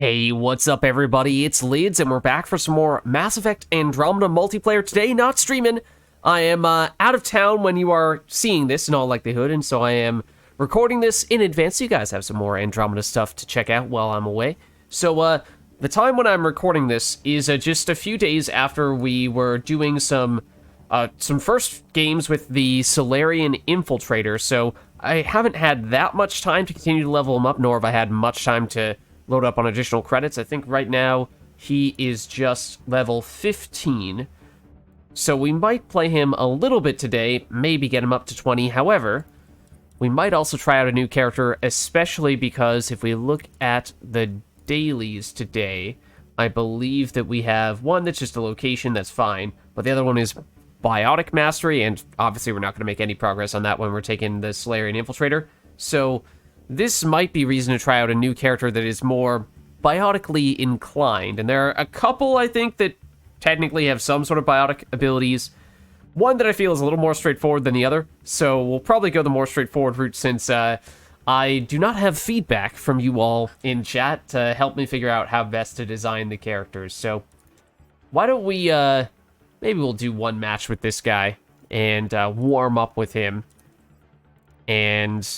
Hey, what's up everybody? It's Lids, and we're back for some more Mass Effect Andromeda multiplayer today, not streaming. I am out of town when you are seeing this in all likelihood, and so I am recording this in advance so you guys have some more Andromeda stuff to check out while I'm away. So, the time when I'm recording this is just a few days after we were doing some first games with the Solarian Infiltrator, so I haven't had that much time to continue to level him up, nor have I had much time to load up on additional credits. I think right now he is just level 15. So we might play him a little bit today, maybe get him up to 20. However, we might also try out a new character, especially because if we look at the dailies today, I believe that we have one that's just a location, that's fine, but the other one is biotic mastery, and obviously we're not going to make any progress on that when we're taking the Solarian Infiltrator. So this might be reason to try out a new character that is more biotically inclined. And there are a couple, I think, that technically have some sort of biotic abilities. One that I feel is a little more straightforward than the other. So we'll probably go the more straightforward route since I do not have feedback from you all in chat to help me figure out how best to design the characters. So why don't we, maybe we'll do one match with this guy and warm up with him. And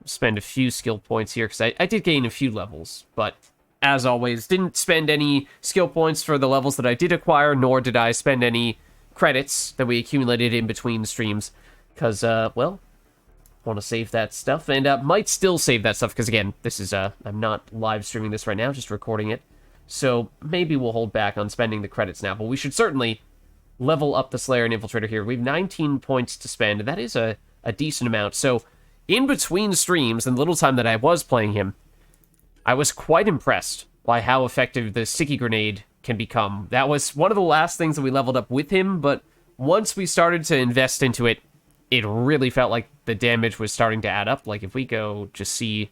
spend a few skill points here, because I did gain a few levels, but as always, didn't spend any skill points for the levels that I did acquire, nor did I spend any credits that we accumulated in between streams, because, well, want to save that stuff, and might still save that stuff, because again, this is, I'm not live streaming this right now, just recording it, so maybe we'll hold back on spending the credits now, but we should certainly level up the Solarian Infiltrator here. We have 19 points to spend, and that is a decent amount, so in between streams, and the little time that I was playing him, I was quite impressed by how effective the sticky grenade can become. That was one of the last things that we leveled up with him, but once we started to invest into it, it really felt like the damage was starting to add up. Like, if we go just see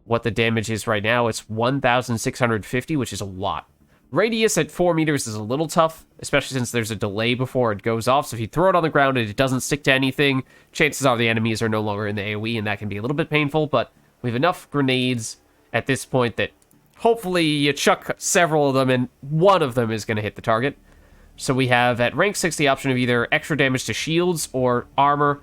what the damage is right now, it's 1,650, which is a lot. Radius at 4 meters is a little tough, especially since there's a delay before it goes off, so if you throw it on the ground and it doesn't stick to anything, chances are the enemies are no longer in the AoE, and that can be a little bit painful, but we have enough grenades at this point that hopefully you chuck several of them and one of them is going to hit the target. So we have at rank 6 the option of either extra damage to shields or armor.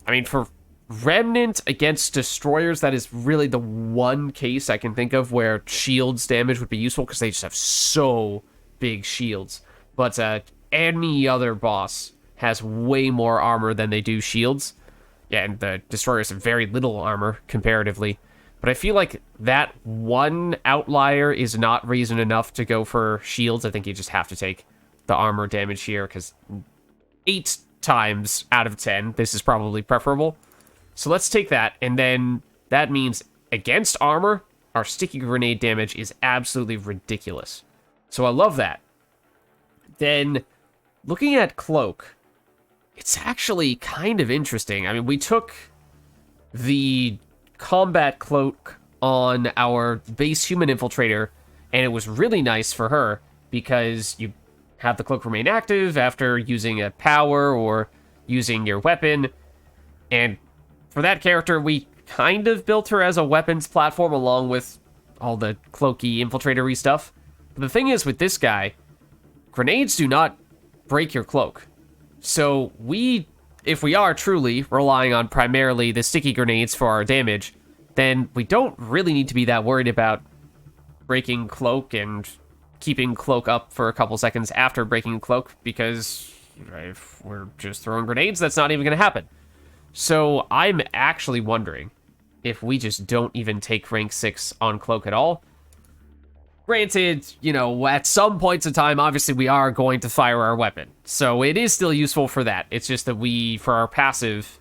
I mean, for Remnant against destroyers, that is really the one case I can think of where shields damage would be useful, because they just have so big shields. But any other boss has way more armor than they do shields. Yeah, and the destroyers have very little armor comparatively. But I feel like that one outlier is not reason enough to go for shields. I think you just have to take the armor damage here, because 8 times out of 10, this is probably preferable. So let's take that, and then that means against armor, our sticky grenade damage is absolutely ridiculous. So I love that. Then, looking at Cloak, it's actually kind of interesting. I mean, we took the combat Cloak on our base human infiltrator, and it was really nice for her, because you have the Cloak remain active after using a power or using your weapon, and for that character, we kind of built her as a weapons platform along with all the cloaky infiltrator-y stuff. But the thing is, with this guy, grenades do not break your cloak. So if we are truly relying on primarily the sticky grenades for our damage, then we don't really need to be that worried about breaking cloak and keeping cloak up for a couple seconds after breaking cloak, because if we're just throwing grenades, that's not even going to happen. So I'm actually wondering if we just don't even take rank 6 on Cloak at all. Granted, you know, at some points in time, obviously we are going to fire our weapon. So it is still useful for that. It's just that for our passive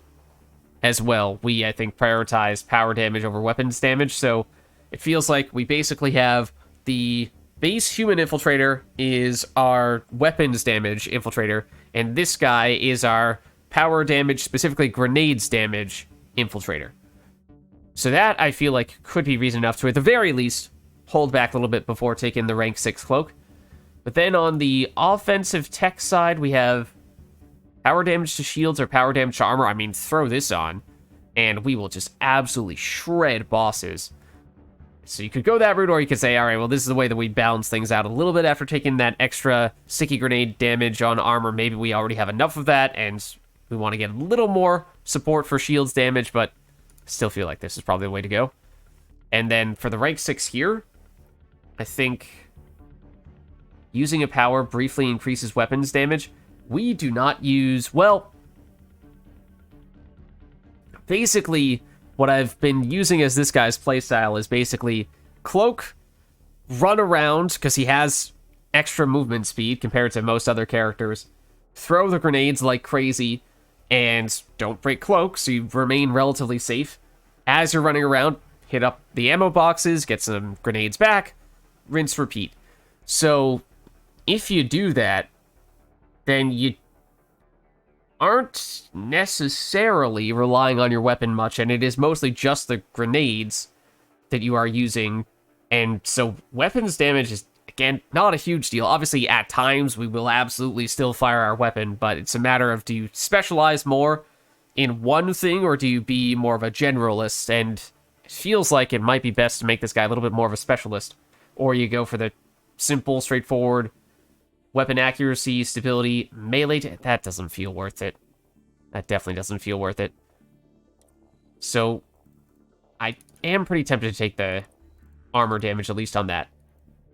as well, I think, prioritize power damage over weapons damage. So it feels like we basically have the base human infiltrator is our weapons damage infiltrator, and this guy is our power damage, specifically grenades damage, infiltrator. So that, I feel like, could be reason enough to, at the very least, hold back a little bit before taking the rank 6 cloak. But then on the offensive tech side, we have power damage to shields or power damage to armor. I mean, throw this on, and we will just absolutely shred bosses. So you could go that route, or you could say, all right, well, this is the way that we balance things out a little bit after taking that extra sticky grenade damage on armor. Maybe we already have enough of that, and we want to get a little more support for shields damage, but still feel like this is probably the way to go. And then for the rank 6 here, I think using a power briefly increases weapons damage. We do not use, well, basically what I've been using as this guy's playstyle is basically Cloak, run around, because he has extra movement speed compared to most other characters, throw the grenades like crazy, and don't break Cloak, so you remain relatively safe. As you're running around, hit up the ammo boxes, get some grenades back, rinse, repeat. So if you do that, then you aren't necessarily relying on your weapon much, and it is mostly just the grenades that you are using. And so weapons damage is, again, not a huge deal. Obviously, at times, we will absolutely still fire our weapon, but it's a matter of, do you specialize more in one thing, or do you be more of a generalist? And it feels like it might be best to make this guy a little bit more of a specialist. Or you go for the simple, straightforward weapon accuracy, stability, melee. That doesn't feel worth it. That definitely doesn't feel worth it. So I am pretty tempted to take the armor damage, at least on that.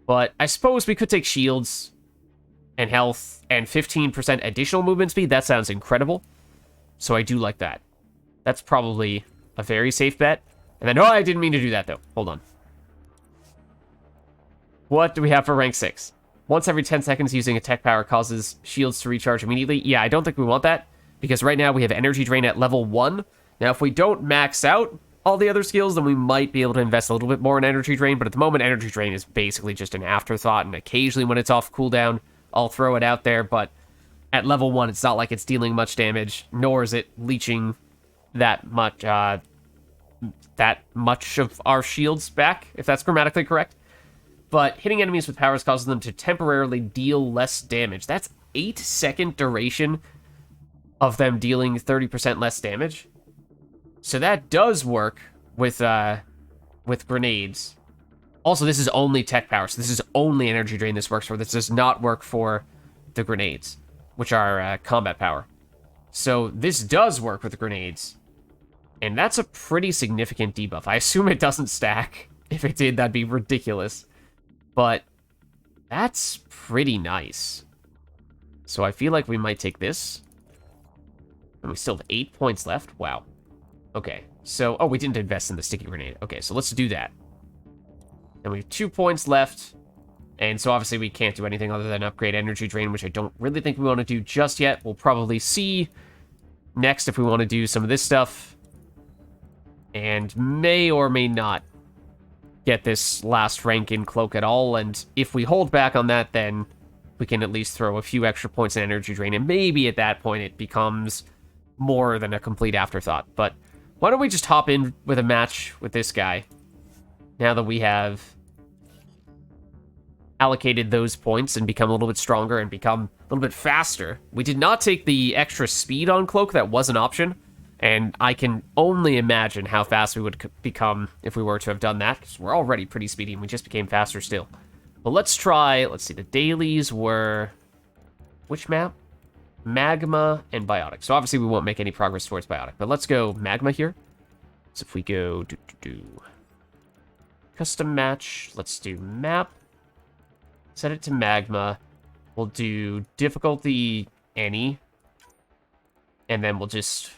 But I suppose we could take shields and health and 15% additional movement speed. That sounds incredible. So I do like that. That's probably a very safe bet. And then, oh, I didn't mean to do that, though. Hold on. What do we have for rank 6? Once every 10 seconds, using a tech power causes shields to recharge immediately. Yeah, I don't think we want that, because right now we have energy drain at level 1. Now, if we don't max out all the other skills, then we might be able to invest a little bit more in energy drain, but at the moment, energy drain is basically just an afterthought, and occasionally when it's off cooldown, I'll throw it out there, but at level 1, it's not like it's dealing much damage, nor is it leeching that much of our shields back, if that's grammatically correct. But hitting enemies with powers causes them to temporarily deal less damage. That's 8-second duration of them dealing 30% less damage. So that does work with grenades. Also, this is only tech power, so this is only energy drain this works for. This does not work for the grenades, which are combat power. So this does work with the grenades, and that's a pretty significant debuff. I assume it doesn't stack. If it did, that'd be ridiculous. But that's pretty nice. So I feel like we might take this. And we still have 8 points left. Wow. Okay. So, oh, we didn't invest in the sticky grenade. Okay, so let's do that. And we have 2 points left. And so obviously we can't do anything other than upgrade energy drain, which I don't really think we want to do just yet. We'll probably see next if we want to do some of this stuff. And may or may not get this last rank in Cloak at all, and if we hold back on that, then we can at least throw a few extra points in energy drain, and maybe at that point it becomes more than a complete afterthought. But why don't we just hop in with a match with this guy, now that we have allocated those points and become a little bit stronger and become a little bit faster. We did not take the extra speed on Cloak. That was an option. And I can only imagine how fast we would become if we were to have done that, because we're already pretty speedy, and we just became faster still. But let's try, let's see, the dailies were, which map? Magma and Biotic. So obviously we won't make any progress towards Biotic, but let's go Magma here. So if we go custom match, let's do map, set it to Magma, we'll do difficulty any, and then we'll just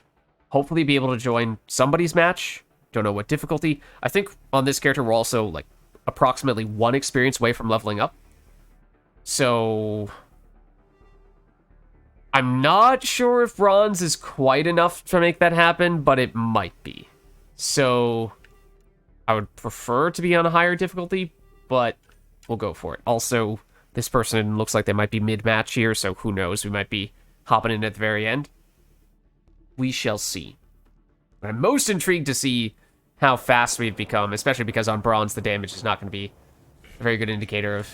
hopefully be able to join somebody's match. Don't know what difficulty. I think on this character, we're also, like, approximately 1 experience away from leveling up. So I'm not sure if bronze is quite enough to make that happen, but it might be. So I would prefer to be on a higher difficulty, but we'll go for it. Also, this person looks like they might be mid-match here, so who knows? We might be hopping in at the very end. We shall see. But I'm most intrigued to see how fast we've become, especially because on bronze the damage is not going to be a very good indicator of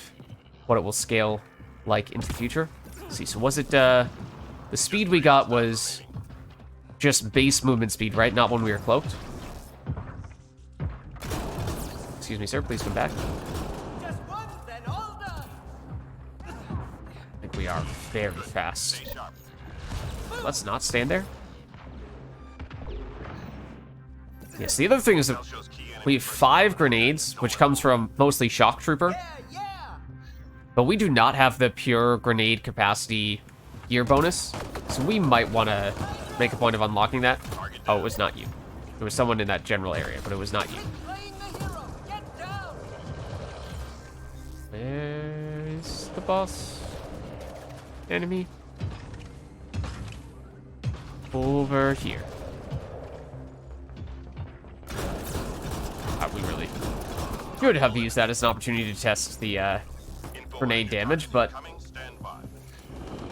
what it will scale like into the future. Let's see, so was it, the speed we got was just base movement speed, right? Not when we were cloaked. Excuse me, sir. Please come back. Just one, then all done. I think we are very fast. Let's not stand there. Yes, the other thing is that we have 5 grenades, which comes from mostly Shock Trooper. But we do not have the pure grenade capacity gear bonus. So we might want to make a point of unlocking that. Oh, it was not you. It was someone in that general area, but it was not you. There's the boss. Enemy. Over here. We really could have used that as an opportunity to test the grenade damage, but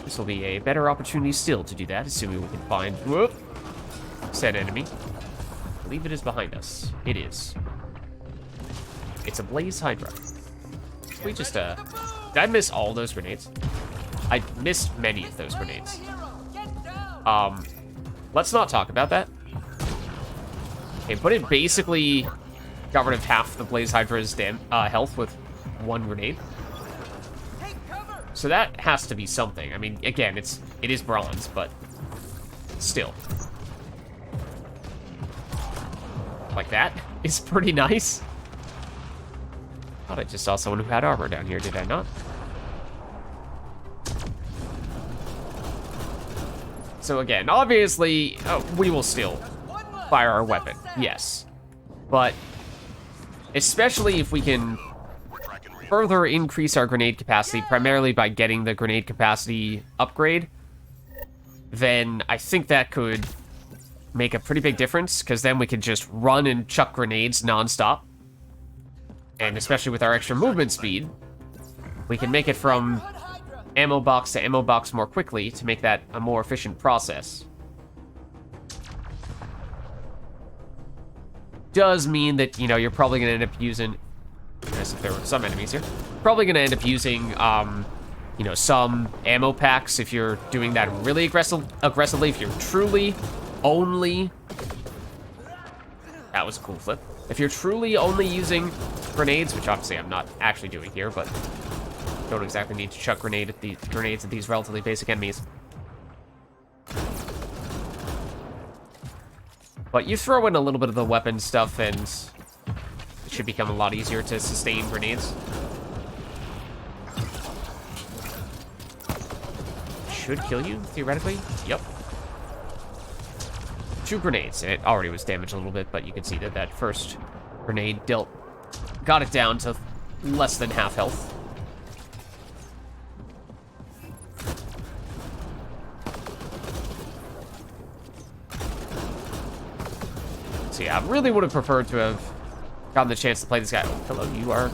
this will be a better opportunity still to do that, assuming we can find said enemy. I believe it is behind us. It is. It's a Blaze Hydra. We just, did I miss all those grenades? I missed many of those grenades. Let's not talk about that. Okay, but it basically got rid of half the Blaze Hydra's health with 1 grenade. So that has to be something. I mean, again, it is bronze, but still. Like that is pretty nice. Thought I just saw someone who had armor down here, did I not? So again, obviously, we will still fire our weapon, yes. But especially if we can further increase our grenade capacity, primarily by getting the grenade capacity upgrade, then I think that could make a pretty big difference, because then we can just run and chuck grenades nonstop. And especially with our extra movement speed, we can make it from ammo box to ammo box more quickly to make that a more efficient process. Does mean that, you know, you're probably going to end up using, as if there were some enemies here, probably going to end up using, you know, some ammo packs if you're doing that really aggressively, if you're truly only, that was a cool flip. If you're truly only using grenades, which obviously I'm not actually doing here, but don't exactly need to chuck grenades at these relatively basic enemies. But you throw in a little bit of the weapon stuff and it should become a lot easier to sustain grenades. Should kill you, theoretically. Yep. 2 grenades. It already was damaged a little bit, but you can see that that first grenade got it down to less than half health. So yeah, I really would have preferred to have gotten the chance to play this guy. Oh, hello, you are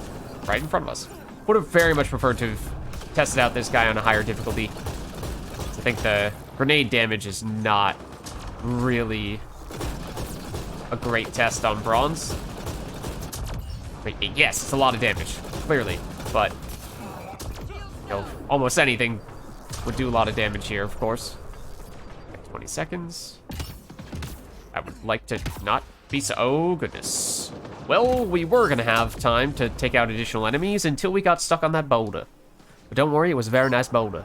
right in front of us. Would have very much preferred to have tested out this guy on a higher difficulty. I think the grenade damage is not really a great test on bronze. I mean, yes, it's a lot of damage, clearly, but you know, almost anything would do a lot of damage here, of course. 20 seconds. I would like to not be so... Oh, goodness. Well, we were going to have time to take out additional enemies until we got stuck on that boulder. But don't worry, it was a very nice boulder.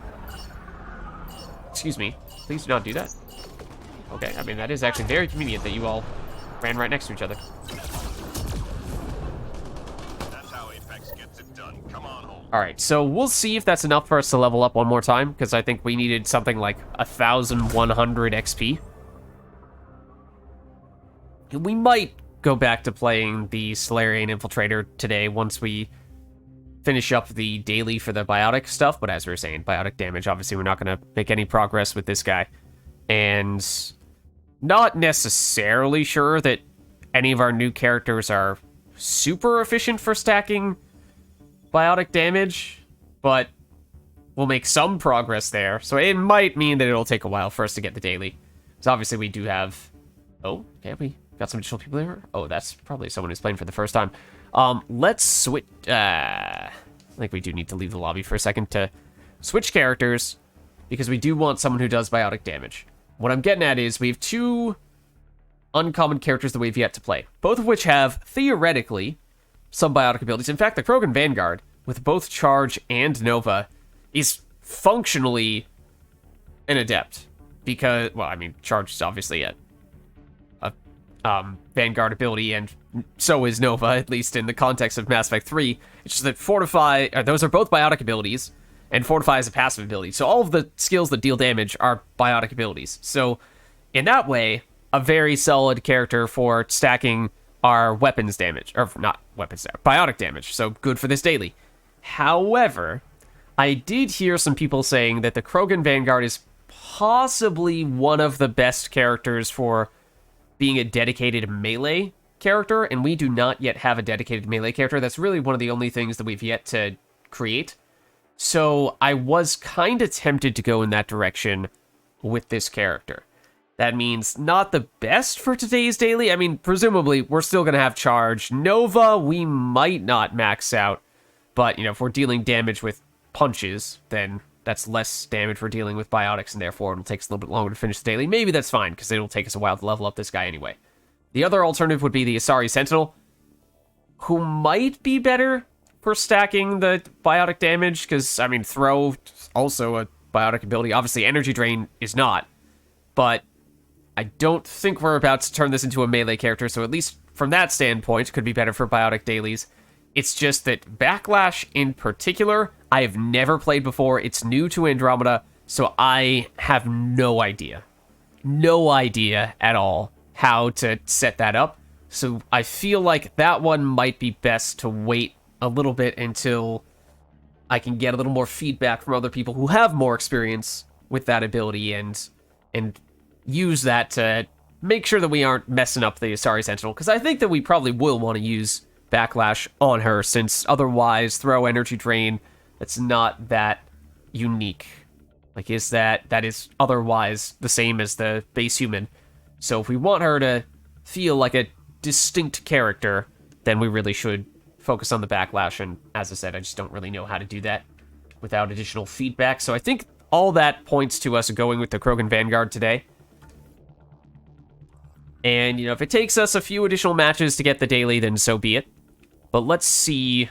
Excuse me. Please do not do that. Okay, I mean, that is actually very convenient that you all ran right next to each other. That's how Apex gets it done. Come on home. Alright, so we'll see if that's enough for us to level up one more time, because I think we needed something like 1,100 XP. We might go back to playing the Solarian Infiltrator today once we finish up the daily for the biotic stuff, but as we were saying, biotic damage, obviously we're not going to make any progress with this guy. And not necessarily sure that any of our new characters are super efficient for stacking biotic damage, but we'll make some progress there. So it might mean that it'll take a while for us to get the daily. So obviously we do have... Oh, okay, we got some additional people here. Oh, that's probably someone who's playing for the first time. Let's switch... I think we do need to leave the lobby for a second to switch characters, because we do want someone who does biotic damage. What I'm getting at is we have 2 uncommon characters that we've yet to play, both of which have, theoretically, some biotic abilities. In fact, the Krogan Vanguard, with both Charge and Nova, is functionally an adept. Because, well, I mean, Charge is obviously a Vanguard ability, and so is Nova, at least in the context of Mass Effect 3. It's just that Fortify, those are both biotic abilities, and Fortify is a passive ability. So all of the skills that deal damage are biotic abilities. So in that way, a very solid character for stacking our weapons damage, or not weapons, biotic damage. So good for this daily. However, I did hear some people saying that the Krogan Vanguard is possibly one of the best characters for being a dedicated melee character, and we do not yet have a dedicated melee character. That's really one of the only things that we've yet to create. So I was kind of tempted to go in that direction with this character. That means not the best for today's daily. I mean, presumably, we're still going to have Charge. Nova, we might not max out, but, you know, if we're dealing damage with punches, then that's less damage we're dealing with biotics, and therefore it'll take us a little bit longer to finish the daily. Maybe that's fine, because it'll take us a while to level up this guy anyway. The other alternative would be the Asari Sentinel, who might be better for stacking the biotic damage, because, I mean, Throw, also a biotic ability. Obviously, Energy Drain is not, but I don't think we're about to turn this into a melee character, so at least from that standpoint, could be better for biotic dailies. It's just that Backlash in particular, I have never played before. It's new to Andromeda, so I have no idea. No idea at all how to set that up. So I feel like that one might be best to wait a little bit until I can get a little more feedback from other people who have more experience with that ability and use that to make sure that we aren't messing up the Asari Sentinel, because I think that we probably will want to use Backlash on her, since otherwise Throw, Energy Drain, that's not that unique. Like, that is otherwise the same as the base human. So if we want her to feel like a distinct character, then we really should focus on the Backlash, and as I said, I just don't really know how to do that without additional feedback. So I think all that points to us going with the Krogan Vanguard today. And, you know, if it takes us a few additional matches to get the daily, then so be it. But let's see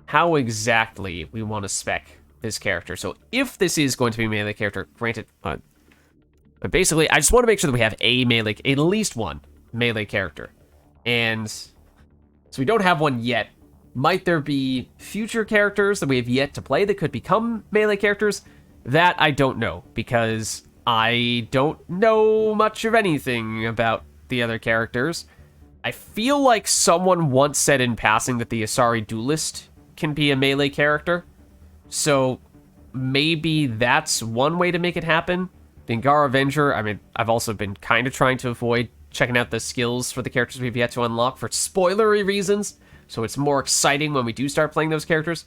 how exactly we want to spec this character. So if this is going to be a melee character, granted, basically, I just want to make sure that we have at least one melee character. And so we don't have one yet. Might there be future characters that we have yet to play that could become melee characters? That I don't know, because I don't know much of anything about the other characters. I feel like someone once said in passing that the Asari Duelist can be a melee character. So maybe that's one way to make it happen. The Angara Avenger, I mean, I've also been kind of trying to avoid checking out the skills for the characters we've yet to unlock for spoilery reasons, so it's more exciting when we do start playing those characters.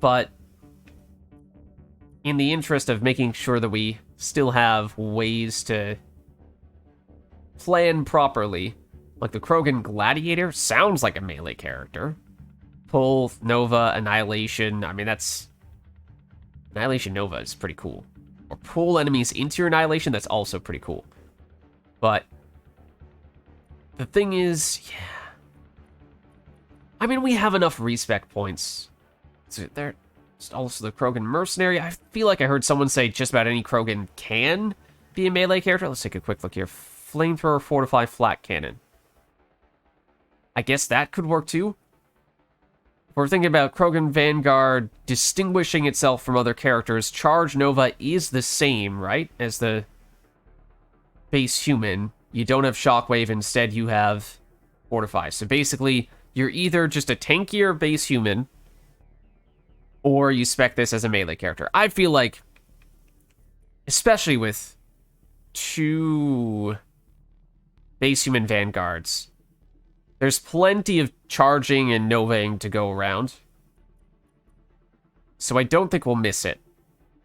But in the interest of making sure that we still have ways to plan properly, like the Krogan Gladiator sounds like a melee character. Pull, Nova, Annihilation, I mean, that's... Annihilation Nova is pretty cool. Or pull enemies into your Annihilation, that's also pretty cool. But the thing is, yeah, I mean, we have enough respec points. So there's also the Krogan Mercenary. I feel like I heard someone say just about any Krogan can be a melee character. Let's take a quick look here. Flamethrower, Fortify, Flat Cannon. I guess that could work too. If we're thinking about Krogan Vanguard distinguishing itself from other characters, Charge Nova is the same, right, as the base human. You don't have Shockwave, instead you have Fortify. So basically, you're either just a tankier base human, or you spec this as a melee character. I feel like, especially with 2 base human Vanguards, there's plenty of charging and novaing to go around. So I don't think we'll miss it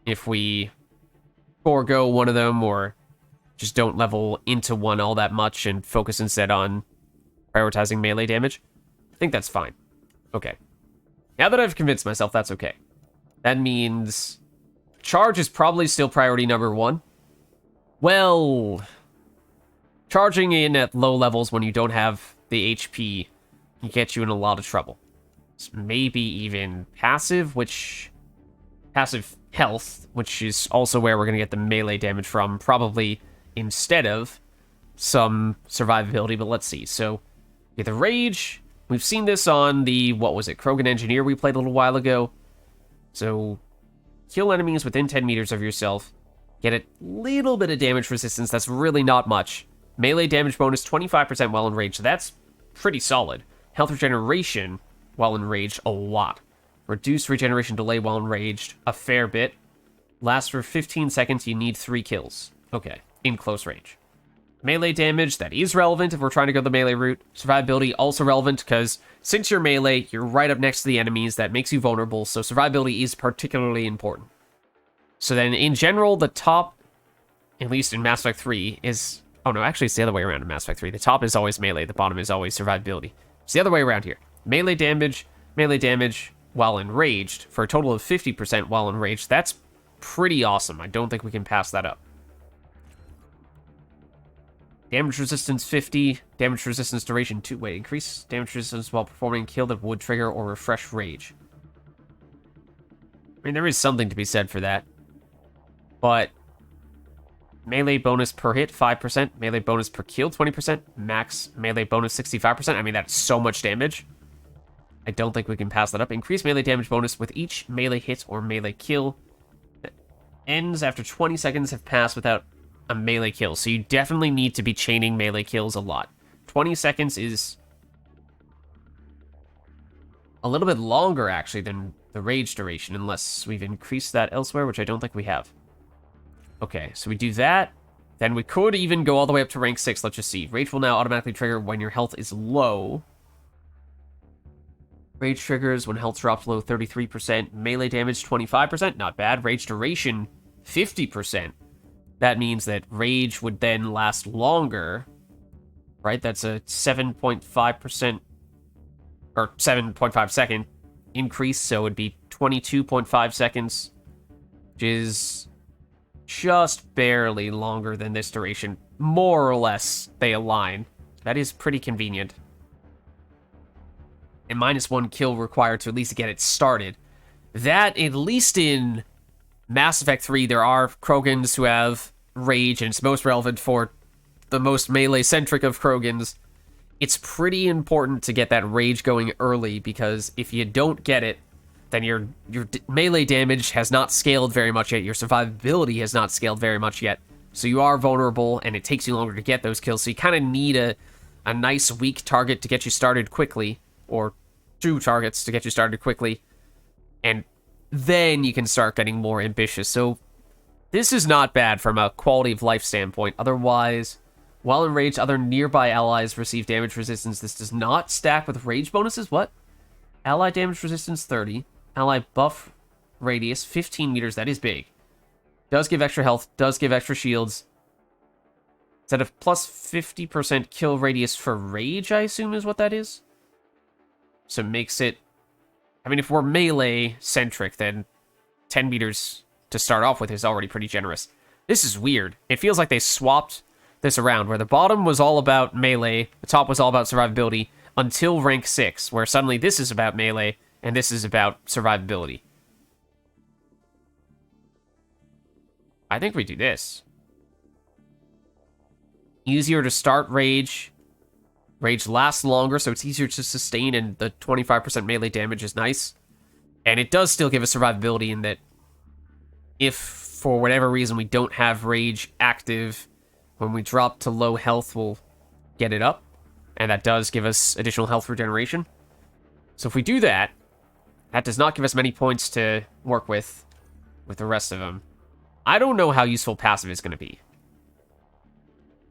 if we forego one of them, or just don't level into one all that much and focus instead on prioritizing melee damage. I think that's fine. Okay. Now that I've convinced myself that's okay, that means charge is probably still priority number 1. Well, charging in at low levels when you don't have the HP can get you in a lot of trouble. Maybe even passive health, which is also where we're going to get the melee damage from, probably instead of some survivability, but let's see. So, get the rage. We've seen this on the, what was it, Krogan Engineer we played a little while ago. So, kill enemies within 10 meters of yourself. Get a little bit of damage resistance. That's really not much. Melee damage bonus 25% while enraged. That's pretty solid. Health regeneration while enraged, a lot. Reduced regeneration delay while enraged, a fair bit. Lasts for 15 seconds, you need 3 kills. Okay, in close range. Melee damage, that is relevant if we're trying to go the melee route. Survivability, also relevant, because since you're melee, you're right up next to the enemies. That makes you vulnerable, so survivability is particularly important. So then, in general, the top, at least in Mass Effect 3, is... Oh no, actually it's the other way around in Mass Effect 3. The top is always melee, the bottom is always survivability. It's the other way around here. Melee damage while enraged, for a total of 50% while enraged. That's pretty awesome. I don't think we can pass that up. Damage resistance 50, damage resistance duration 2. Wait, increase damage resistance while performing a kill that would trigger or refresh rage. I mean, there is something to be said for that. But melee bonus per hit 5%, melee bonus per kill 20%, max melee bonus 65%. I mean, that's so much damage. I don't think we can pass that up. Increase melee damage bonus with each melee hit or melee kill. That ends after 20 seconds have passed without a melee kill. So you definitely need to be chaining melee kills a lot. 20 seconds is a little bit longer, actually, than the rage duration, unless we've increased that elsewhere, which I don't think we have. Okay, so we do that. Then we could even go all the way up to rank 6. Let's just see. Rage will now automatically trigger when your health is low. Rage triggers when health drops below 33%. Melee damage 25%. Not bad. Rage duration 50%. That means that rage would then last longer. Right? That's a 7.5% or 7.5 second increase. So it would be 22.5 seconds, which is just barely longer than this duration. More or less, they align. That is pretty convenient. And -1 kill required to at least get it started. That, at least in Mass Effect 3, there are Krogans who have rage, and it's most relevant for the most melee-centric of Krogans. It's pretty important to get that rage going early, because if you don't get it, then your melee damage has not scaled very much yet, your survivability has not scaled very much yet, so you are vulnerable, and it takes you longer to get those kills, so you kind of need a nice weak target to get you started quickly, or 2 targets to get you started quickly, and then you can start getting more ambitious. So this is not bad from a quality of life standpoint. Otherwise, while enraged, other nearby allies receive damage resistance. This does not stack with rage bonuses. What? Ally damage resistance 30. Ally buff radius 15 meters. That is big. Does give extra health. Does give extra shields. Instead of plus 50% kill radius for rage, I assume is what that is. So it makes it... I mean, if we're melee-centric, then 10 meters to start off with is already pretty generous. This is weird. It feels like they swapped this around, where the bottom was all about melee, the top was all about survivability, until rank 6, where suddenly this is about melee, and this is about survivability. I think we do this. Easier to start rage. Rage lasts longer, so it's easier to sustain, and the 25% melee damage is nice. And it does still give us survivability in that if, for whatever reason, we don't have rage active, when we drop to low health, we'll get it up. And that does give us additional health regeneration. So if we do that, that does not give us many points to work with the rest of them. I don't know how useful passive is going to be,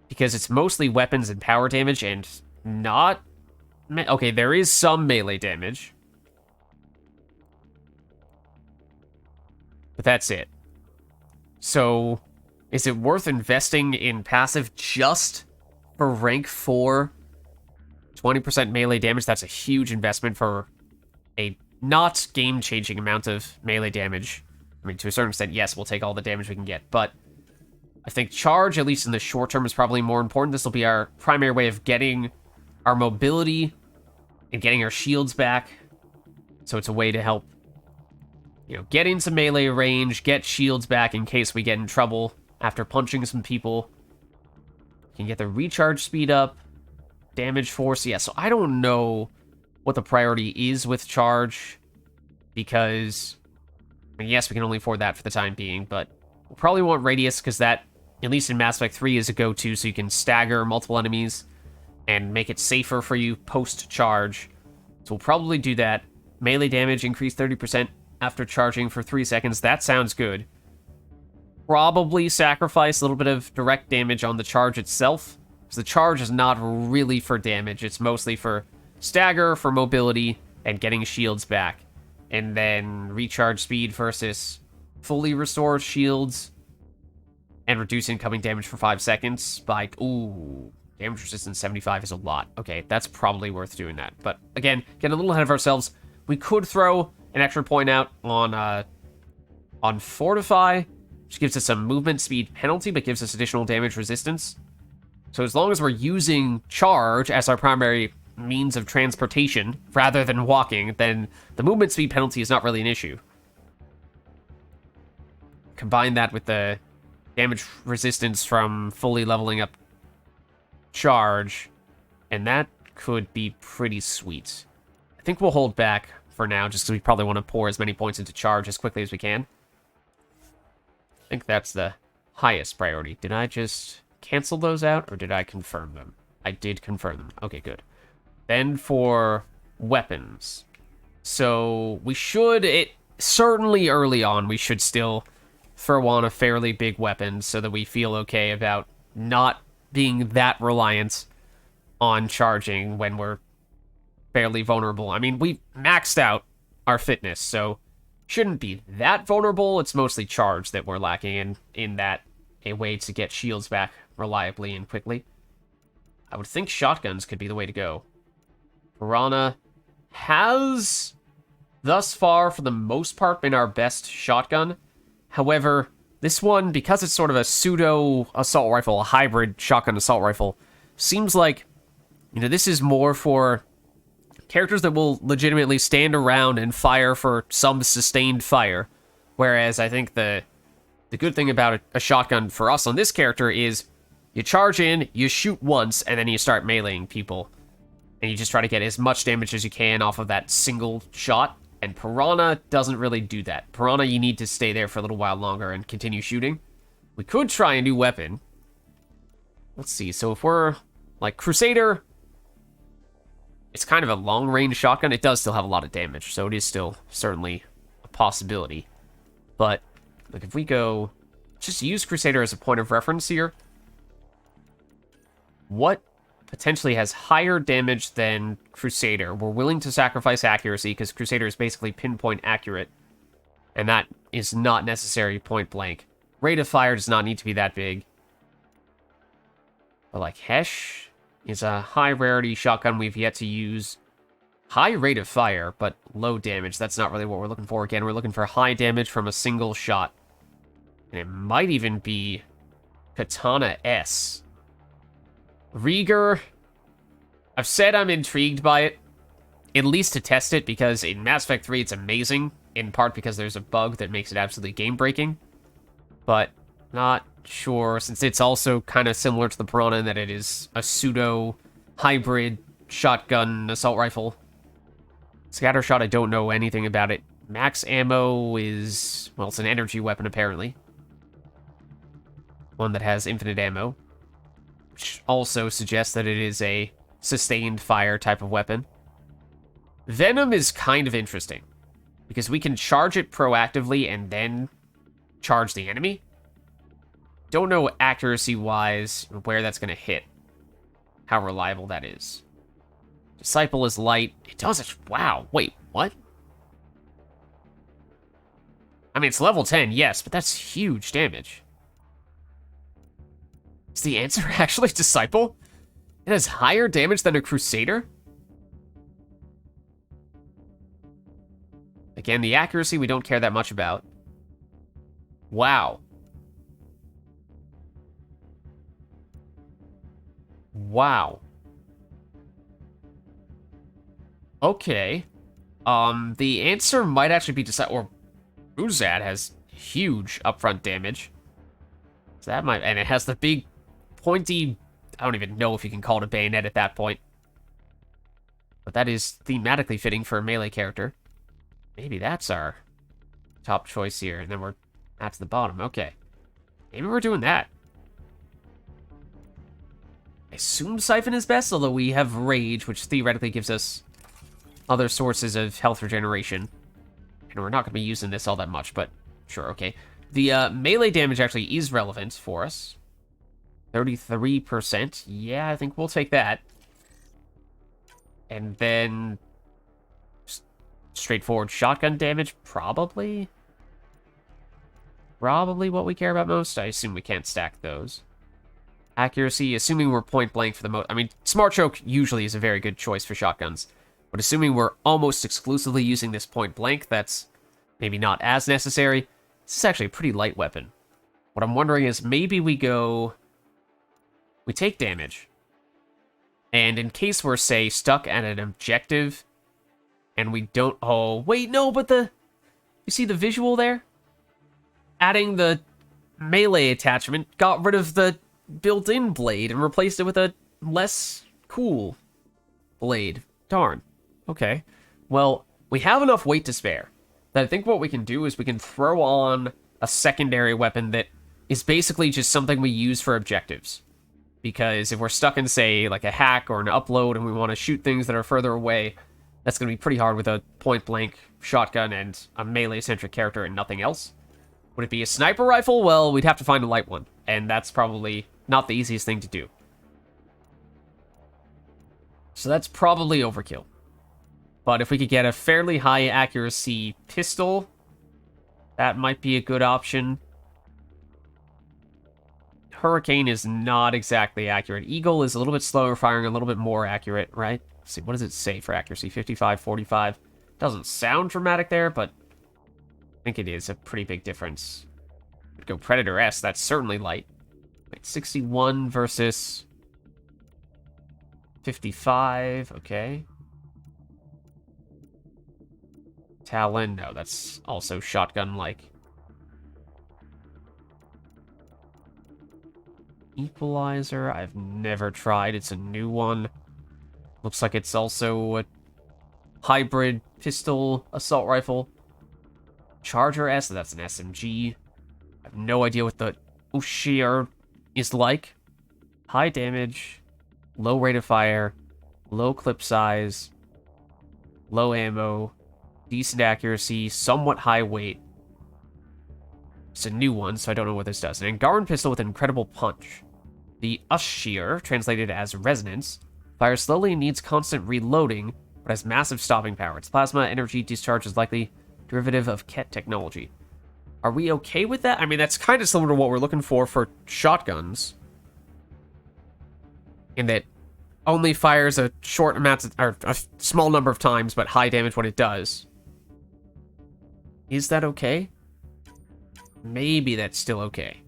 because it's mostly weapons and power damage, and not... Okay, there is some melee damage, but that's it. So, is it worth investing in passive just for rank 4? 20% melee damage, that's a huge investment for a not game-changing amount of melee damage. I mean, to a certain extent, yes, we'll take all the damage we can get, but I think charge, at least in the short term, is probably more important. This will be our primary way of getting our mobility and getting our shields back. So it's a way to help, get into melee range, get shields back in case we get in trouble after punching some people. Can get the recharge speed up, damage force. Yeah, so I don't know what the priority is with charge, because, yes, we can only afford that for the time being, but we'll probably want radius, because that, at least in Mass Effect 3, is a go-to, so you can stagger multiple enemies and make it safer for you post-charge. So we'll probably do that. Melee damage increase 30% after charging for 3 seconds. That sounds good. Probably sacrifice a little bit of direct damage on the charge itself, because the charge is not really for damage. It's mostly for stagger, for mobility, and getting shields back. And then recharge speed versus fully restore shields and reduce incoming damage for 5 seconds by... Ooh, damage resistance 75 is a lot. Okay, that's probably worth doing that. But again, getting a little ahead of ourselves. We could throw an extra point out on Fortify, which gives us some movement speed penalty, but gives us additional damage resistance. So as long as we're using charge as our primary means of transportation rather than walking, then the movement speed penalty is not really an issue. Combine that with the damage resistance from fully leveling up charge, and that could be pretty sweet. I think we'll hold back for now, just because we probably want to pour as many points into charge as quickly as we can. I think that's the highest priority. Did I just cancel those out, or did I confirm them? I did confirm them. Okay, good. Then for weapons. So we should, certainly early on, we should still throw on a fairly big weapon so that we feel okay about not being that reliant on charging when we're fairly vulnerable. I mean, we maxed out our fitness, so shouldn't be that vulnerable. It's mostly charge that we're lacking in that a way to get shields back reliably and quickly. I would think shotguns could be the way to go. Piranha has, thus far, for the most part, been our best shotgun. However, this one, because it's sort of a pseudo-assault rifle, a hybrid shotgun assault rifle, seems like, this is more for characters that will legitimately stand around and fire for some sustained fire. Whereas I think the good thing about a shotgun for us on this character is you charge in, you shoot once, and then you start meleeing people. And you just try to get as much damage as you can off of that single shot. And Piranha doesn't really do that. Piranha, you need to stay there for a little while longer and continue shooting. We could try a new weapon. Let's see, so if we're like Crusader, it's kind of a long-range shotgun. It does still have a lot of damage, so it is still certainly a possibility. But, like, if we go... just use Crusader as a point of reference here. What potentially has higher damage than Crusader? We're willing to sacrifice accuracy, because Crusader is basically pinpoint accurate. And that is not necessary point blank. Rate of fire does not need to be that big. But, like, Hesh is a high-rarity shotgun we've yet to use. High rate of fire, but low damage. That's not really what we're looking for. Again, we're looking for high damage from a single shot. And it might even be Katana S. Rieger, I've said I'm intrigued by it, at least to test it, because in Mass Effect 3 it's amazing, in part because there's a bug that makes it absolutely game-breaking. But not sure, since it's also kind of similar to the Piranha in that it is a pseudo-hybrid shotgun assault rifle. Scattershot, I don't know anything about it. Max ammo is, well, it's an energy weapon, apparently. One that has infinite ammo, which also suggests that it is a sustained fire type of weapon. Venom is kind of interesting, because we can charge it proactively and then charge the enemy. Don't know accuracy-wise where that's going to hit, how reliable that is. Disciple is light. It does it. Wow. Wait, what? I mean, it's level 10, yes, but that's huge damage. Is the answer actually Disciple? It has higher damage than a Crusader? Again, the accuracy we don't care that much about. Wow. Wow. Okay. The answer might actually be decided, or Uzad has huge upfront damage. So that might, and it has the big pointy, I don't even know if you can call it a bayonet at that point. But that is thematically fitting for a melee character. Maybe that's our top choice here, and then that's the bottom. Okay. Maybe we're doing that. I assume Siphon is best, although we have Rage, which theoretically gives us other sources of health regeneration. And we're not going to be using this all that much, but sure, okay. The melee damage actually is relevant for us. 33%. Yeah, I think we'll take that. And then straightforward shotgun damage, probably. Probably what we care about most. I assume we can't stack those. Accuracy, assuming we're point blank for the most. I mean, Smart Choke usually is a very good choice for shotguns. But assuming we're almost exclusively using this point blank, that's maybe not as necessary. This is actually a pretty light weapon. What I'm wondering is maybe we take damage. And in case we're, say, stuck at an objective, and we don't... Oh, wait, no, but you see the visual there? Adding the melee attachment got rid of the built-in blade and replaced it with a less cool blade. Darn. Okay. Well, we have enough weight to spare that I think what we can do is we can throw on a secondary weapon that is basically just something we use for objectives. Because if we're stuck in, say, like a hack or an upload and we want to shoot things that are further away, that's going to be pretty hard with a point-blank shotgun and a melee-centric character and nothing else. Would it be a sniper rifle? Well, we'd have to find a light one, and that's probably not the easiest thing to do. So that's probably overkill. But if we could get a fairly high accuracy pistol, that might be a good option. Hurricane is not exactly accurate. Eagle is a little bit slower firing, a little bit more accurate, right? Let's see, what does it say for accuracy? 55, 45. Doesn't sound dramatic there, but I think it is a pretty big difference. We'd go Predator S, that's certainly light. Wait, 61 versus 55, okay. Talon, no, that's also shotgun-like. Equalizer, I've never tried. It's a new one. Looks like it's also a hybrid pistol assault rifle. Charger S, that's an SMG. I have no idea what the Ushir is like. High damage, low rate of fire, low clip size, low ammo, decent accuracy, somewhat high weight. It's a new one, so I don't know what this does. An Angaran pistol with incredible punch. The Ushir, translated as resonance, fires slowly and needs constant reloading, but has massive stopping power. Its plasma energy discharge is likely derivative of Ket technology. Are we okay with that? I mean, that's kind of similar to what we're looking for shotguns. In that only fires a short amount of, or a small number of times, but high damage when it does. Is that okay? Maybe that's still okay.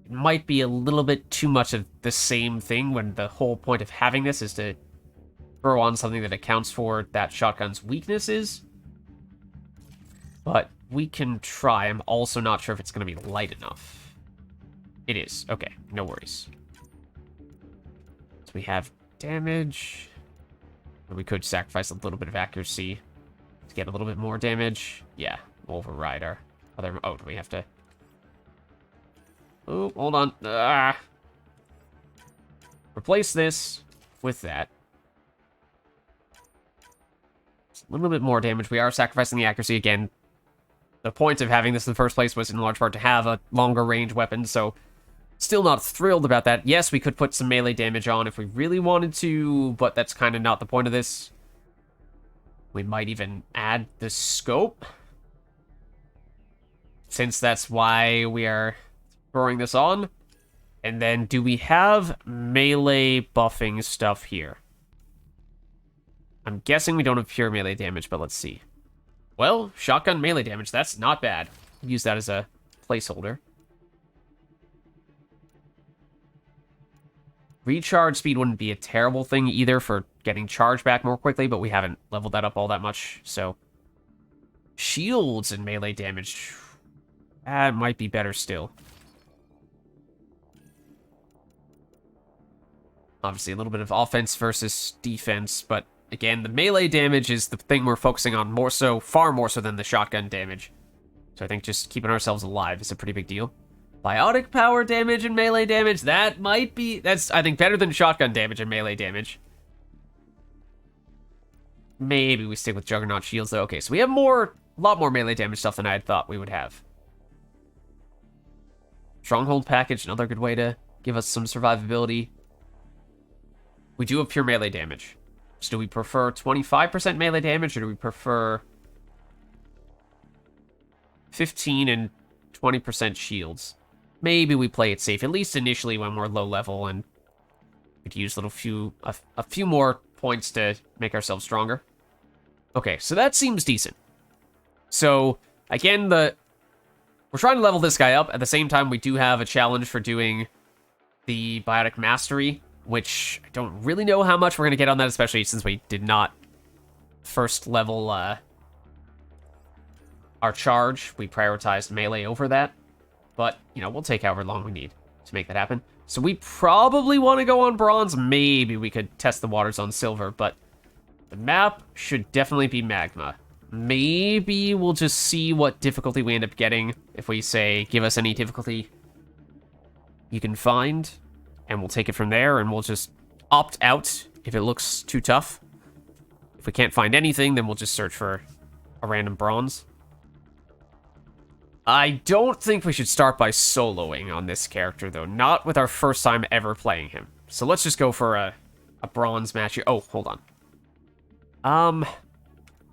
It might be a little bit too much of the same thing when the whole point of having this is to throw on something that accounts for that shotgun's weaknesses. But we can try. I'm also not sure if it's going to be light enough. It is. Okay, no worries. So we have damage. We could sacrifice a little bit of accuracy to get a little bit more damage. Yeah, we'll override our other... Oh, do we have to... Oh, hold on. Replace this with that. It's a little bit more damage. We are sacrificing the accuracy again. The point of having this in the first place was in large part to have a longer range weapon, so still not thrilled about that. Yes, we could put some melee damage on if we really wanted to, but that's kind of not the point of this. We might even add the scope, since that's why we are throwing this on. And then, do we have melee buffing stuff here? I'm guessing we don't have pure melee damage, but let's see. Well, shotgun melee damage, that's not bad. Use that as a placeholder. Recharge speed wouldn't be a terrible thing either for getting charge back more quickly, but we haven't leveled that up all that much, so... Shields and melee damage. That might be better still. Obviously, a little bit of offense versus defense, but again, the melee damage is the thing we're focusing on more so, far more so than the shotgun damage. So I think just keeping ourselves alive is a pretty big deal. Biotic power damage and melee damage, that might be... That's, I think, better than shotgun damage and melee damage. Maybe we stick with Juggernaut shields, though. Okay, so we have a lot more melee damage stuff than I had thought we would have. Stronghold package, another good way to give us some survivability. We do have pure melee damage. So do we prefer 25% melee damage, or do we prefer 15 and 20% shields? Maybe we play it safe, at least initially when we're low level, and we could use a few more points to make ourselves stronger. Okay, so that seems decent. So, again, we're trying to level this guy up. At the same time, we do have a challenge for doing the Biotic Mastery, which I don't really know how much we're going to get on that, especially since we did not first level our charge. We prioritized melee over that. But, you know, we'll take however long we need to make that happen. So we probably want to go on bronze. Maybe we could test the waters on silver, but the map should definitely be magma. Maybe we'll just see what difficulty we end up getting. If we say, give us any difficulty you can find, and we'll take it from there, and we'll just opt out if it looks too tough. If we can't find anything, then we'll just search for a random bronze. I don't think we should start by soloing on this character, though. Not with our first time ever playing him. So let's just go for a bronze match here. Oh, hold on.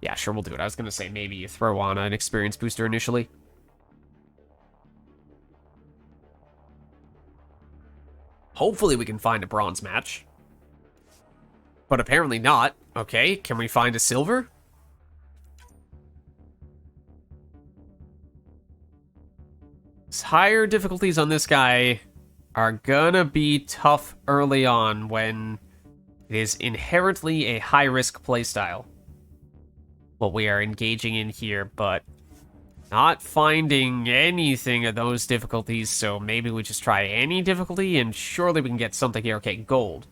Yeah, sure, we'll do it. I was going to say maybe you throw on an experience booster initially. Hopefully we can find a bronze match. But apparently not. Okay, can we find a silver? Higher difficulties on this guy are gonna be tough early on when it is inherently a high-risk playstyle. What we are engaging in here, but not finding anything of those difficulties, so maybe we just try any difficulty, and surely we can get something here. Okay, gold.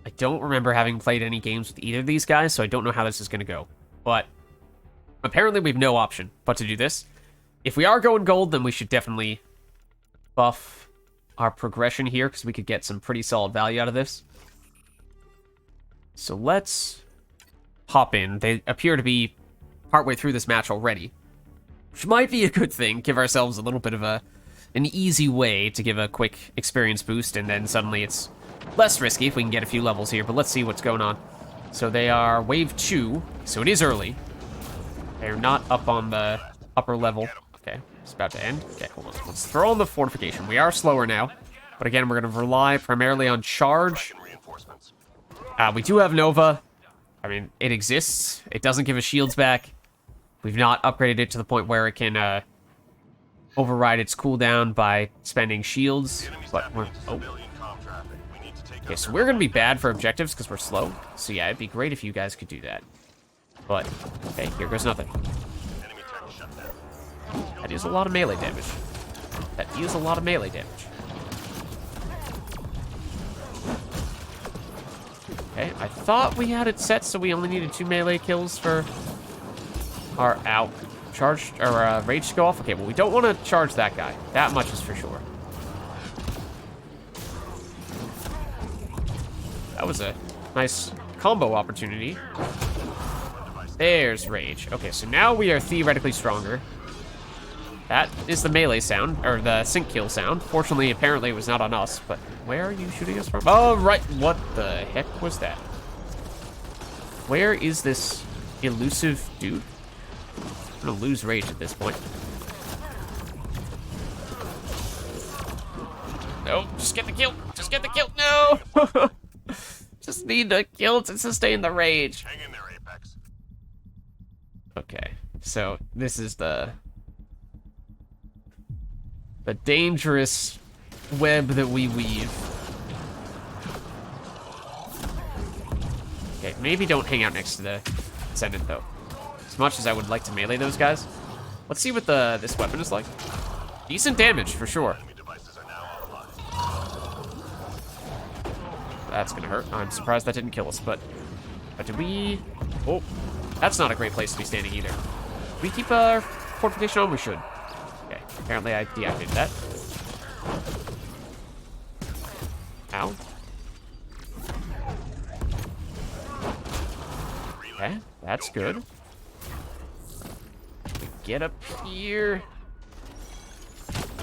I don't remember having played any games with either of these guys, so I don't know how this is gonna go. But apparently we have no option but to do this. If we are going gold, then we should definitely buff our progression here, because we could get some pretty solid value out of this. So let's hop in. They appear to be partway through this match already, which might be a good thing. Give ourselves a little bit of an easy way to give a quick experience boost, and then suddenly it's less risky if we can get a few levels here. But let's see what's going on. So they are wave 2, so it is early. They're not up on the upper level. Okay, it's about to end. Okay, hold on. Let's throw on the fortification. We are slower now, but again, we're going to rely primarily on charge. We do have Nova. I mean, it exists. It doesn't give us shields back. We've not upgraded it to the point where it can override its cooldown by spending shields. But we're... Oh. Okay, so we're going to be bad for objectives because we're slow. So yeah, it'd be great if you guys could do that. But, okay, here goes nothing. That is a lot of melee damage. That deals a lot of melee damage. Okay, I thought we had it set so we only needed 2 melee kills for our charge or rage to go off. Okay, well we don't want to charge that guy. That much is for sure. That was a nice combo opportunity. There's rage. Okay, so now we are theoretically stronger. That is the melee sound, or the sync kill sound. Fortunately, apparently it was not on us, but where are you shooting us from? Oh, right. What the heck was that? Where is this elusive dude? I'm gonna lose rage at this point. No, just get the kill. Just get the kill. No! Just need the kill to sustain the rage. Hang in there, Apex. Okay, so this is the dangerous web that we weave. Maybe don't hang out next to the Ascendant, though. As much as I would like to melee those guys. Let's see what this weapon is like. Decent damage, for sure. Enemy devices are now offline. That's gonna hurt. I'm surprised that didn't kill us, but did we... Oh, that's not a great place to be standing either. Do we keep our fortification on? We should. Okay, apparently I deactivated that. Ow. Okay, that's good. Get up here.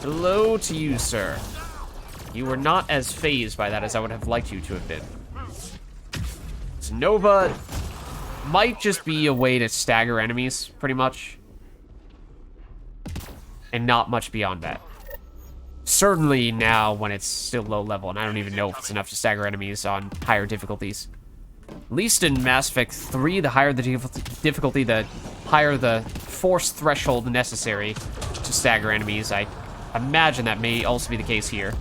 Hello to you, sir. You were not as phased by that as I would have liked you to have been. So Nova might just be a way to stagger enemies, pretty much. And not much beyond that. Certainly now when it's still low level, and I don't even know if it's enough to stagger enemies on higher difficulties. At least in Mass Effect 3, the higher the difficulty, the higher the force threshold necessary to stagger enemies. I imagine that may also be the case here.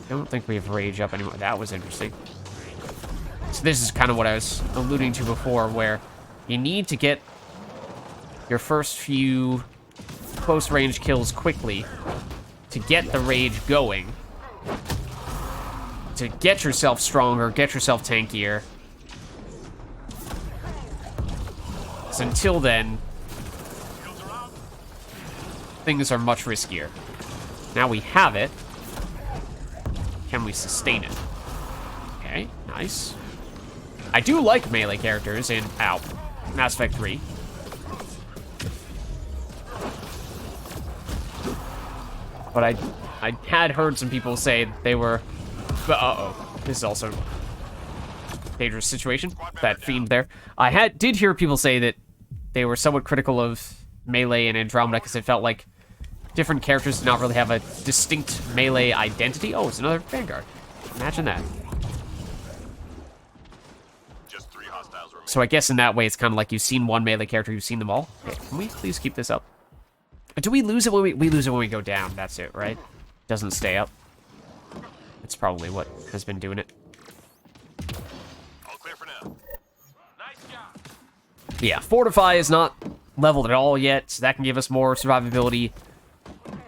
I don't think we have rage up anymore. That was interesting. So this is kind of what I was alluding to before, where you need to get your first few close range kills quickly to get the rage going, to get yourself stronger, get yourself tankier. So until then, things are much riskier. Now we have it. Can we sustain it? Okay, nice. I do like melee characters in Mass Effect 3. But I had heard some people say they were... Uh-oh. This is also a dangerous situation. That fiend there. I did hear people say that they were somewhat critical of melee and Andromeda because it felt like different characters did not really have a distinct melee identity. Oh, it's another Vanguard. Imagine that. Just 3 hostiles remain. So I guess in that way, it's kind of like you've seen one melee character, you've seen them all. Okay, can we please keep this up? Do we lose it when we lose it when we go down? That's it, right? Doesn't stay up. That's probably what has been doing it. All clear for now. Nice job. Yeah, Fortify is not leveled at all yet, so that can give us more survivability.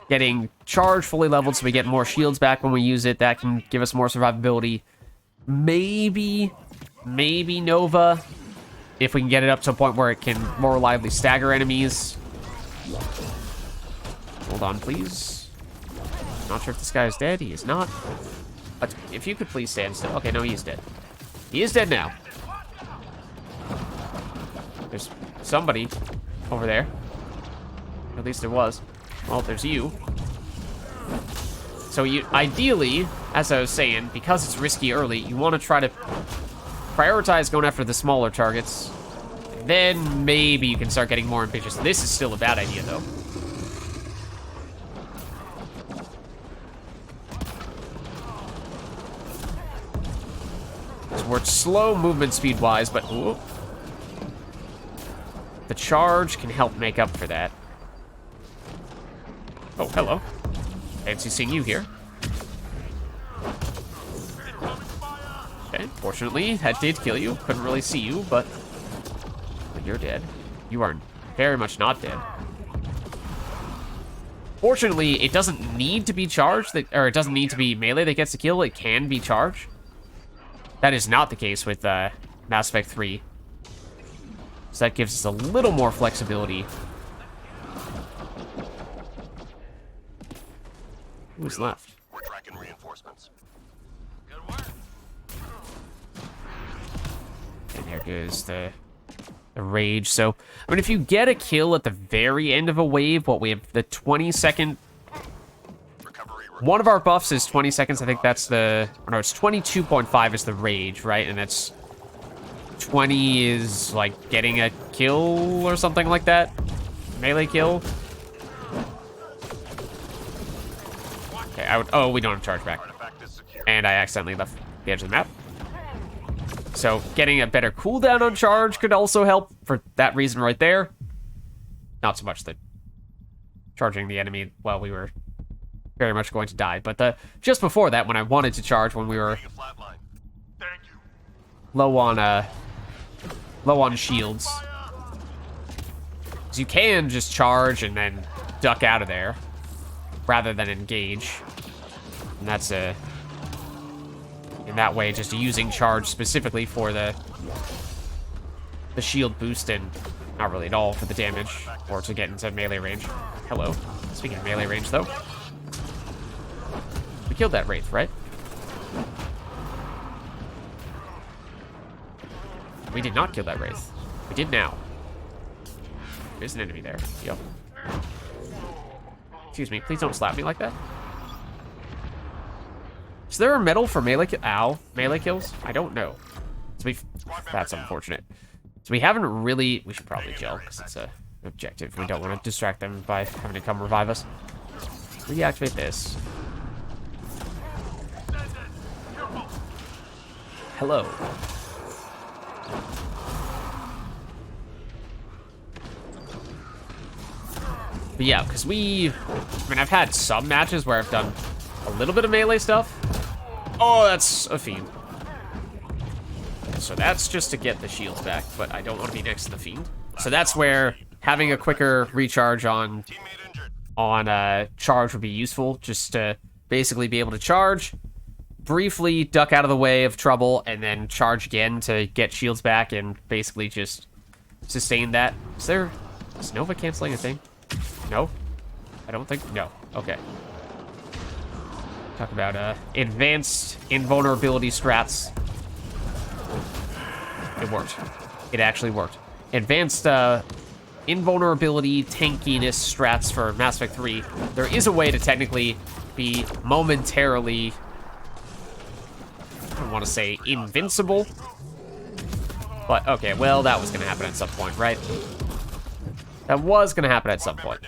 Getting Charge fully leveled so we get more shields back when we use it, that can give us more survivability. Maybe Nova, if we can get it up to a point where it can more reliably stagger enemies. Hold on, please. Not sure if this guy is dead. He is not. But if you could please stand still. Okay, no, he is dead. He is dead now. There's somebody over there. At least there was. Well, there's you. So you, ideally, as I was saying, because it's risky early, you want to try to prioritize going after the smaller targets. Then maybe you can start getting more ambitious. This is still a bad idea, though. We're slow movement speed-wise, but ooh, the charge can help make up for that. Oh, hello. Fancy seeing you here. Okay, fortunately, that did kill you. Couldn't really see you, but you're dead. You are very much not dead. Fortunately, it doesn't need to be charged, or it doesn't need to be melee that gets the kill. It can be charged. That is not the case with Mass Effect 3. So that gives us a little more flexibility. Who's left? We're tracking reinforcements. And there goes the rage. So, I mean, if you get a kill at the very end of a wave, what we have the 20-second... One of our buffs is 20 seconds. I think that's the... Or no, it's 22.5 is the rage, right? And that's... 20 is, like, getting a kill or something like that. Melee kill. Okay, oh, we don't have charge back. And I accidentally left the edge of the map. So, getting a better cooldown on charge could also help for that reason right there. Not so much that charging the enemy while we were... very much going to die, but just before that, when I wanted to charge, when we were low on shields. So you can just charge and then duck out of there rather than engage. And that's in that way, just using charge specifically for the shield boost and not really at all for the damage or to get into melee range. Hello. Speaking of melee range, though. We killed that Wraith, right? We did not kill that Wraith. We did now. There's an enemy there. Yep. Excuse me, please don't slap me like that. Is there a medal for melee melee kills? I don't know. So that's unfortunate. So we haven't really... We should probably kill, because it's an objective. We don't want to distract them by having to come revive us. Reactivate this. Hello. But yeah, because I mean, I've had some matches where I've done a little bit of melee stuff. Oh, that's a Fiend. So that's just to get the shields back, but I don't want to be next to the Fiend. So that's where having a quicker recharge on charge would be useful, just to basically be able to charge, briefly duck out of the way of trouble, and then charge again to get shields back and basically just sustain that. Is Nova canceling a thing? No? I don't think, no. Okay. Talk about advanced invulnerability strats. It worked. It actually worked. Advanced invulnerability tankiness strats for Mass Effect 3. There is a way to technically be momentarily, I don't want to say invincible, but okay, well, that was going to happen at some point, right? That was going to happen at some point.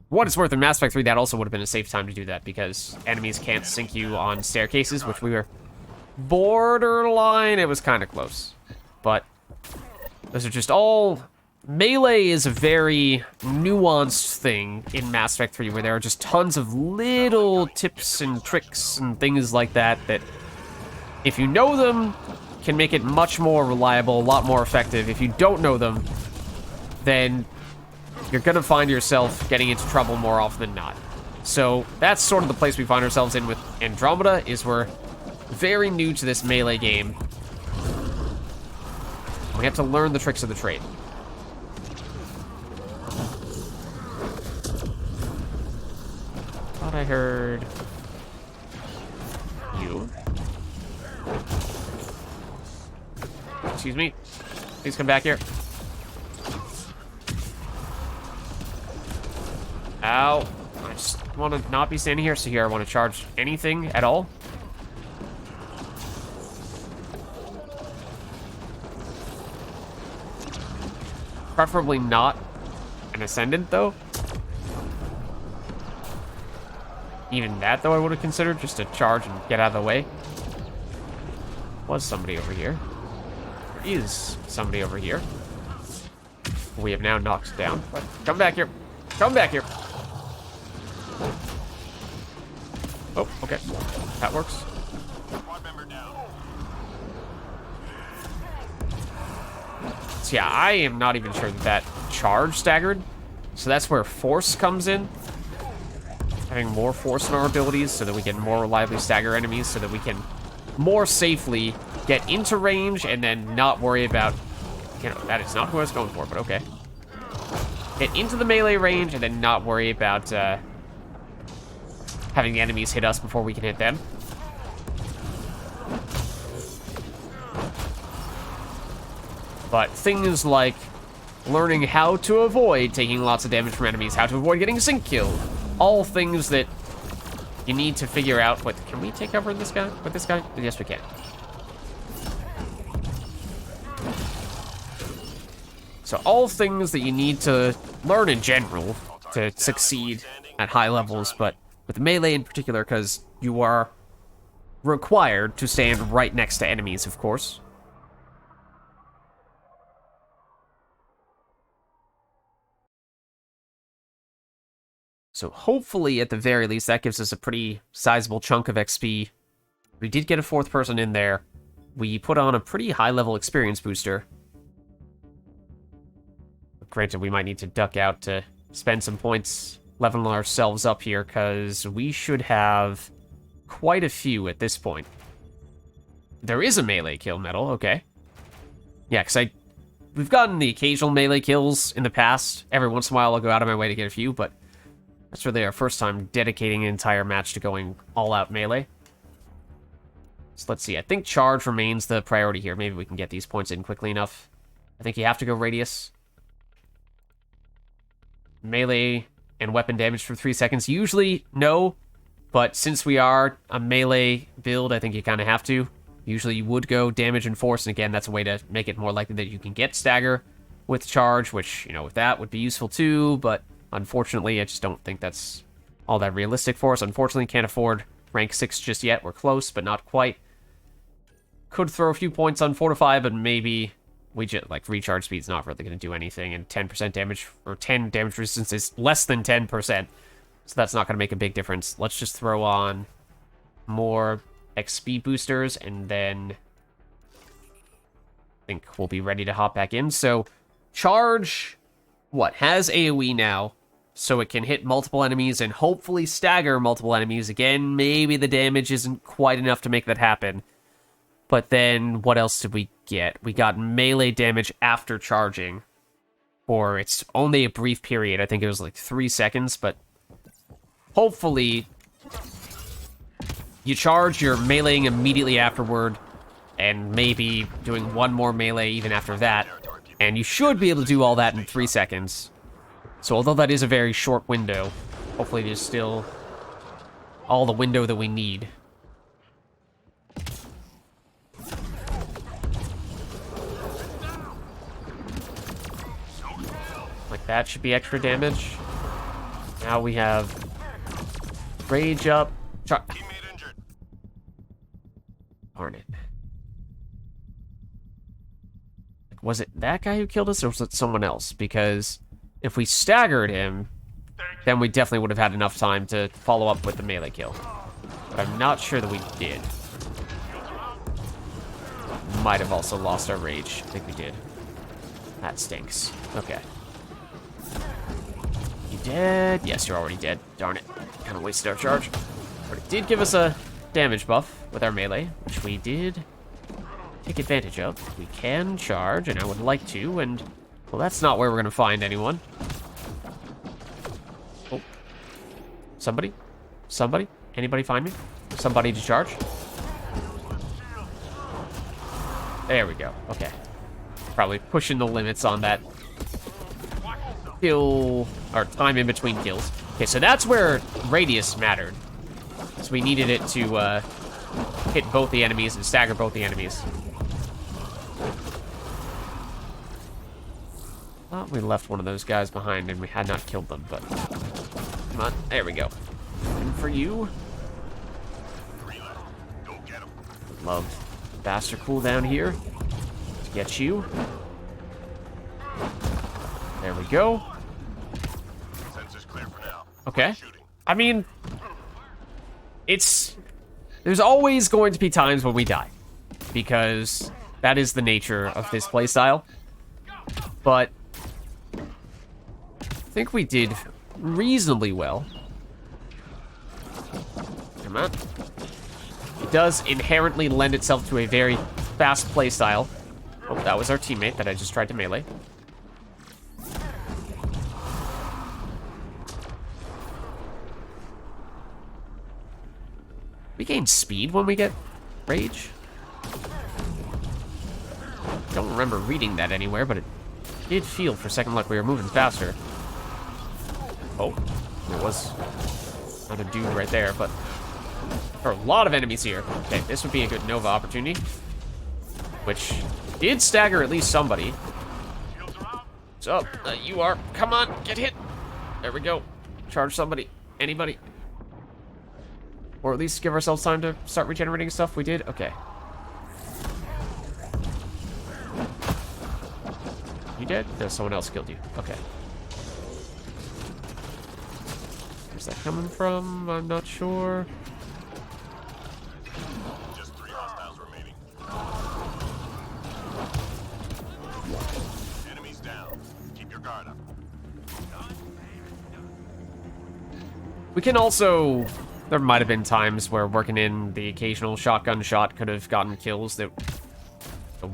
What it's worth, in Mass Effect 3, that also would have been a safe time to do that, because enemies can't sink you on staircases, which we were borderline. It was kind of close. But those are just all... Melee is a very nuanced thing in Mass Effect 3, where there are just tons of little tips and tricks and things like that that, if you know them, can make it much more reliable, a lot more effective. If you don't know them, then you're gonna find yourself getting into trouble more often than not. So that's sort of the place we find ourselves in with Andromeda, is we're very new to this melee game. We have to learn the tricks of the trade. Thought I heard you. Excuse me. Please come back here. Ow. I just want to not be standing here, so here I want to charge anything at all. Preferably not an Ascendant, though. Even that, though, I would have considered, just to charge and get out of the way. Was somebody over here. There is somebody over here. We have now knocked down. But come back here. Come back here. Oh, okay. That works. So yeah, I am not even sure that charge staggered. So that's where force comes in. Having more force in our abilities so that we can more reliably stagger enemies, so that we can more safely get into range and then not worry about, you know, that is not who I was going for, but okay. Get into the melee range and then not worry about having the enemies hit us before we can hit them. But things like learning how to avoid taking lots of damage from enemies, how to avoid getting sync killed, all things that you need to figure out. What, can we take cover in this guy? With this guy? Yes, we can. So all things that you need to learn in general to succeed at high levels, but with melee in particular, because you are required to stand right next to enemies, of course. So hopefully, at the very least, that gives us a pretty sizable chunk of XP We did get a 4th person in there. We put on a pretty high-level experience booster. Granted, we might need to duck out to spend some points leveling ourselves up here, because we should have quite a few at this point. There is a melee kill medal, okay. Yeah, because we've gotten the occasional melee kills in the past. Every once in a while I'll go out of my way to get a few, but that's really our first time dedicating an entire match to going all-out melee. So let's see, I think charge remains the priority here. Maybe we can get these points in quickly enough. I think you have to go radius. Melee and weapon damage for 3 seconds. Usually, no, but since we are a melee build, I think you kind of have to. Usually you would go damage and force, and again, that's a way to make it more likely that you can get stagger with charge, which, you know, with that would be useful too, but unfortunately, I just don't think that's all that realistic for us. Unfortunately, can't afford rank 6 just yet. We're close, but not quite. Could throw a few points on Fortify, but maybe we just, like, recharge speed's not really going to do anything, and 10% damage, or 10 damage resistance is less than 10%, so that's not going to make a big difference. Let's just throw on more XP boosters, and then I think we'll be ready to hop back in. So, charge, has AoE now, so it can hit multiple enemies and hopefully stagger multiple enemies. Again, maybe the damage isn't quite enough to make that happen. But then, what else did we get? We got melee damage after charging, or it's only a brief period. I think it was like 3 seconds, but hopefully you charge, you're meleeing immediately afterward, and maybe doing one more melee even after that, and you should be able to do all that in 3 seconds. So although that is a very short window, hopefully there's still all the window that we need. Like that should be extra damage. Now we have rage up. Darn it. Was it that guy who killed us, or was it someone else? Because if we staggered him, then we definitely would have had enough time to follow up with the melee kill. But I'm not sure that we did. Might have also lost our rage. I think we did. That stinks. Okay. You dead? Yes, you're already dead. Darn it. Kind of wasted our charge. But it did give us a damage buff with our melee, which we did take advantage of. We can charge, and I would like to, and, well, that's not where we're going to find anyone. Oh. Somebody? Somebody? Anybody find me? Somebody to charge? There we go. Okay. Probably pushing the limits on that kill, or time in between kills. Okay, so that's where radius mattered. So we needed it to hit both the enemies and stagger both the enemies. Thought we left one of those guys behind and we had not killed them, but come on, there we go. And for you. Love bastard cooldown here to get you. There we go. Okay. I mean, there's always going to be times when we die, because that is the nature of this playstyle. But I think we did reasonably well. Come on. It does inherently lend itself to a very fast playstyle. Oh, that was our teammate that I just tried to melee. We gain speed when we get rage. Don't remember reading that anywhere, but it did feel for a second like we were moving faster. Oh, there was another dude right there, but there are a lot of enemies here. Okay, this would be a good Nova opportunity, which did stagger at least somebody. So, you are. Come on, get hit. There we go. Charge somebody. Anybody. Or at least give ourselves time to start regenerating stuff. We did? Okay. You dead? No, someone else killed you. Okay. Where's that coming from? I'm not sure. We can also... There might have been times where working in the occasional shotgun shot could have gotten kills that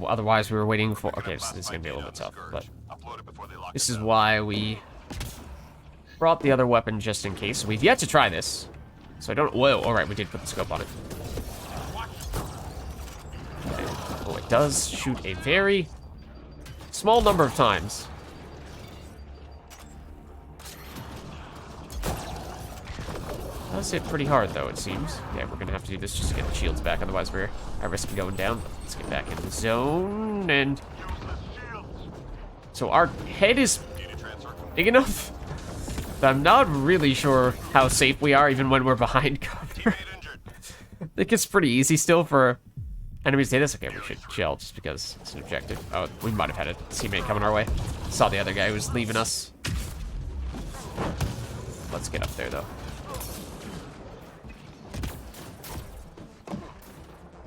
otherwise we were waiting for. Okay, this is going to be a little bit tough, but this is why we brought the other weapon just in case. We've yet to try this, so I don't... Whoa, all right, we did put the scope on it. Okay. Oh, it does shoot a very small number of times. Does hit pretty hard, though, it seems. Yeah, we're gonna have to do this just to get the shields back, otherwise we're at risk of going down. Let's get back in the zone, and... So our head is big enough that I'm not really sure how safe we are, even when we're behind cover. I think it's pretty easy still for enemies to hit us. Okay, we should chill, just because it's an objective. Oh, we might have had a teammate coming our way. Saw the other guy who was leaving us. Let's get up there, though.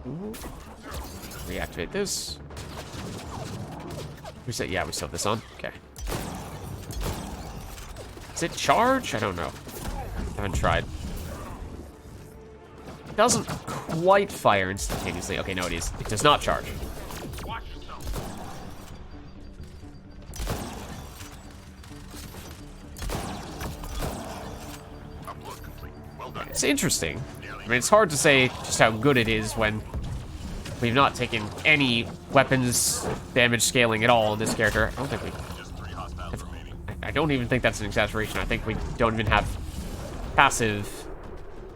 Ooh. Reactivate this. Reset. Yeah, we still have this on. Okay. Does it charge? I don't know. I haven't tried. It doesn't quite fire instantaneously. Okay, no, it is. It does not charge. It's interesting. I mean, it's hard to say just how good it is when we've not taken any weapons damage scaling at all in this character. I don't think we... I don't even think that's an exaggeration. I think we don't even have passive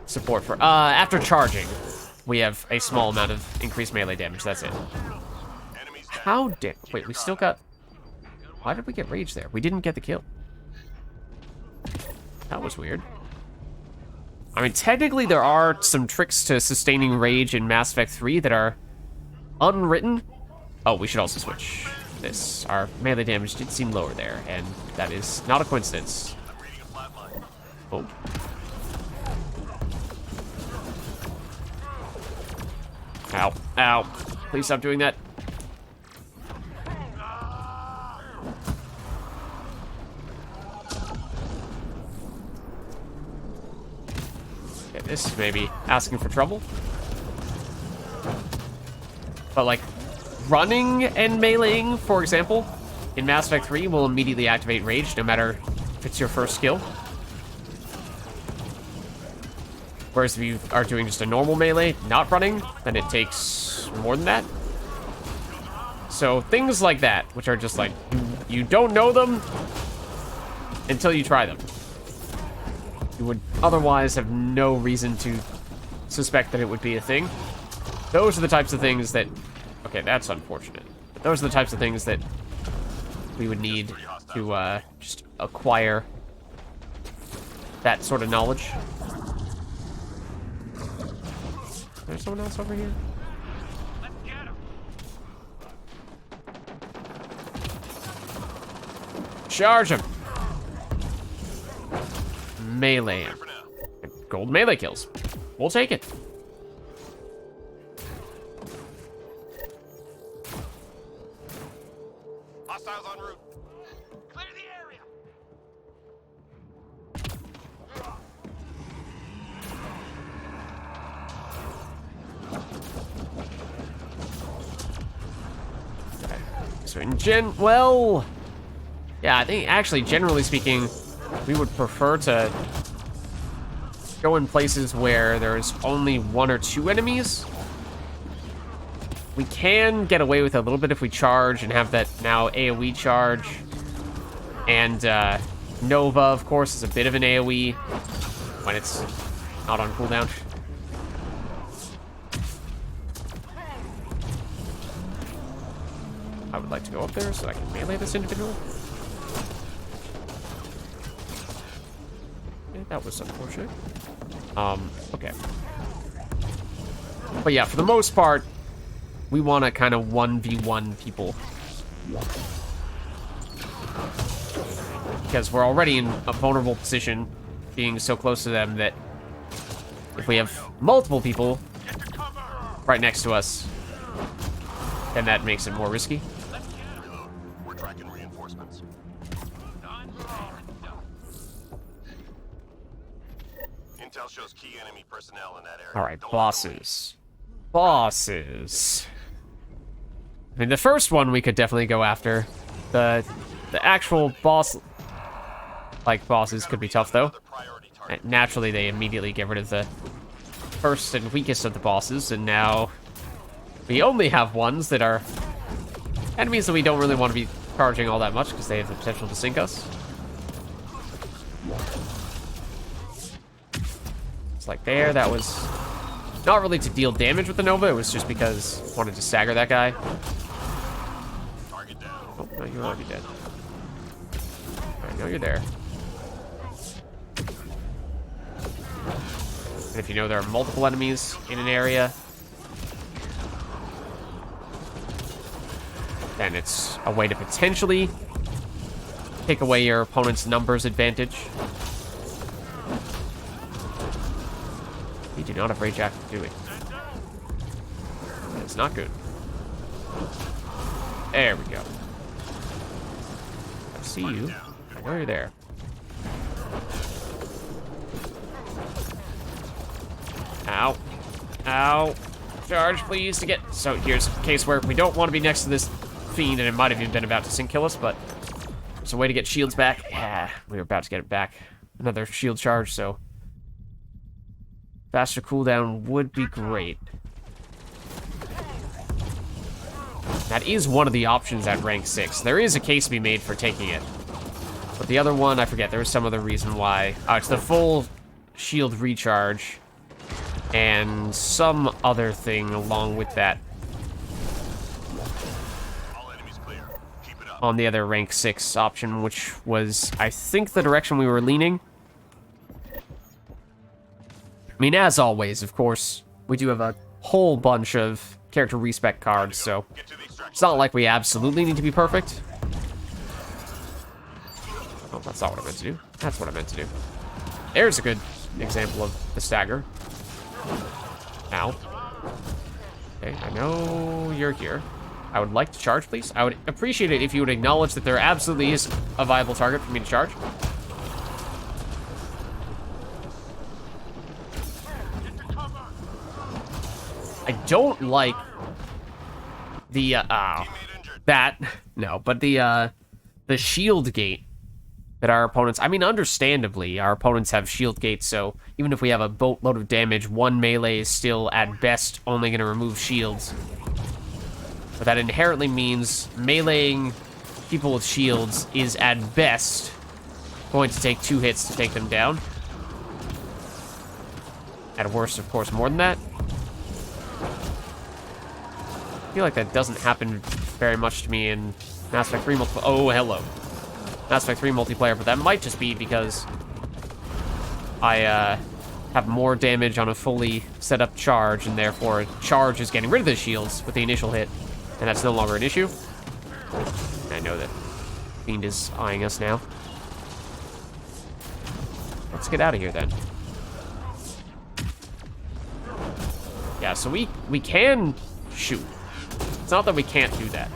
support for... after charging, we have a small amount of increased melee damage. That's it. How did... Wait, we still got... Why did we get rage there? We didn't get the kill. That was weird. I mean, technically there are some tricks to sustaining rage in Mass Effect 3 that are unwritten. Oh, we should also switch this. Our melee damage did seem lower there, and that is not a coincidence. Oh. Ow. Ow. Please stop doing that. Okay, this is maybe asking for trouble. But, like, running and meleeing, for example, in Mass Effect 3 will immediately activate rage, no matter if it's your first skill. Whereas if you are doing just a normal melee, not running, then it takes more than that. So things like that, which are just like, you don't know them until you try them. You would otherwise have no reason to suspect that it would be a thing. Those are the types of things that... Okay, that's unfortunate. But those are the types of things that we would need to just acquire that sort of knowledge. There's someone else over here? Charge him! Melee him. Gold melee kills. We'll take it. Hostiles en route. Clear the area. So yeah, I think actually, generally speaking, we would prefer to go in places where there's only 1 or 2 enemies. We can get away with a little bit if we charge and have that now AoE charge. And Nova, of course, is a bit of an AoE when it's not on cooldown. I would like to go up there so I can melee this individual. Okay, that was unfortunate. Okay. But yeah, for the most part, we want to kind of 1v1 people. Because we're already in a vulnerable position, being so close to them that if we have multiple people right next to us, then that makes it more risky. We're tracking reinforcements. Intel shows key enemy personnel in that area. All right, Don't bosses. Bosses. I mean, the first one we could definitely go after. The actual boss, like, bosses could be tough, though. Another priority target. And naturally, they immediately get rid of the first and weakest of the bosses, and now we only have ones that are enemies that we don't really want to be charging all that much because they have the potential to sink us. It's like there, that was not really to deal damage with the Nova, it was just because I wanted to stagger that guy. Target down. Oh, no, you're already dead. I know you're there. And if you know there are multiple enemies in an area, then it's a way to potentially take away your opponent's numbers advantage. You do not have rage active, do we? It's not good. There we go. I see you. I know you're there. Ow. Ow. Charge, please, to get... So here's a case where we don't want to be next to this fiend, and it might have even been about to sync kill us, but there's a way to get shields back. Yeah, we were about to get it back. Another shield charge, so faster cooldown would be great. That is one of the options at rank 6. There is a case to be made for taking it. But the other one, I forget. There was some other reason why. Oh, it's the full shield recharge. And some other thing along with that. All enemies clear. Keep it up. On the other rank 6 option, which was, I think, the direction we were leaning. I mean, as always, of course, we do have a whole bunch of character respec cards, so Get to the extraction. it's not like we absolutely need to be perfect. Oh, that's not what I meant to do. That's what I meant to do. There's a good example of the stagger. Ow. Okay, I know you're here. I would like to charge, please. I would appreciate it if you would acknowledge that there absolutely is a viable target for me to charge. I don't like the, the shield gate that our opponents, I mean, understandably, our opponents have shield gates, so even if we have a boatload of damage, one melee is still, at best, only going to remove shields. But that inherently means meleeing people with shields is, at best, going to take 2 hits to take them down. At worst, of course, more than that. I feel like that doesn't happen very much to me in Mass Effect 3 multiplayer. Oh, hello. Mass Effect 3 multiplayer, but that might just be because I have more damage on a fully set up charge, and therefore charge is getting rid of the shields with the initial hit, and that's no longer an issue. I know that Fiend is eyeing us now. Let's get out of here then. Yeah, so we can shoot. It's not that we can't do that.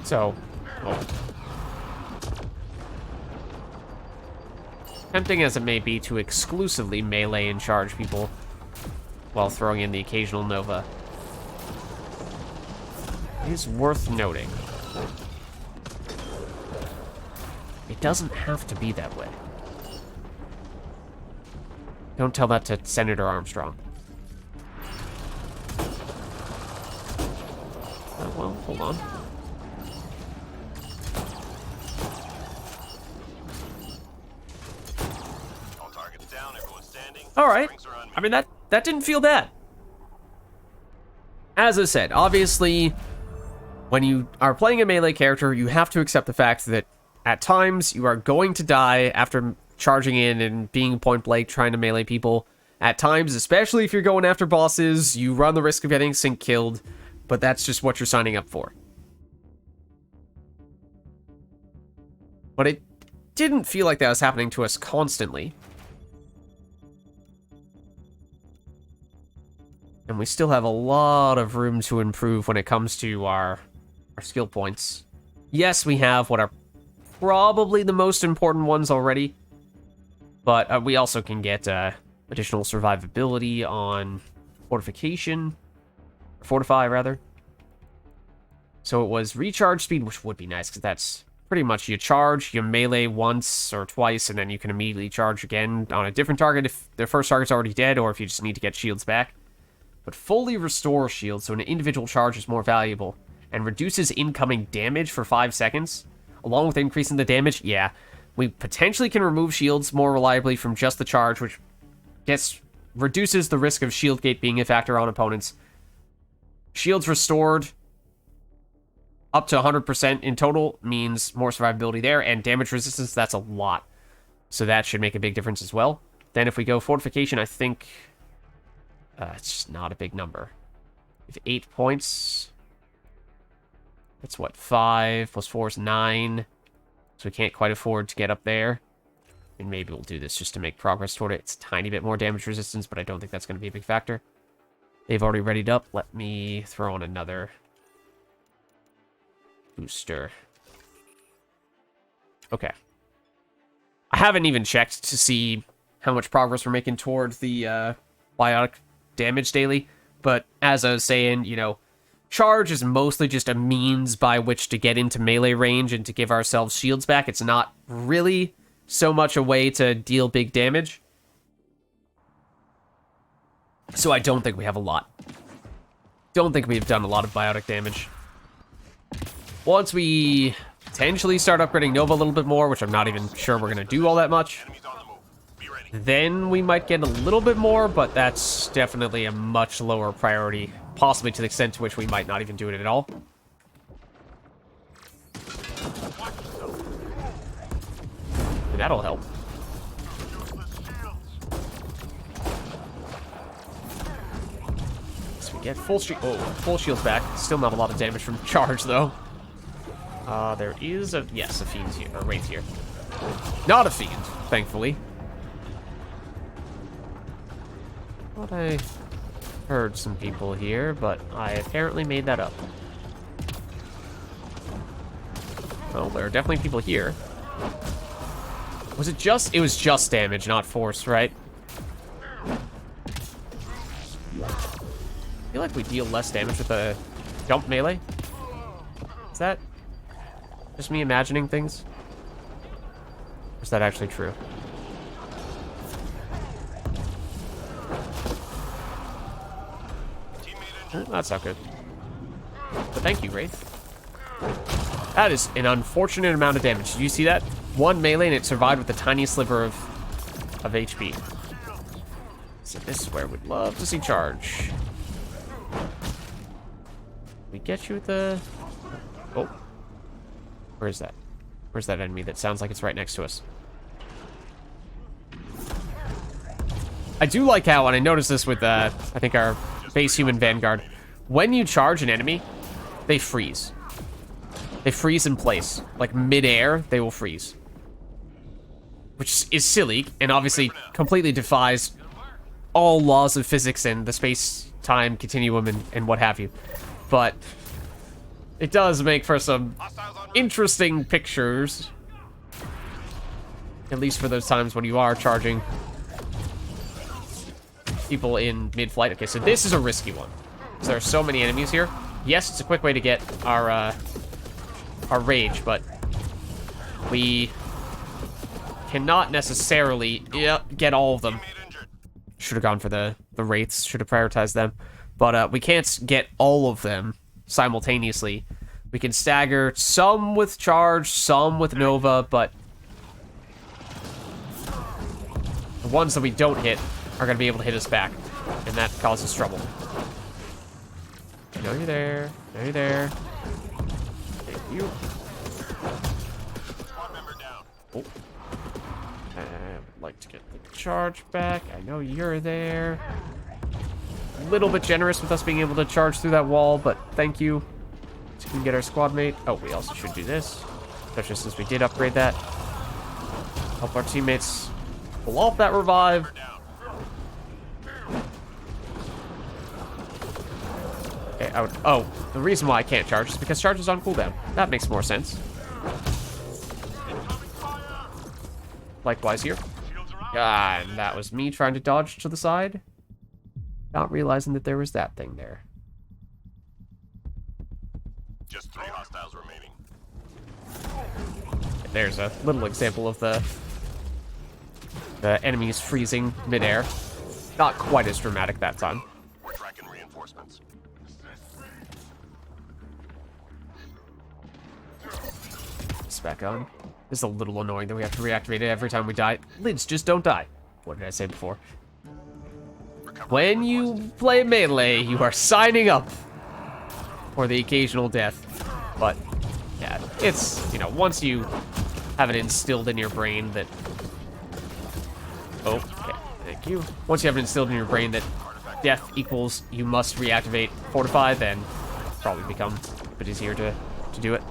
So, well, tempting as it may be to exclusively melee and charge people while throwing in the occasional Nova, it is worth noting it doesn't have to be that way. Don't tell that to Senator Armstrong. Oh, well, hold on. All targets down. Everyone standing. All right. Drinks are on me. I mean, that didn't feel bad. As I said, obviously, when you are playing a melee character, you have to accept the fact that at times you are going to die after charging in and being point blank trying to melee people. At times, especially if you're going after bosses, you run the risk of getting sync killed, but that's just what you're signing up for. But it didn't feel like that was happening to us constantly. And we still have a lot of room to improve when it comes to our skill points. Yes, we have what are probably the most important ones already. But we also can get additional survivability on fortification. Fortify, rather. So it was recharge speed, which would be nice, because that's pretty much you charge, you melee once or twice, and then you can immediately charge again on a different target if the first target's already dead, or if you just need to get shields back. But fully restore shields, so an individual charge is more valuable, and reduces incoming damage for 5 seconds, along with increasing the damage. Yeah, we potentially can remove shields more reliably from just the charge, which reduces the risk of shield gate being a factor on opponents. Shields restored up to 100% in total means more survivability there, and damage resistance, that's a lot. So that should make a big difference as well. Then if we go fortification, I think it's just not a big number. If 8 points, that's what, 5 plus 4 is 9. So we can't quite afford to get up there. And maybe we'll do this just to make progress toward it. It's a tiny bit more damage resistance, but I don't think that's going to be a big factor. They've already readied up. Let me throw on another booster. Okay. I haven't even checked to see how much progress we're making toward the biotic damage daily, but as I was saying, you know, charge is mostly just a means by which to get into melee range and to give ourselves shields back. It's not really so much a way to deal big damage. So I don't think we have a lot. Don't think we've done a lot of biotic damage. Once we potentially start upgrading Nova a little bit more, which I'm not even sure we're going to do all that much, then we might get a little bit more, but that's definitely a much lower priority, possibly to the extent to which we might not even do it at all. And that'll help. So we get full shields back. Still not a lot of damage from charge, though. There is a fiend here, or wraith here. Not a fiend, thankfully. Thought I heard some people here, but I apparently made that up. Well, there are definitely people here. Was it just... It was just damage, not force, right? I feel like we deal less damage with a jump melee. Is that just me imagining things? Or is that actually true? Oh, that's not good. But thank you, Wraith. That is an unfortunate amount of damage. Did you see that? One melee and it survived with the tiniest sliver of HP. So this is where we'd love to see charge. We get you with the... Oh. Where is that? Where's that enemy that sounds like it's right next to us? I do like how, and I noticed this with, I think our base human Vanguard, when you charge an enemy, they freeze. They freeze in place. Like, mid-air, they will freeze. Which is silly, and obviously completely defies all laws of physics and the space-time continuum and what have you. But it does make for some interesting pictures. At least for those times when you are charging people in mid-flight. Okay, so this is a risky one. So there are so many enemies here. Yes, it's a quick way to get our rage, but we cannot necessarily get all of them. Should have gone for the wraiths. Should have prioritized them. But we can't get all of them simultaneously. We can stagger some with charge, some with Nova, but the ones that we don't hit are going to be able to hit us back, and that causes trouble. I know you're there. I know you're there. Thank you. Oh. I would like to get the charge back. I know you're there. A little bit generous with us being able to charge through that wall, but thank you. So we can get our squad mate. Oh, we also should do this, especially since we did upgrade that. Help our teammates pull off that revive. Okay, oh, the reason why I can't charge is because charge is on cooldown. That makes more sense. likewise here. Shields are out. Ah, and that was me trying to dodge to the side. Not realizing that there was that thing there. Just 3 hostiles remaining. There's a little example of the enemies freezing midair. Not quite as dramatic that time. We're tracking reinforcements. It's back on. This is a little annoying that we have to reactivate it every time we die. Lids just don't die. What did I say before? When you play Melee, you are signing up for the occasional death. But, yeah, it's, you know, once you have it instilled in your brain that... Oh, okay, thank you. Once you have it instilled in your brain that death equals you must reactivate Fortify, then it'll probably become a bit easier to do it.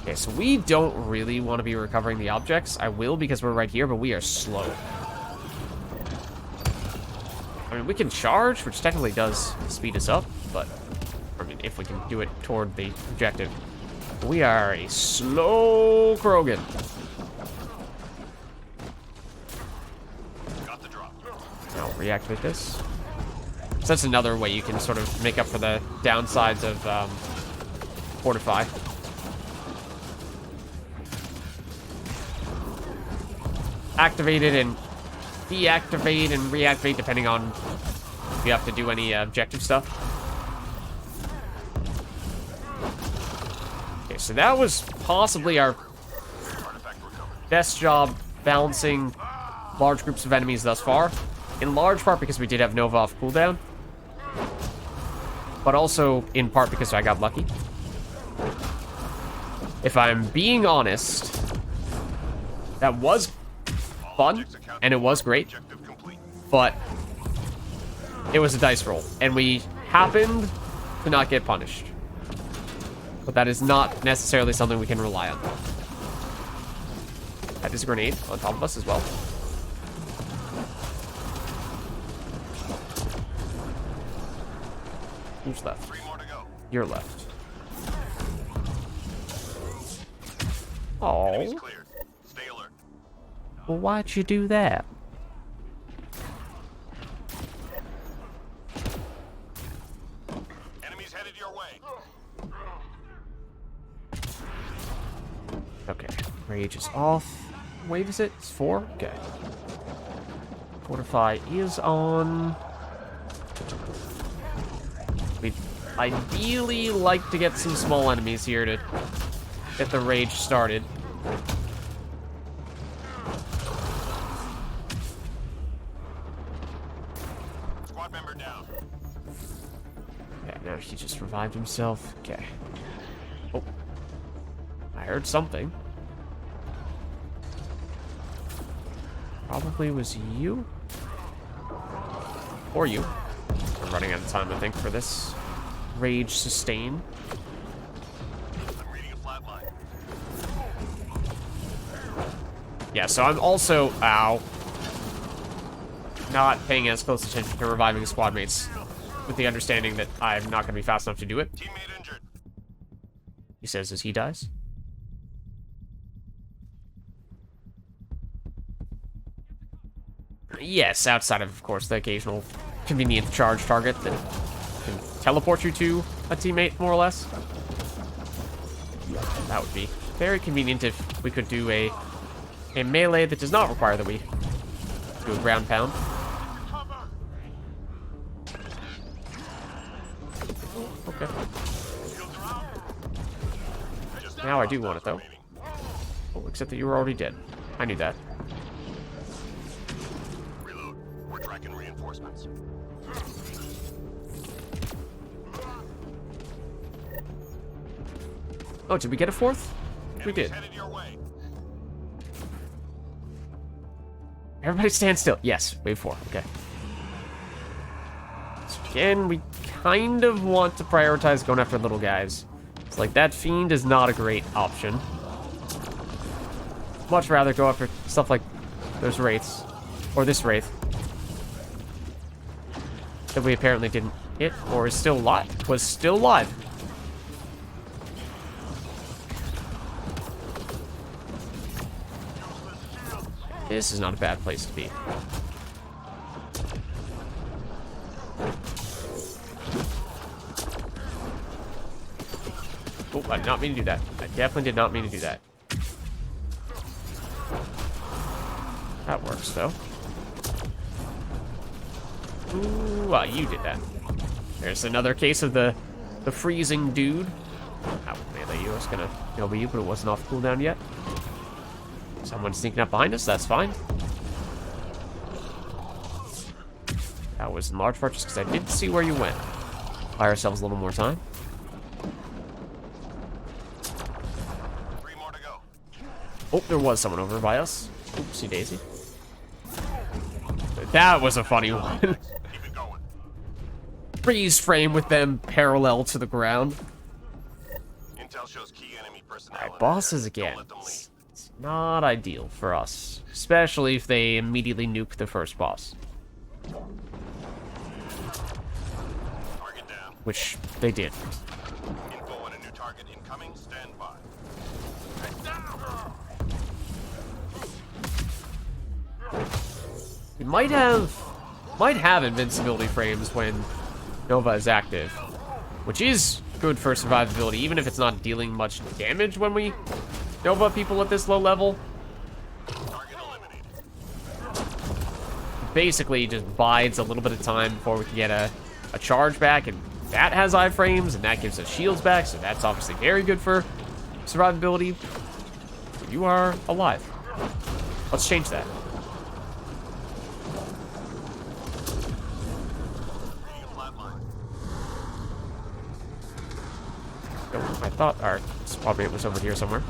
Okay, so we don't really want to be recovering the objects. I will because we're right here, but we are slow. I mean, we can charge, which technically does speed us up, but, I mean, if we can do it toward the objective. We are a slow Krogan. Got the drop. Now, reactivate this. So that's another way you can sort of make up for the downsides of Fortify. Activate it and deactivate and reactivate depending on if you have to do any objective stuff. Okay, so that was possibly our best job balancing large groups of enemies thus far. In large part because we did have Nova off cooldown, but also in part because I got lucky. If I'm being honest, that was fun, and it was great, Objective complete. but it was a dice roll, and we happened to not get punished. But that is not necessarily something we can rely on. That is a grenade on top of us as well. Who's left? 3 more to go. You're left. Enemies Oh, cleared. Stay alert. well, why'd you do that? Enemies headed your way. Okay, rage is off. Wave is it? It's 4? Okay. Fortify is on. We'd ideally like to get some small enemies here to get the rage started. Squad member down. Yeah, now he just revived himself. Okay. Oh. I heard something. Probably was you? Or you. We're running out of time, I think, for this rage sustain. I'm reading a flat line. Yeah, so I'm also, ow, not paying as close attention to reviving squad mates with the understanding that I'm not going to be fast enough to do it. Teammate injured. He says as he dies. Yes, outside of course, the occasional convenient charge target that can teleport you to a teammate, more or less. That would be very convenient if we could do a melee that does not require that we do a ground pound. Okay. Now I do want it, though. Oh, except that you were already dead. I knew that. Reload. We're tracking reinforcements. Oh, did we get a fourth? We did. Headed your way. Everybody stand still. Yes, wave 4. Okay. So again, we kind of want to prioritize going after little guys. It's like that fiend is not a great option. Much rather go after stuff like those wraiths. Or this wraith. That we apparently didn't hit, or is still alive. Was still alive. This is not a bad place to be. Oh, I did not mean to do that. I definitely did not mean to do that. That works, though. Ooh, well, you did that. There's another case of the freezing dude. Ow, melee you. I was gonna kill you, but it wasn't off cooldown yet. Someone sneaking up behind us, that's fine. That was in large part just because I didn't see where you went. Buy ourselves a little more time. 3 more to go. Oh, there was someone over by us. Oopsie daisy. That was a funny one. Keep it going. Freeze frame with them parallel to the ground. Intel shows key enemy personnel. Alright, bosses again. Don't let them leave. It's not ideal for us. Especially if they immediately nuke the first boss. Target down. Which they did. Info on a new target incoming. Stand by. We might have invincibility frames when Nova is active, which is good for survivability, even if it's not dealing much damage when we Nova people at this low level. Target eliminated. Basically, just bides a little bit of time before we can get a charge back, and that has iframes, and that gives us shields back, so that's obviously very good for survivability. You are alive. Let's change that. Oh, I thought our spawn rate was over here somewhere.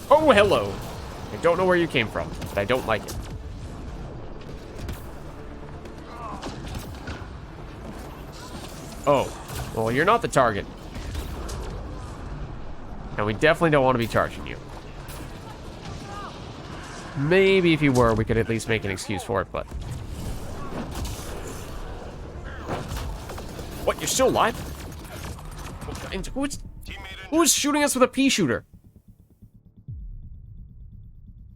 Oh, hello. I don't know where you came from, but I don't like it. Oh, well, you're not the target. And we definitely don't want to be charging you. Maybe if you were, we could at least make an excuse for it, but... What, you're still alive? Who's shooting us with a pea shooter?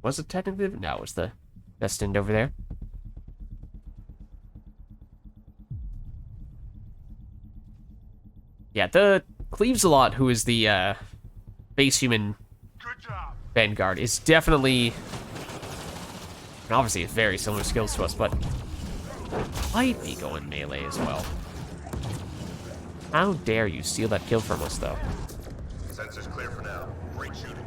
Was it technically? No, it was the destined over there. Yeah, the Cleaves-a-lot, who is the base human Vanguard, is definitely, and obviously it's very similar skills to us, but might be going melee as well. How dare you steal that kill from us, though? Sensors clear for now. Great shooting.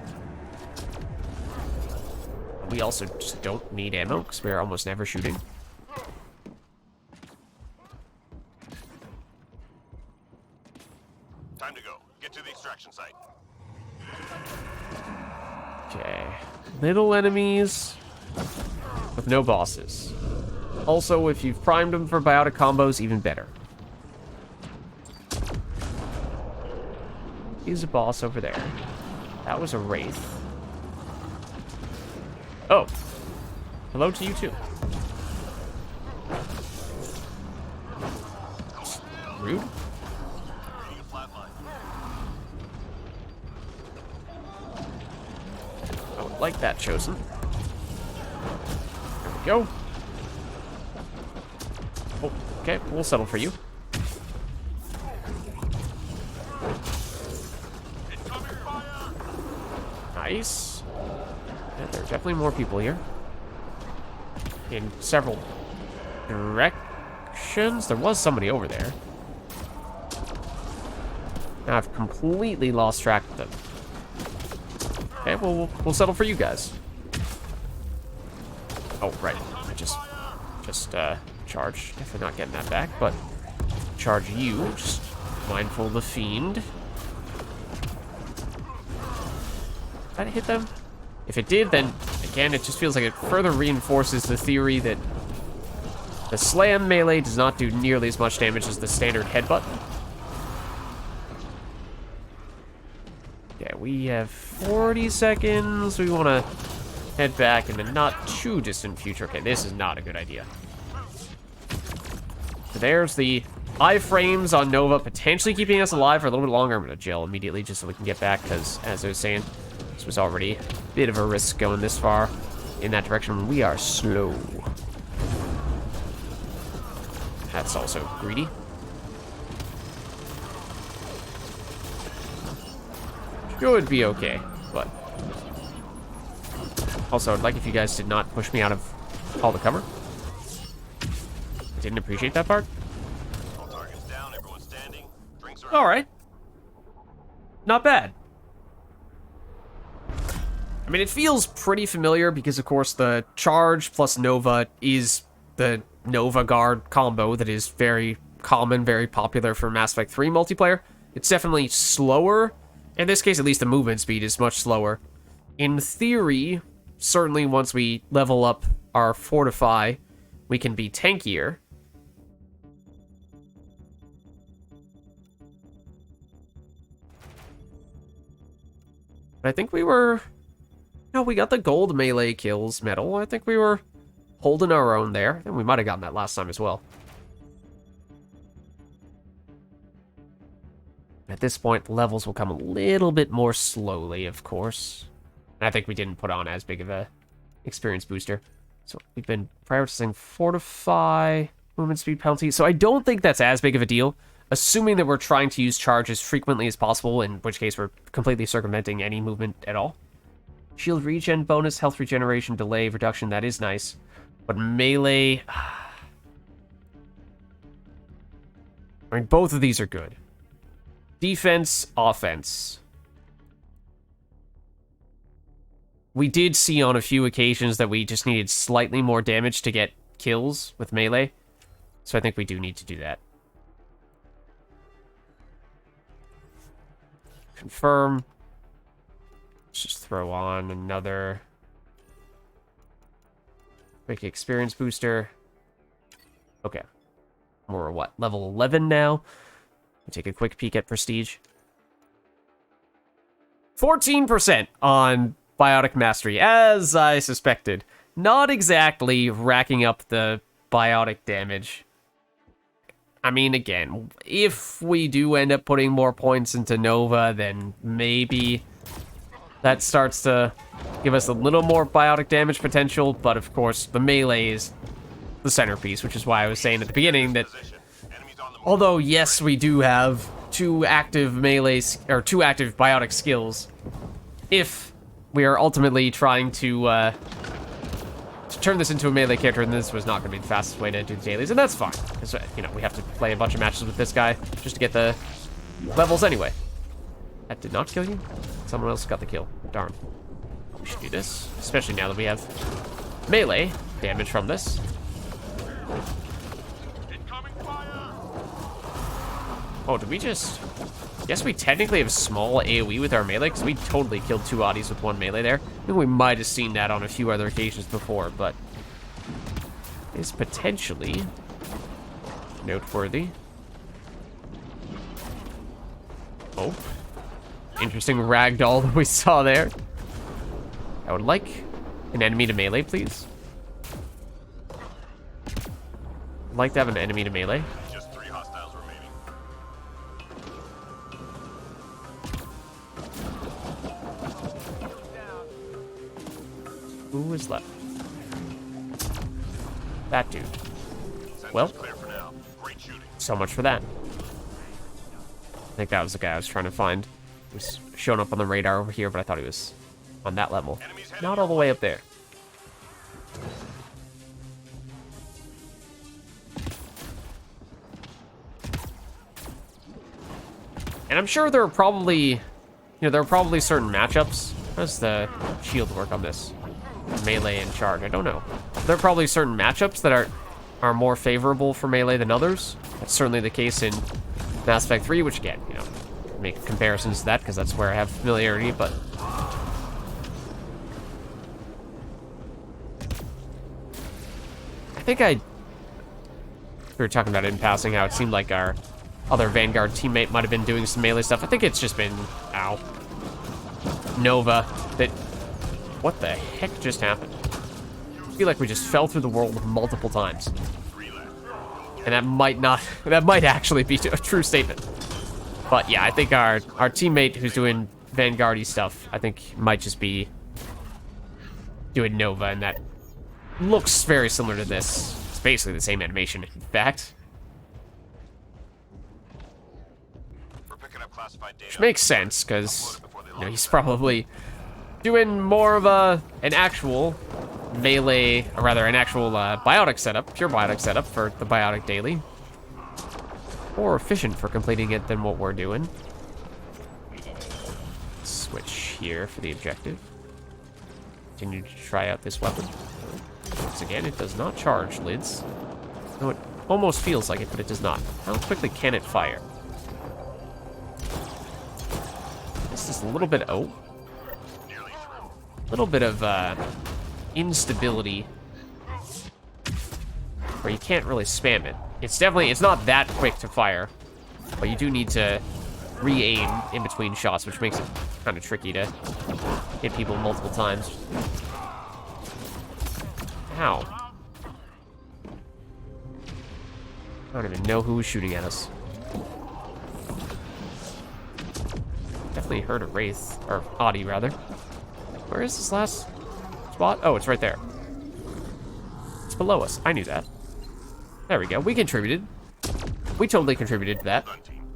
We also just don't need ammo, because we're almost never shooting. Time to go. Get to the extraction site. Okay. Little enemies with no bosses. Also, if you've primed them for biotic combos, even better. He's a boss over there. That was a wraith. Oh. Hello to you, too. Rude. I would like that chosen. There we go. Oh, okay, we'll settle for you. Nice. Yeah, there are definitely more people here. In several directions. There was somebody over there. Now I've completely lost track of them. Okay, well, we'll settle for you guys. Oh, right. I just charge. Definitely not getting that back, but charge you. Just mindful of the fiend. Did I hit them? If it did, then again, it just feels like it further reinforces the theory that the slam melee does not do nearly as much damage as the standard headbutt. Yeah, we have 40 seconds. We want to head back in the not too distant future. Okay, this is not a good idea. So there's the iframes on Nova, potentially keeping us alive for a little bit longer. I'm going to jail immediately just so we can get back, because, as I was saying, This was already a bit of a risk going this far in that direction. We are slow. That's also greedy. Should be okay, but... Also, I'd like if you guys did not push me out of all the cover. Didn't appreciate that part. All targets down, everyone standing. Drinks are Alright. Not bad. I mean, it feels pretty familiar because, of course, the Charge plus Nova is the Nova Guard combo that is very common, very popular for Mass Effect 3 multiplayer. It's definitely slower. In this case, at least the movement speed is much slower. In theory, certainly once we level up our Fortify, we can be tankier. But I think we were... No, we got the gold melee kills medal. I think we were holding our own there. And we might have gotten that last time as well. At this point, the levels will come a little bit more slowly, of course. And I think we didn't put on as big of a experience booster. So we've been prioritizing Fortify, movement speed penalty. So I don't think that's as big of a deal, assuming that we're trying to use charge as frequently as possible, in which case we're completely circumventing any movement at all. Shield regen bonus, health regeneration, delay, reduction, that is nice. But melee... I mean, both of these are good. Defense, offense. We did see on a few occasions that we just needed slightly more damage to get kills with melee. So I think we do need to do that. Confirm. Let's just throw on another quick experience booster. Okay. We're what? Level 11 now. Take a quick peek at Prestige. 14% on Biotic Mastery, as I suspected. Not exactly racking up the biotic damage. I mean, again, if we do end up putting more points into Nova, then maybe that starts to give us a little more biotic damage potential, but of course, the melee is the centerpiece, which is why I was saying at the beginning that although, yes, we do have two active biotic skills, if we are ultimately trying to turn this into a melee character, then this was not going to be the fastest way to do the dailies, and that's fine, because, you know, we have to play a bunch of matches with this guy just to get the levels anyway. That did not kill you? Someone else got the kill. Darn. We should do this, especially now that we have melee damage from this. Oh, did we just... Yes, we technically have small AoE with our melee, because we totally killed two Audis with one melee there. I think we might have seen that on a few other occasions before, but... is potentially noteworthy. Oh. Interesting ragdoll that we saw there. I would like an enemy to melee, please. I'd like to have an enemy to melee. just 3 hostiles remaining. Who is left? That dude. Well, Clear for now. Great shooting. so much for that. I think that was the guy I was trying to find. He was showing up on the radar over here, but I thought he was on that level. Not all the way up there. And I'm sure there are probably, you know, there are probably certain matchups. How does the shield work on this? Melee and charge, I don't know. There are probably certain matchups that are more favorable for melee than others. That's certainly the case in Mass Effect 3, which again, you know, make comparisons to that because that's where I have familiarity, but... I think we were talking about it in passing, how it seemed like our other Vanguard teammate might have been doing some melee stuff. I think it's just been, ow, Nova that... What the heck just happened? I feel like we just fell through the world multiple times. And that might actually be a true statement. But yeah, I think our teammate who's doing Vanguard-y stuff, I think might just be doing Nova, and that looks very similar to this. It's basically the same animation, in fact. We're picking up classified data. Which makes sense, because he's probably doing more of an actual melee, or rather an actual biotic setup, pure biotic setup for the biotic daily. More efficient for completing it than what we're doing. Switch here for the objective. Continue to try out this weapon. Once again, it does not charge, Lids. No, it almost feels like it, but it does not. How quickly can it fire? This is a little bit... Oh. A little bit of instability where you can't really spam it. It's not that quick to fire, but you do need to re-aim in between shots, which makes it kind of tricky to hit people multiple times. Ow. I don't even know who was shooting at us. Definitely heard a Wraith, or Audi rather. Where is this last spot? Oh, it's right there. It's below us. I knew that. There we go. We contributed. We totally contributed to that. Done, team.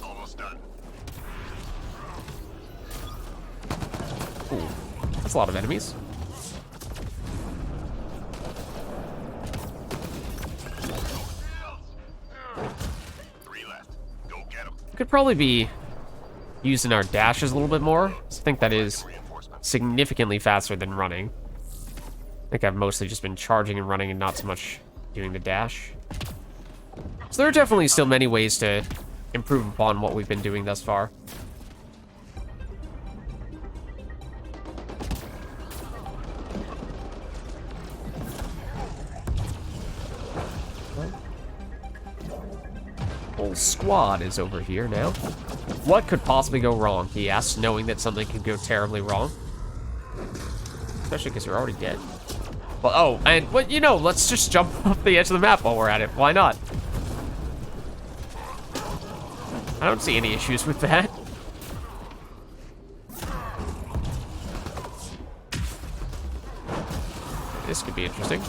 Almost done. Ooh, that's a lot of enemies. Three left. Go get them. Could probably be using our dashes a little bit more. I think that is significantly faster than running. I think I've mostly just been charging and running and not so much doing the dash. So there are definitely still many ways to improve upon what we've been doing thus far. Whole squad is over here now. What could possibly go wrong, he asks, knowing that something could go terribly wrong. Especially because you're already dead. Well, oh, and, well, you know, let's just jump off the edge of the map while we're at it. Why not? I don't see any issues with that. This could be interesting.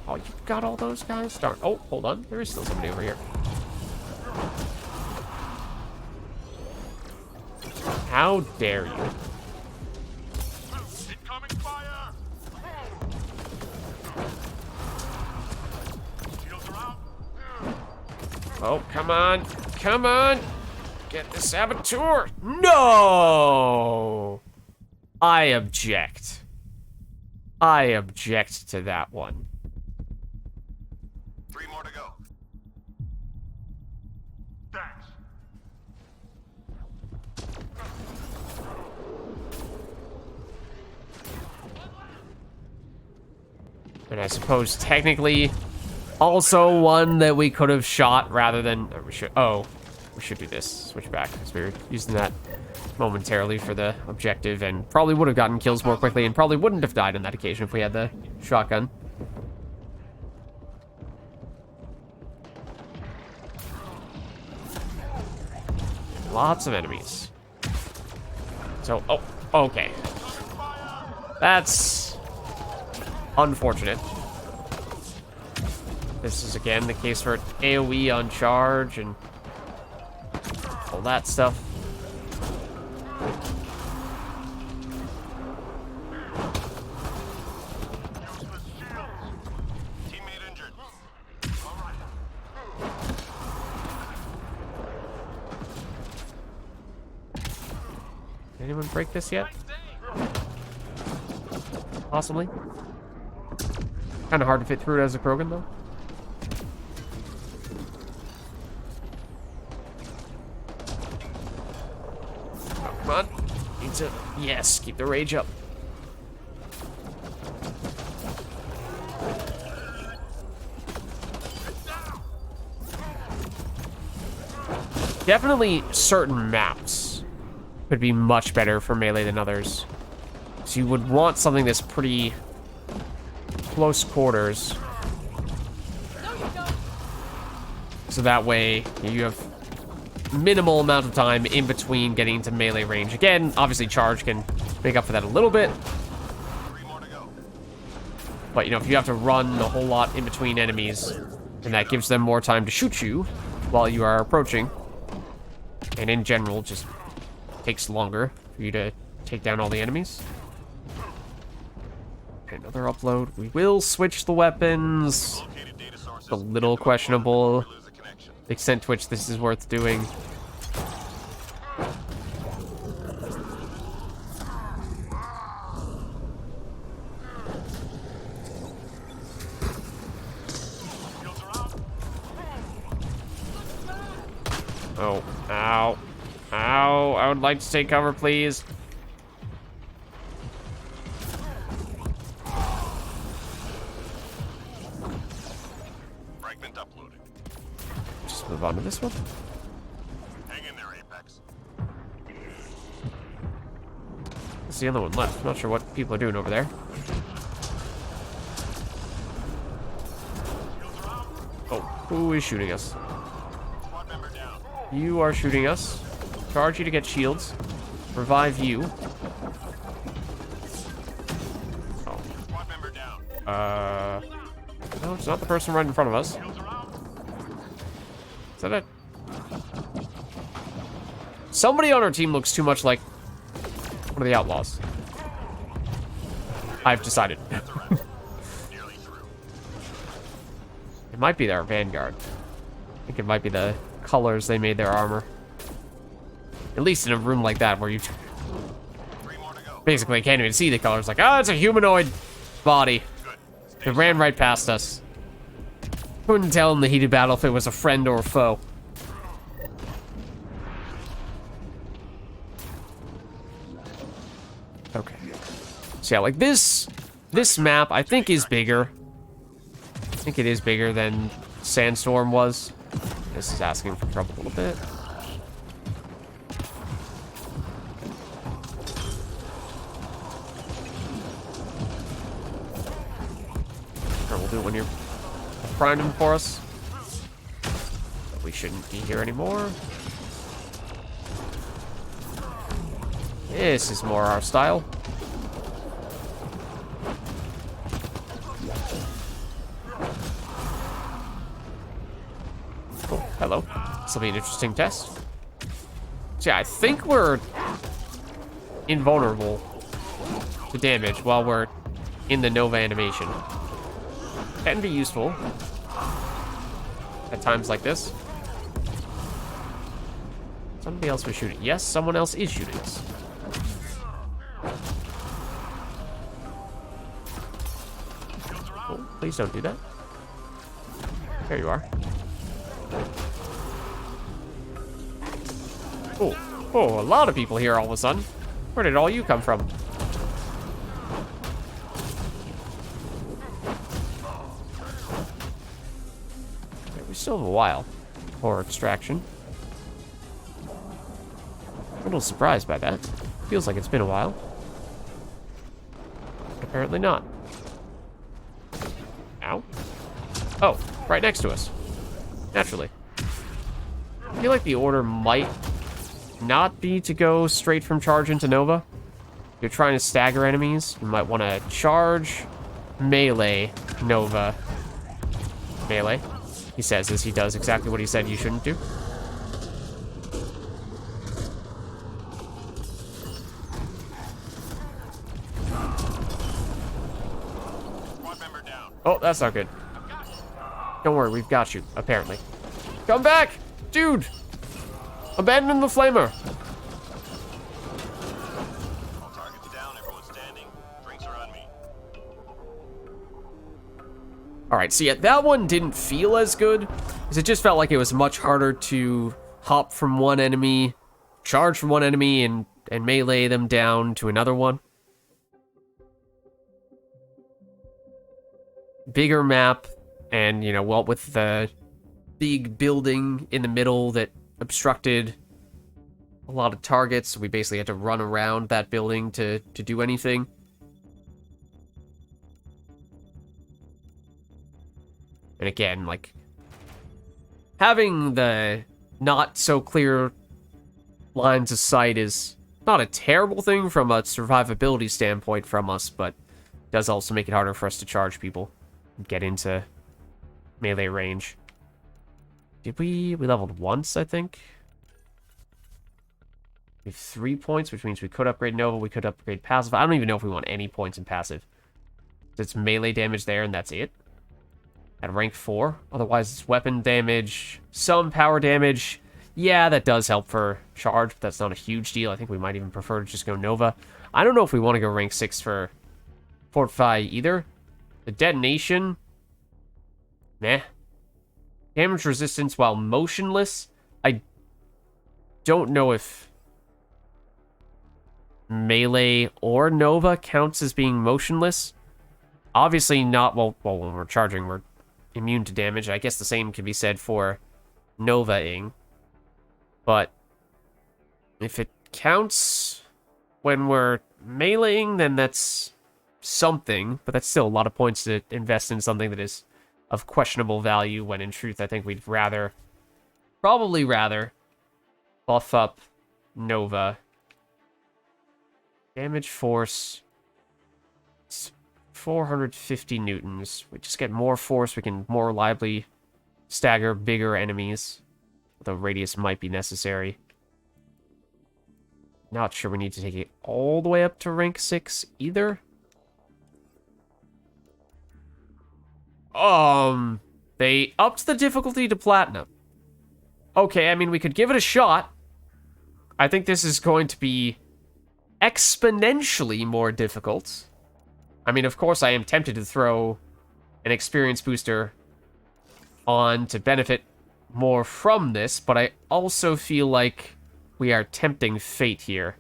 Oh, you got all those guys? Darn. Oh, hold on. There is still somebody over here. How dare you? Incoming fire! Shields are out. Oh, come on. Come on. Get the saboteur. No! I object. I object to that one. 3 more to go. Thanks. And I suppose technically also one that we could have shot rather than... we should do this. Switch back, because we were using that momentarily for the objective and probably would have gotten kills more quickly and probably wouldn't have died on that occasion if we had the shotgun. Lots of enemies. So, oh, okay. That's unfortunate. This is again the case for AoE on charge and all that stuff. Teammate injured. Anyone break this yet? Possibly. Kind of hard to fit through it as a Krogan, though. Oh, come on. Need to... Yes, keep the rage up. Definitely certain maps could be much better for melee than others. So you would want something that's pretty close quarters. No, you don't. So that way you have minimal amount of time in between getting to melee range. Again, obviously charge can make up for that a little bit. 3 more to go. But, you know, if you have to run a whole lot in between enemies, then that gives them more time to shoot you while you are approaching. And in general, just takes longer for you to take down all the enemies. Another upload. We will switch the weapons. Located data sources. It's a little questionable We lose the connection. the extent to which this is worth doing. Shields are out. Oh, ow. Ow, I would like to take cover, please. Fragment uploaded. Just move on to this one. Hang in there, Apex. That's the other one left. I'm not sure what people are doing over there. Shields are out. Oh, who is shooting us? Squad member down. You are shooting us. Charge you to get shields. Revive you. Oh. Squad member down. No, it's not the person right in front of us. Shields are out. Is that it? Somebody on our team looks too much like one of the outlaws. I've decided. Nearly through. It might be their Vanguard. I think it might be the colors they made their armor. At least in a room like that where you 3 more to go. basically can't even see the colors. Like, oh, it's a humanoid body. Good. It ran right past us. Couldn't tell in the heated battle if it was a friend or a foe. Okay. So yeah, like this map I think is bigger. I think it is bigger than Sandstorm was. This is asking for trouble a little bit. Sure, we'll do it when you're primed him for us. But we shouldn't be here anymore. This is more our style. Oh, hello. This will be an interesting test. So yeah, I think we're invulnerable to damage while we're in the Nova animation. Can be useful at times like this. Somebody else was shooting. Yes, someone else is shooting us. Oh, please don't do that. There you are. Oh, a lot of people here all of a sudden. Where did all you come from? Okay, we still have a while for extraction. A little surprised by that. Feels like it's been a while. But apparently not. Ow. Oh, right next to us. Naturally. I feel like the order might not be to go straight from charge into Nova. If you're trying to stagger enemies, you might want to charge, melee, Nova, melee. He says as he does exactly what he said you shouldn't do. Squad member down. Oh, that's not good. Don't worry, we've got you, apparently. Come back! Dude! Abandon the flamer! All targets down. Everyone standing. Drinks are on me. Alright, so yeah, that one didn't feel as good, because it just felt like it was much harder to hop from one enemy, charge from one enemy, and melee them down to another one. Bigger map, and, you know, well, with the big building in the middle that obstructed a lot of targets, we basically had to run around that building to do anything. And again, like, having the not so clear lines of sight is not a terrible thing from a survivability standpoint from us, but does also make it harder for us to charge people and get into melee range. Did we leveled once, I think? We have 3 points, which means we could upgrade Nova, we could upgrade passive. I don't even know if we want any points in passive. It's melee damage there, and that's it. At rank 4. Otherwise, it's weapon damage, some power damage. Yeah, that does help for charge, but that's not a huge deal. I think we might even prefer to just go Nova. I don't know if we want to go rank 6 for Fortify either. The detonation, meh. Damage resistance while motionless. I don't know if melee or Nova counts as being motionless. Obviously not, well, when we're charging, we're immune to damage. I guess the same can be said for Nova-ing. But if it counts when we're meleeing, then that's something. But that's still a lot of points to invest in something that is of questionable value, when in truth, I think we'd probably rather buff up Nova. Damage force, it's 450 newtons. We just get more force, we can more reliably stagger bigger enemies. Although radius might be necessary. Not sure we need to take it all the way up to rank 6 either. They upped the difficulty to platinum. Okay, I mean, we could give it a shot. I think this is going to be exponentially more difficult. I mean, of course, I am tempted to throw an experience booster on to benefit more from this, but I also feel like we are tempting fate here.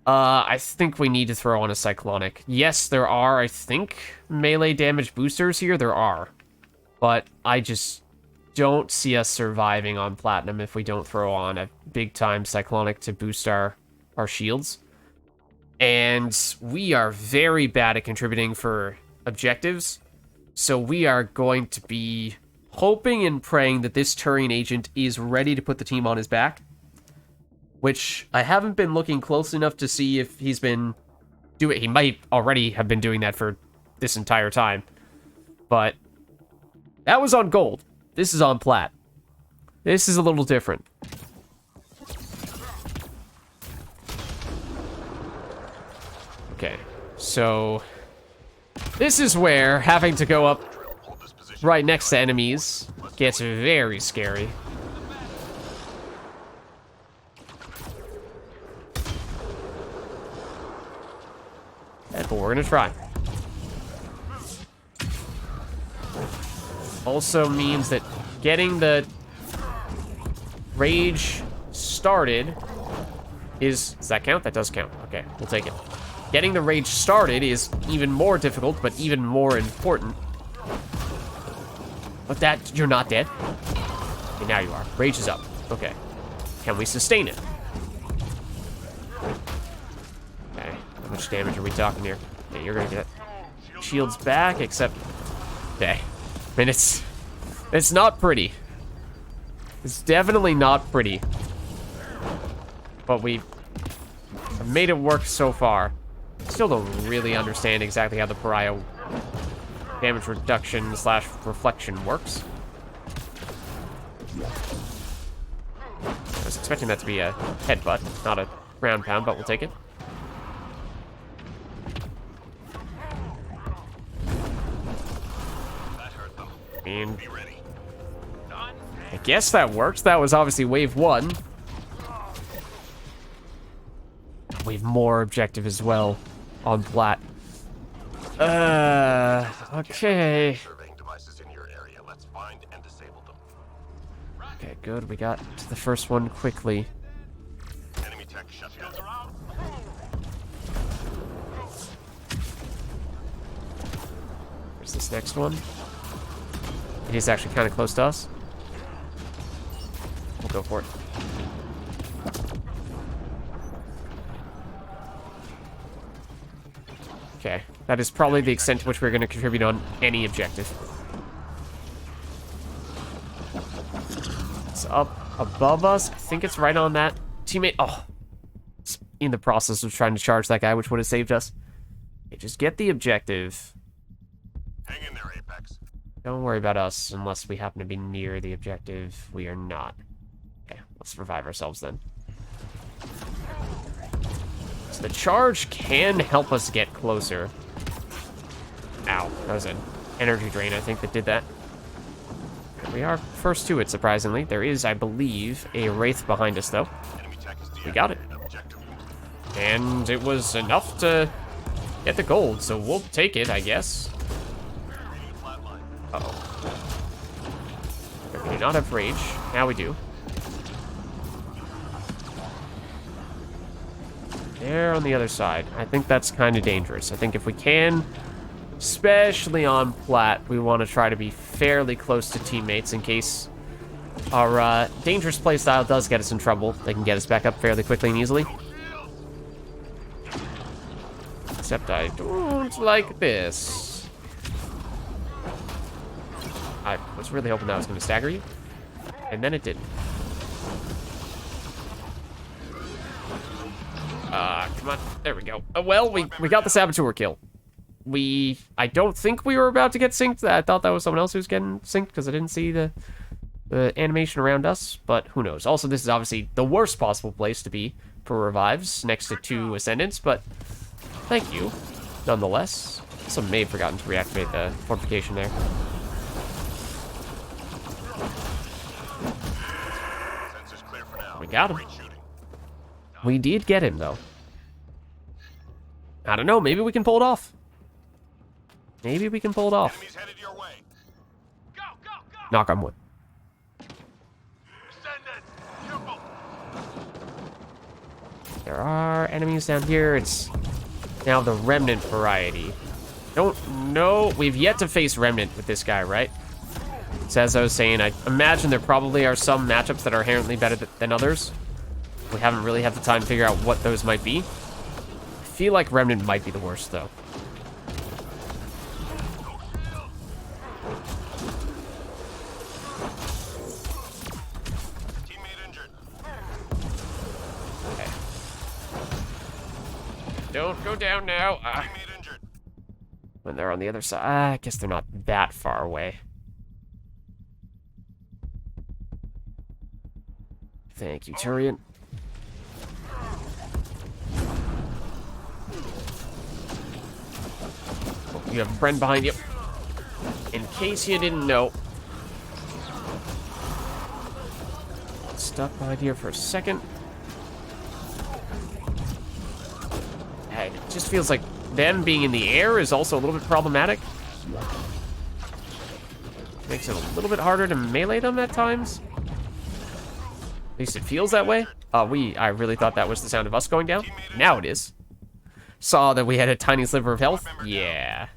I think we need to throw on a cyclonic. Yes, there are, I think, melee damage boosters here. There are. But I just don't see us surviving on platinum if we don't throw on a big-time cyclonic to boost our shields. And we are very bad at contributing for objectives. So we are going to be hoping and praying that this Turian agent is ready to put the team on his back. Which I haven't been looking close enough to see if he's been doing. He might already have been doing that for this entire time. But that was on gold. This is on plat. This is a little different. Okay, so this is where having to go up right next to enemies gets very scary. But we're gonna try. Also means that getting the rage started is... Does that count? That does count. Okay, we'll take it. Getting the rage started is even more difficult, but even more important. But that... You're not dead? Okay, now you are. Rage is up. Okay. Can we sustain it? Okay. How much damage are we talking here? Okay, you're gonna get shields back, except... Okay. I mean, it's not pretty. It's definitely not pretty. But we've made it work so far. Still don't really understand exactly how the pariah damage reduction / reflection works. I was expecting that to be a headbutt, not a ground pound, but we'll take it. And I guess that worked. That was obviously wave 1. Wave more objective as well on plat. Okay. Okay, good. We got to the first one quickly. Enemy tech shut down. Where's this next one? It is actually kind of close to us. We'll go for it. Okay, that is probably the extent to which we're going to contribute on any objective. It's up above us. I think it's right on that teammate. Oh, it's in the process of trying to charge that guy, which would have saved us. Okay, just get the objective. Hang in there, Apex. Don't worry about us unless we happen to be near the objective. We are not. Okay, let's revive ourselves then. So the charge can help us get closer. Ow, that was an energy drain, I think, that did that. We are first to it, surprisingly. There is, I believe, a Wraith behind us, though. Enemy tech is We got it. Objective. And it was enough to get the gold, so we'll take it, I guess. Reading a flat line. Uh-oh. We do not have rage. Now we do. There on the other side. I think that's kind of dangerous. I think if we can, especially on plat, we want to try to be fairly close to teammates in case our dangerous playstyle does get us in trouble. They can get us back up fairly quickly and easily. Except I don't like this. I was really hoping that was going to stagger you, and then it didn't. Come on. There we go. Well, we got the Saboteur kill. I don't think we were about to get synced. I thought that was someone else who was getting synced because I didn't see the animation around us, but who knows. Also, this is obviously the worst possible place to be for revives next to 2 Ascendants, but thank you, nonetheless. Also may have forgotten to reactivate the fortification there. Sensors clear for now. We got him. Great shooting. We did get him, though. I don't know, maybe we can pull it off. Maybe we can pull it off. Enemies headed your way. Go, go, go! Knock on wood. Ascendant! Careful! There are enemies down here. It's now the Remnant variety. Don't know. We've yet to face Remnant with this guy, right? So as I was saying, I imagine there probably are some matchups that are inherently better than others. We haven't really had the time to figure out what those might be. I feel like Remnant might be the worst, though. Teammate injured. Okay. Don't go down now. Teammate injured. When they're on the other side. I guess they're not that far away. Thank you, Turian. Oh, you have Bren behind you. In case you didn't know. Stuck behind here for a second. It just feels like them being in the air is also a little bit problematic. Makes it a little bit harder to melee them at times. At least it feels that way. I really thought that was the sound of us going down. Now it is. Saw that we had a tiny sliver of health. Yeah.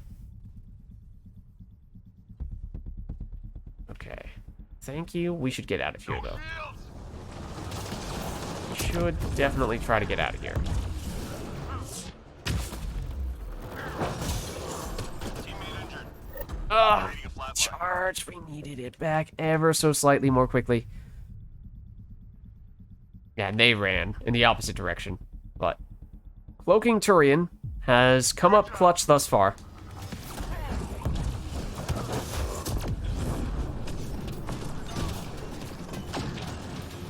Okay. Thank you. We should get out of here, though. We should definitely try to get out of here. Ugh. Charge. We needed it back ever so slightly more quickly. Yeah, and they ran in the opposite direction. But Cloaking Turian has come up clutch thus far.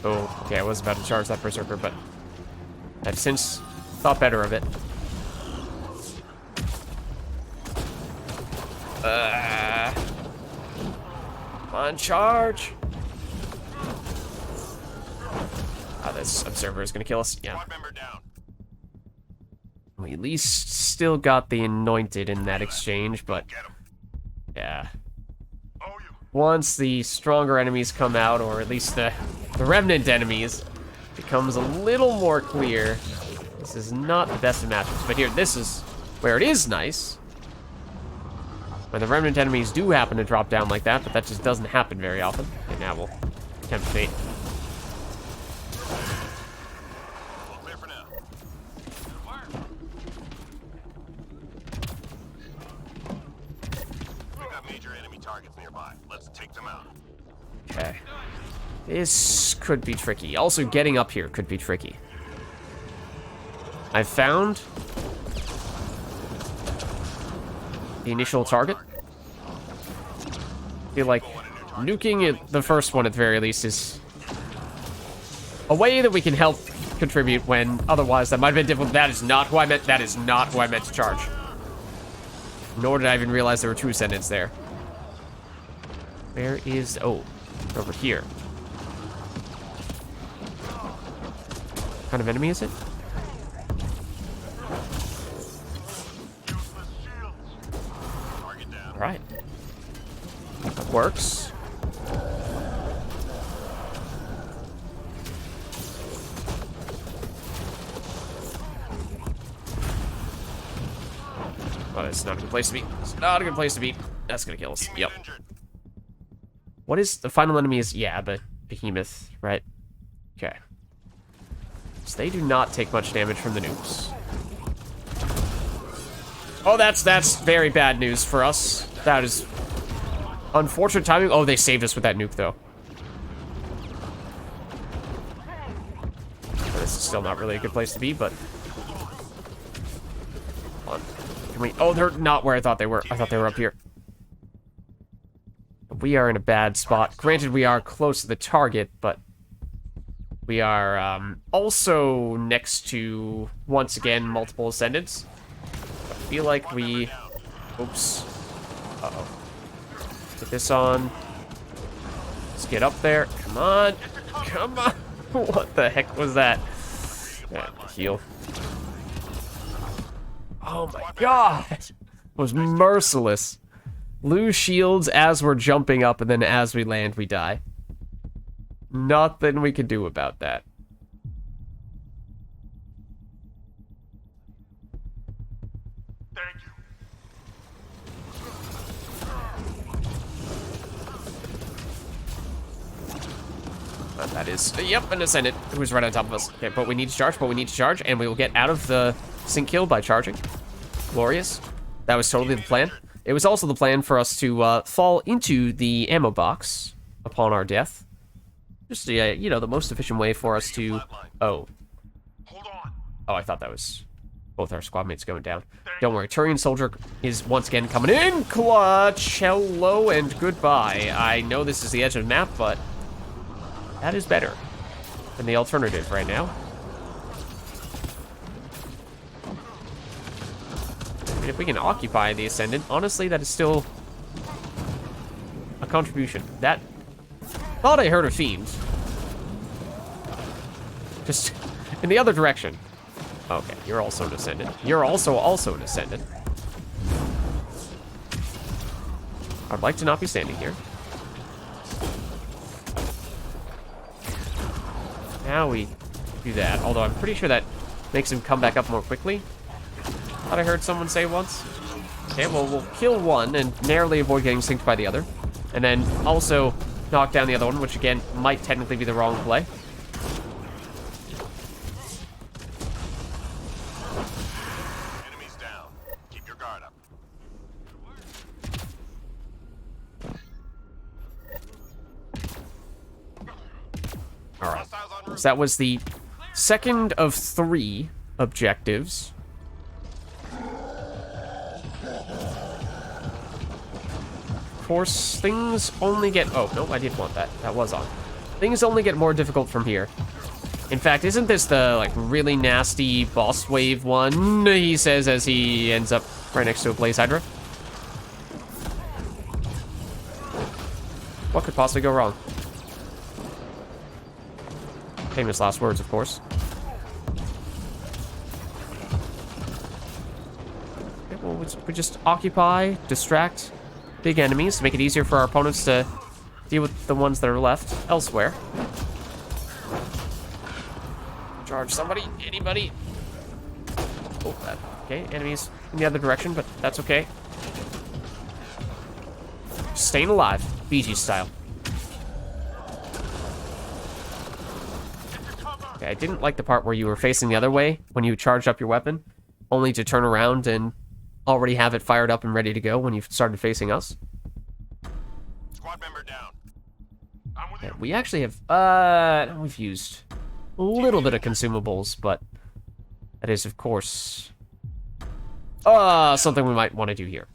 Oh, okay, I was about to charge that Berserker, but I've since thought better of it. Come on, charge! This Observer is gonna kill us. Yeah. We at least still got the Anointed in that exchange, but yeah. Once the stronger enemies come out, or at least the Remnant enemies, it becomes a little more clear. This is not the best of matchups, but here, this is where it is nice. When the Remnant enemies do happen to drop down like that, but that just doesn't happen very often. Okay, now we'll attempt fate. Clear for now. We've got major enemy targets nearby. Let's take them out. Okay. This could be tricky. Also, getting up here could be tricky. I've found the initial target. I feel like nuking it, the first one at the very least, is a way that we can help contribute when otherwise that might have been difficult. That is not who I meant. That is not who I meant to charge. Nor did I even realize there were two ascendants there. Where is... Oh, over here. What kind of enemy is it? Right. That works. Oh, that's not a good place to be. It's not a good place to be. That's gonna kill us. Yep. What is the final enemy? Is the behemoth, right? Okay. So they do not take much damage from the nukes. Oh, that's very bad news for us. That is unfortunate timing. Oh, they saved us with that nuke, though. Well, this is still not really a good place to be, but... Hold on. Can we... Oh, they're not where I thought they were. I thought they were up here. We are in a bad spot. Granted, we are close to the target, but... We are also next to, once again, multiple ascendants. I feel like we... Oops. Uh-oh. Put this on. Let's get up there. Come on. Come on. What the heck was that? Yeah, heal. Oh my god. It was merciless. Lose shields as we're jumping up, and then as we land, we die. Nothing we can do about that. Thank you. That is, yep, an ascendant who's right on top of us. Okay, but we need to charge, and we will get out of the sync kill by charging. Glorious. That was totally the plan. It was also the plan for us to fall into the ammo box upon our death. Just, you know, the most efficient way for us to... Oh. Hold on. Oh, I thought that was both our squad mates going down. Don't worry, Turian Soldier is once again coming in. Clutch. Hello and goodbye. I know this is the edge of the map, but that is better than the alternative right now. I mean, if we can occupy the Ascendant, honestly, that is still a contribution. That... Thought I heard a fiend. Just in the other direction. Okay, you're also an Ascendant. You're also an Ascendant. I'd like to not be standing here. Now we do that, although I'm pretty sure that makes him come back up more quickly. Thought I heard someone say once. Okay, well, we'll kill one and narrowly avoid getting synced by the other. And then also knock down the other one, which again might technically be the wrong play. Enemies down. Keep your guard up. All right. Hostiles en route. So that was the second of 3 objectives. Of course, things only get... Oh, no, I didn't want that. That was on. Things only get more difficult from here. In fact, isn't this the, like, really nasty boss wave one, he says as he ends up right next to a Blaze Hydra? What could possibly go wrong? Famous last words, of course. Okay, well, we just occupy, distract big enemies to make it easier for our opponents to deal with the ones that are left elsewhere. Charge somebody, anybody. Oh, that, okay, enemies in the other direction, but that's okay. Staying alive, BG style. Okay, I didn't like the part where you were facing the other way when you charged up your weapon, only to turn around and already have it fired up and ready to go when you started facing us. Squad member down. I'm with Yeah, we actually have, we've used a little bit of consumables, but that is, of course, something we might want to do here.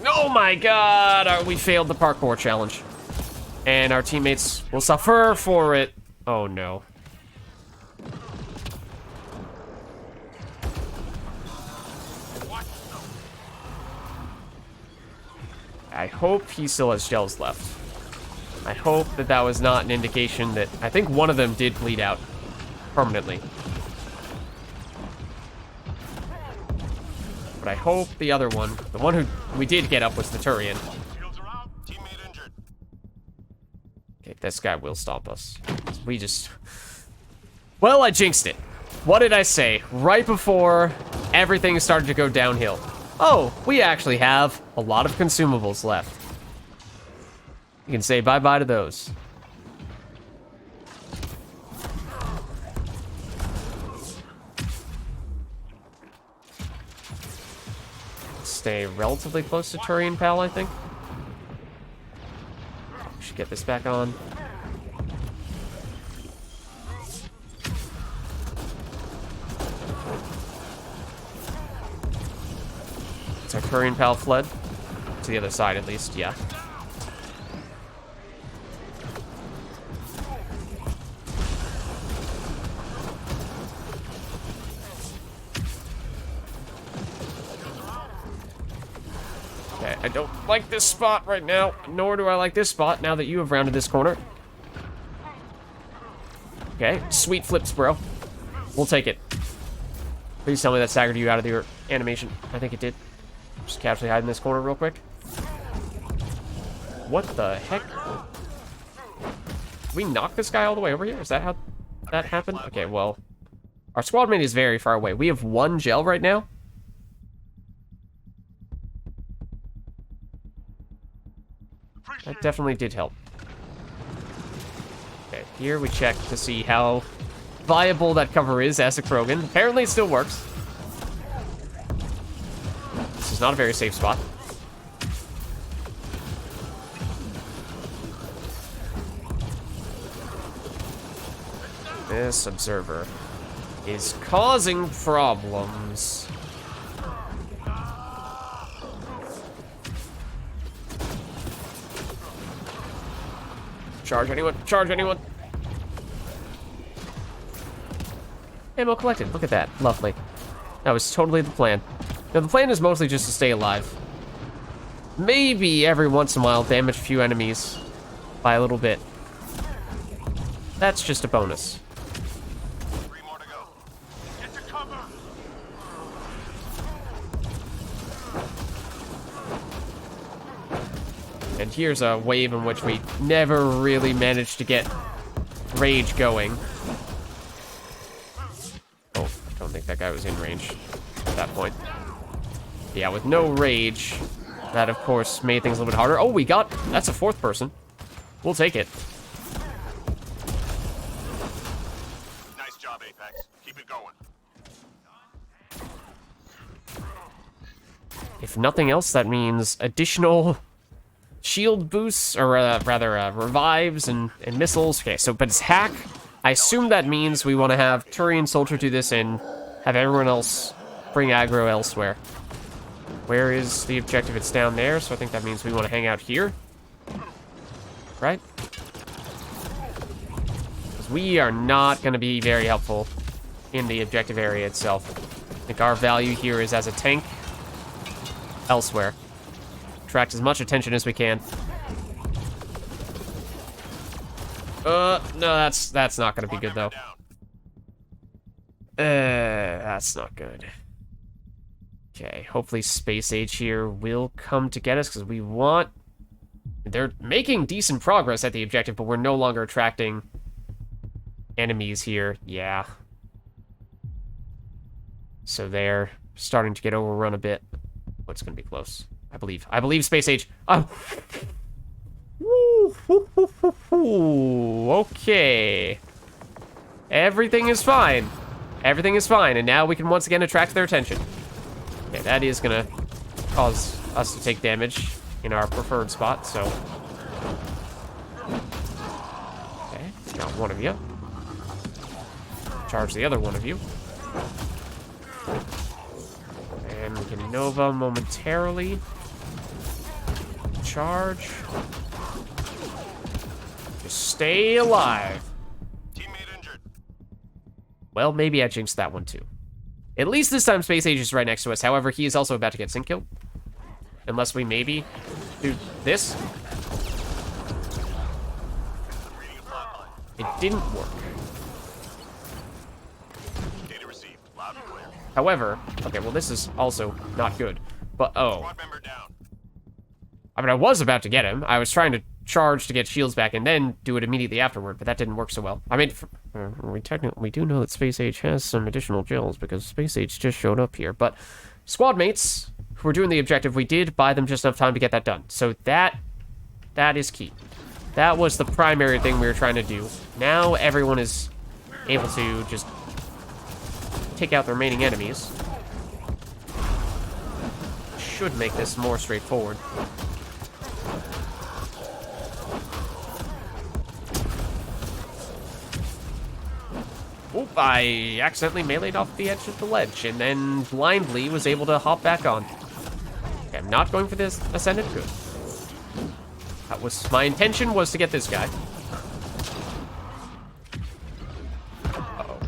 Oh my god, we failed the parkour challenge. And our teammates will suffer for it. Oh no. I hope he still has shells left. I hope that that was not an indication that... I think one of them did bleed out permanently. But I hope the other one, the one who we did get up, was the Turian. Shields are out. Teammate injured. Okay, this guy will stop us. We just... Well, I jinxed it. What did I say? Right before everything started to go downhill. Oh, we actually have a lot of consumables left. You can say bye-bye to those. Stay relatively close to Turian Pal, I think. Should get this back on. It's our Turian Pal fled. To the other side, at least, yeah. Okay, I don't like this spot right now, nor do I like this spot now that you have rounded this corner. Okay, sweet flips, bro. We'll take it. Please tell me that staggered you out of your animation. I think it did. Just casually hide in this corner real quick. What the heck? Did we knock this guy all the way over here? Is that how that happened? Okay, well, our squad mate is very far away. We have one gel right now. That definitely did help. Okay, here we check to see how viable that cover is as a Krogan. Apparently it still works. This is not a very safe spot. This observer is causing problems. Charge anyone, charge anyone. Ammo collected, look at that, lovely. That was totally the plan. Now the plan is mostly just to stay alive. Maybe every once in a while damage a few enemies by a little bit. That's just a bonus. 3 more to go. Get to cover. And here's a wave in which we never really managed to get rage going. Oh, I don't think that guy was in range at that point. Yeah, with no rage, that of course made things a little bit harder. Oh, we got, that's a 4th person. We'll take it. Nice job, Apex. Keep it going. If nothing else, that means additional shield boosts, or rather revives and missiles. Okay, so, but it's hack. I assume that means we want to have Turian Soldier do this and have everyone else bring aggro elsewhere. Where is the objective? It's down there, so I think that means we want to hang out here. Right? Because we are not going to be very helpful in the objective area itself. I think our value here is as a tank elsewhere. Attract as much attention as we can. No, that's not gonna be good though. That's not good. Okay, hopefully Space Age here will come to get us because we want... They're making decent progress at the objective, but we're no longer attracting enemies here. Yeah. So they're starting to get overrun a bit. Oh, it's gonna be close. I believe Space Age. Oh. Okay. Everything is fine. Everything is fine, and now we can once again attract their attention. Okay, that is gonna cause us to take damage in our preferred spot, so. Okay, got one of you. Charge the other one of you. And we can Nova momentarily. Charge. Just stay alive. Teammate injured. Well, maybe I jinxed that one too. At least this time Space Age is right next to us. However, he is also about to get sync killed. Unless we maybe do this. Reading a flat line. It didn't work. Data received. Loud and clear. However, okay, well this is also not good. But, oh. Squad member down. I mean, I was about to get him. I was trying to charge to get shields back and then do it immediately afterward, but that didn't work so well. I mean, we do know that Space Age has some additional gels because Space Age just showed up here. But squad mates who were doing the objective, we did buy them just enough time to get that done. So that is key. That was the primary thing we were trying to do. Now everyone is able to just take out the remaining enemies. Should make this more straightforward. Oop, I accidentally meleeed off the edge of the ledge and then blindly was able to hop back on. Okay, I'm not going for this ascendant. Good. That was my intention, was to get this guy. Uh-oh.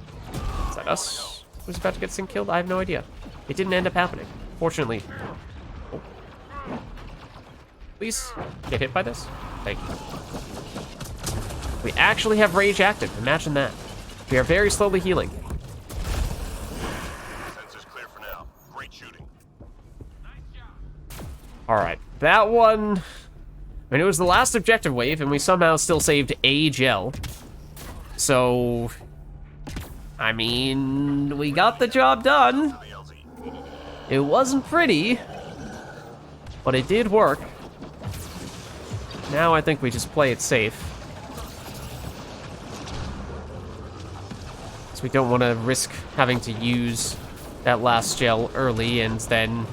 Is that us who's about to get sync killed? I have no idea. It didn't end up happening. Fortunately. Oh. Please get hit by this. Thank you. We actually have rage active. Imagine that. We are very slowly healing. Sensors clear for now. Great shooting. Alright, that one... I mean, it was the last objective wave, and we somehow still saved a gel. So... I mean, we got the job done. The LZ. It wasn't pretty, but it did work. Now I think we just play it safe. We don't want to risk having to use that last gel early and then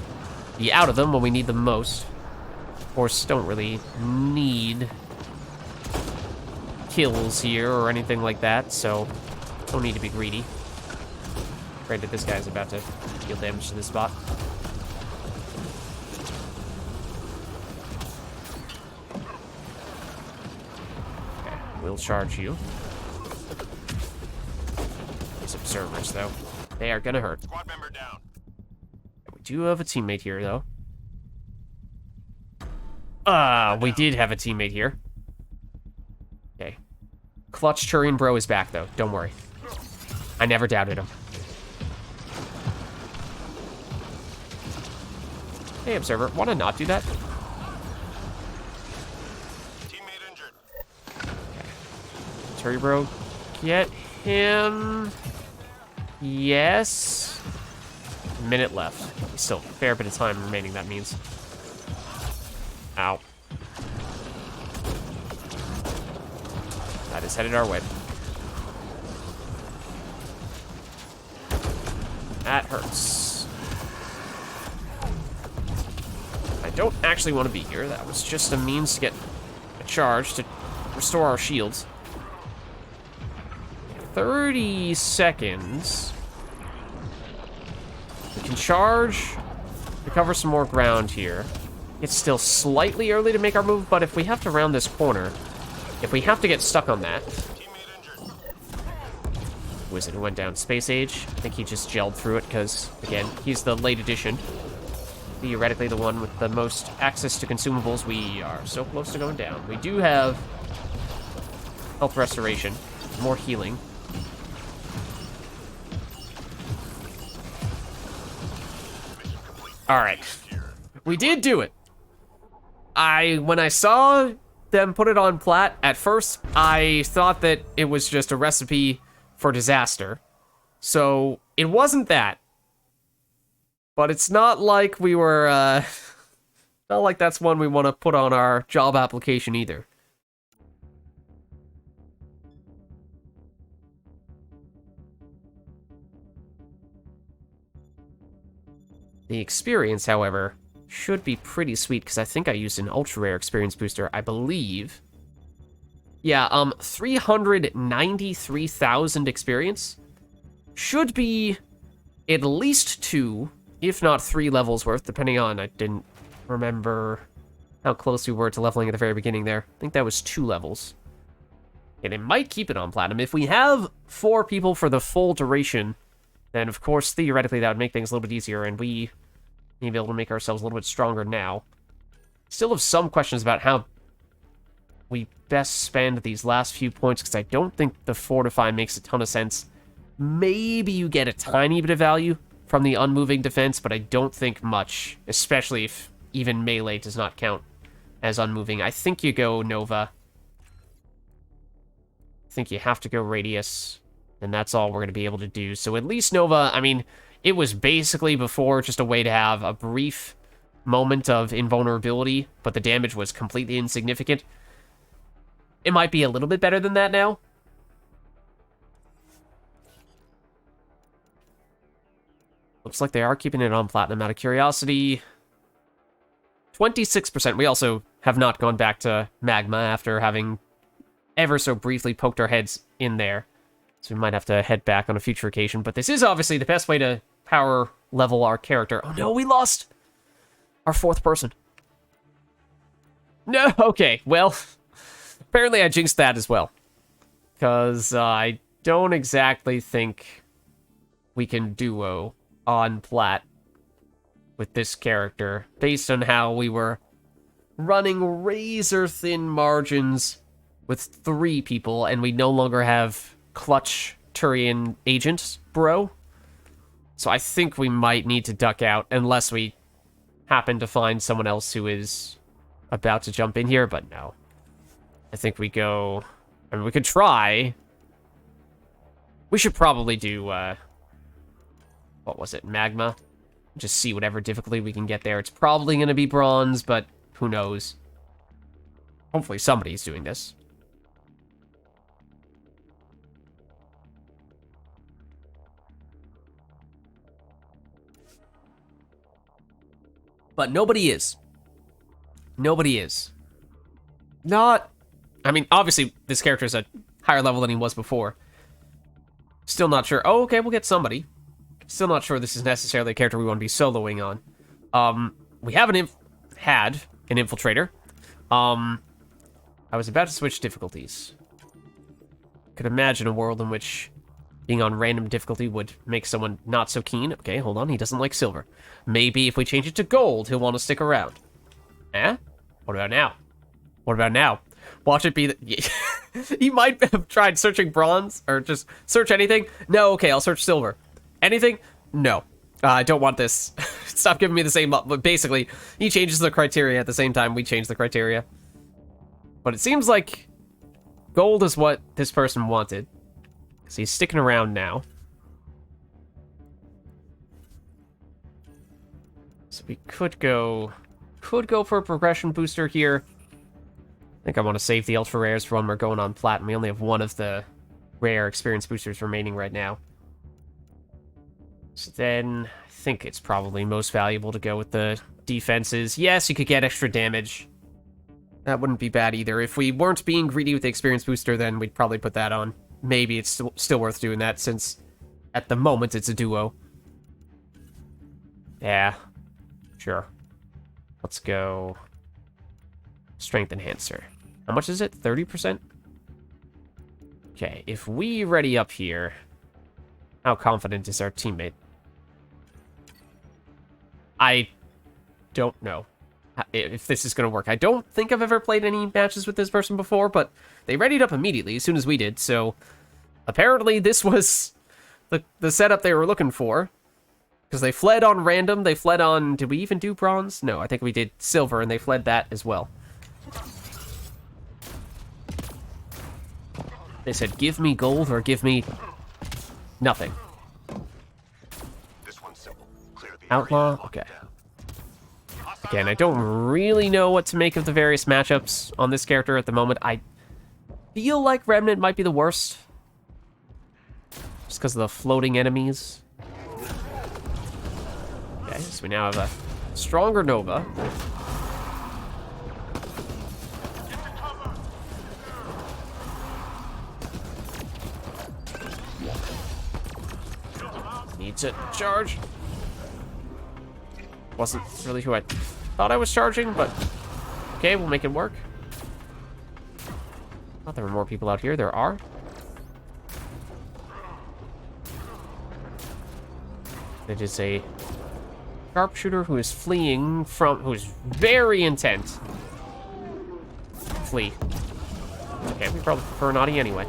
be out of them when we need them most. Of course, don't really need kills here or anything like that, so don't need to be greedy. Granted, this guy's about to deal damage to this spot. Okay, we'll charge you. Observers, though. They are gonna hurt. Squad member down. We do have a teammate here, though. We did have a teammate here. Okay. Clutch Turian Bro is back, though. Don't worry. I never doubted him. Hey, Observer. Want to not do that? Teammate injured. Okay. Turian Bro, get him... Yes. Minute left. Still a fair bit of time remaining, that means. Ow. That is headed our way. That hurts. I don't actually want to be here. That was just a means to get a charge to restore our shields. 30 seconds. We can charge, recover some more ground here. It's still slightly early to make our move, but if we have to round this corner, if we have to get stuck on that... Who is it who went down? Space Age? I think he just gelled through it because, again, he's the late edition. Theoretically the one with the most access to consumables. We are so close to going down. We do have health restoration, more healing. Alright. We did do it. When I saw them put it on plat, at first, I thought that it was just a recipe for disaster. So, it wasn't that. But it's not like we were, not like that's one we want to put on our job application either. The experience, however, should be pretty sweet, because I think I used an ultra-rare experience booster, I believe. Yeah, 393,000 experience. Should be at least 2, if not 3 levels worth, depending on, I didn't remember how close we were to leveling at the very beginning there. I think that was 2 levels. And it might keep it on platinum. If we have 4 people for the full duration, then of course, theoretically, that would make things a little bit easier, and we may be able to make ourselves a little bit stronger now. Still have some questions about how we best spend these last few points, because I don't think the Fortify makes a ton of sense. Maybe you get a tiny bit of value from the unmoving defense, but I don't think much, especially if even melee does not count as unmoving. I think you go Nova. I think you have to go Radius, and that's all we're going to be able to do. So at least Nova, I mean, it was basically before just a way to have a brief moment of invulnerability, but the damage was completely insignificant. It might be a little bit better than that now. Looks like they are keeping it on platinum out of curiosity. 26%. We also have not gone back to magma after having ever so briefly poked our heads in there. So we might have to head back on a future occasion. But this is obviously the best way to power level our character. Oh no, we lost our 4th person. No, okay, well, apparently I jinxed that as well. Because I don't exactly think we can duo on plat with this character, based on how we were running razor-thin margins with 3 people, and we no longer have clutch Turian agent, bro. So I think we might need to duck out, unless we happen to find someone else who is about to jump in here, but no. I think we go... I mean, we could try. We should probably do, what was it, Magma? Just see whatever difficulty we can get there. It's probably going to be bronze, but who knows? Hopefully somebody's doing this. But nobody is. Nobody is. Not... I mean, obviously, this character is a higher level than he was before. Still not sure. Oh, okay, we'll get somebody. Still not sure this is necessarily a character we want to be soloing on. We have had an infiltrator. I was about to switch difficulties. Could imagine a world in which being on random difficulty would make someone not so keen. Okay, hold on, he doesn't like silver. Maybe if we change it to gold, he'll want to stick around. Eh? What about now? What about now? Watch it be that... He might have tried searching bronze, or just search anything. No, okay, I'll search silver. Anything? No. I don't want this. Stop giving me the same... But basically, he changes the criteria at the same time we change the criteria. But it seems like gold is what this person wanted. Because he's sticking around now. So we could go for a progression booster here. I think I want to save the ultra rares for when we're going on plat, and we only have one of the rare experience boosters remaining right now. So then I think it's probably most valuable to go with the defenses. Yes, you could get extra damage. That wouldn't be bad either. If we weren't being greedy with the experience booster, then we'd probably put that on. Maybe it's still worth doing that, since at the moment it's a duo. Yeah, sure. Let's go Strength Enhancer. How much is it? 30%? Okay, if we ready up here, how confident is our teammate? I don't know if this is going to work. I don't think I've ever played any matches with this person before, but they readied up immediately as soon as we did, so apparently this was the setup they were looking for. Because they fled on random, they fled on... Did we even do bronze? No, I think we did silver, and they fled that as well. They said, give me gold or give me nothing. This one's simple. Clear the Outlaw? area. Okay. Again, I don't really know what to make of the various matchups on this character at the moment. I feel like Remnant might be the worst. Just because of the floating enemies. Okay, so we now have a Stronger Nova. Need to charge. Wasn't really who I thought I was charging, but okay, we'll make it work. Thought there were more people out here. There are. It is a sharpshooter who is fleeing from, who is very intent. Flee. Okay, we probably prefer naughty anyway.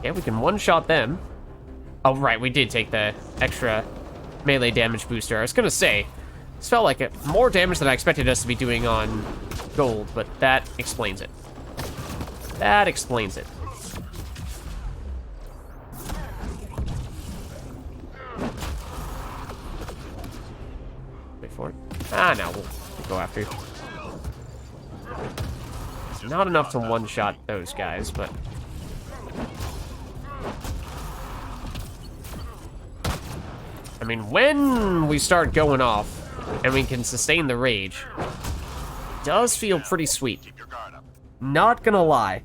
Yeah, we can one-shot them. Oh, right, we did take the extra melee damage booster. I was gonna say, this felt like more damage than I expected us to be doing on gold, but that explains it. That explains it. Wait for it. Ah, no, we'll go after you. It's not enough to one-shot those guys, but... I mean, when we start going off and we can sustain the rage, it does feel pretty sweet. Keep your guard up. Not gonna lie.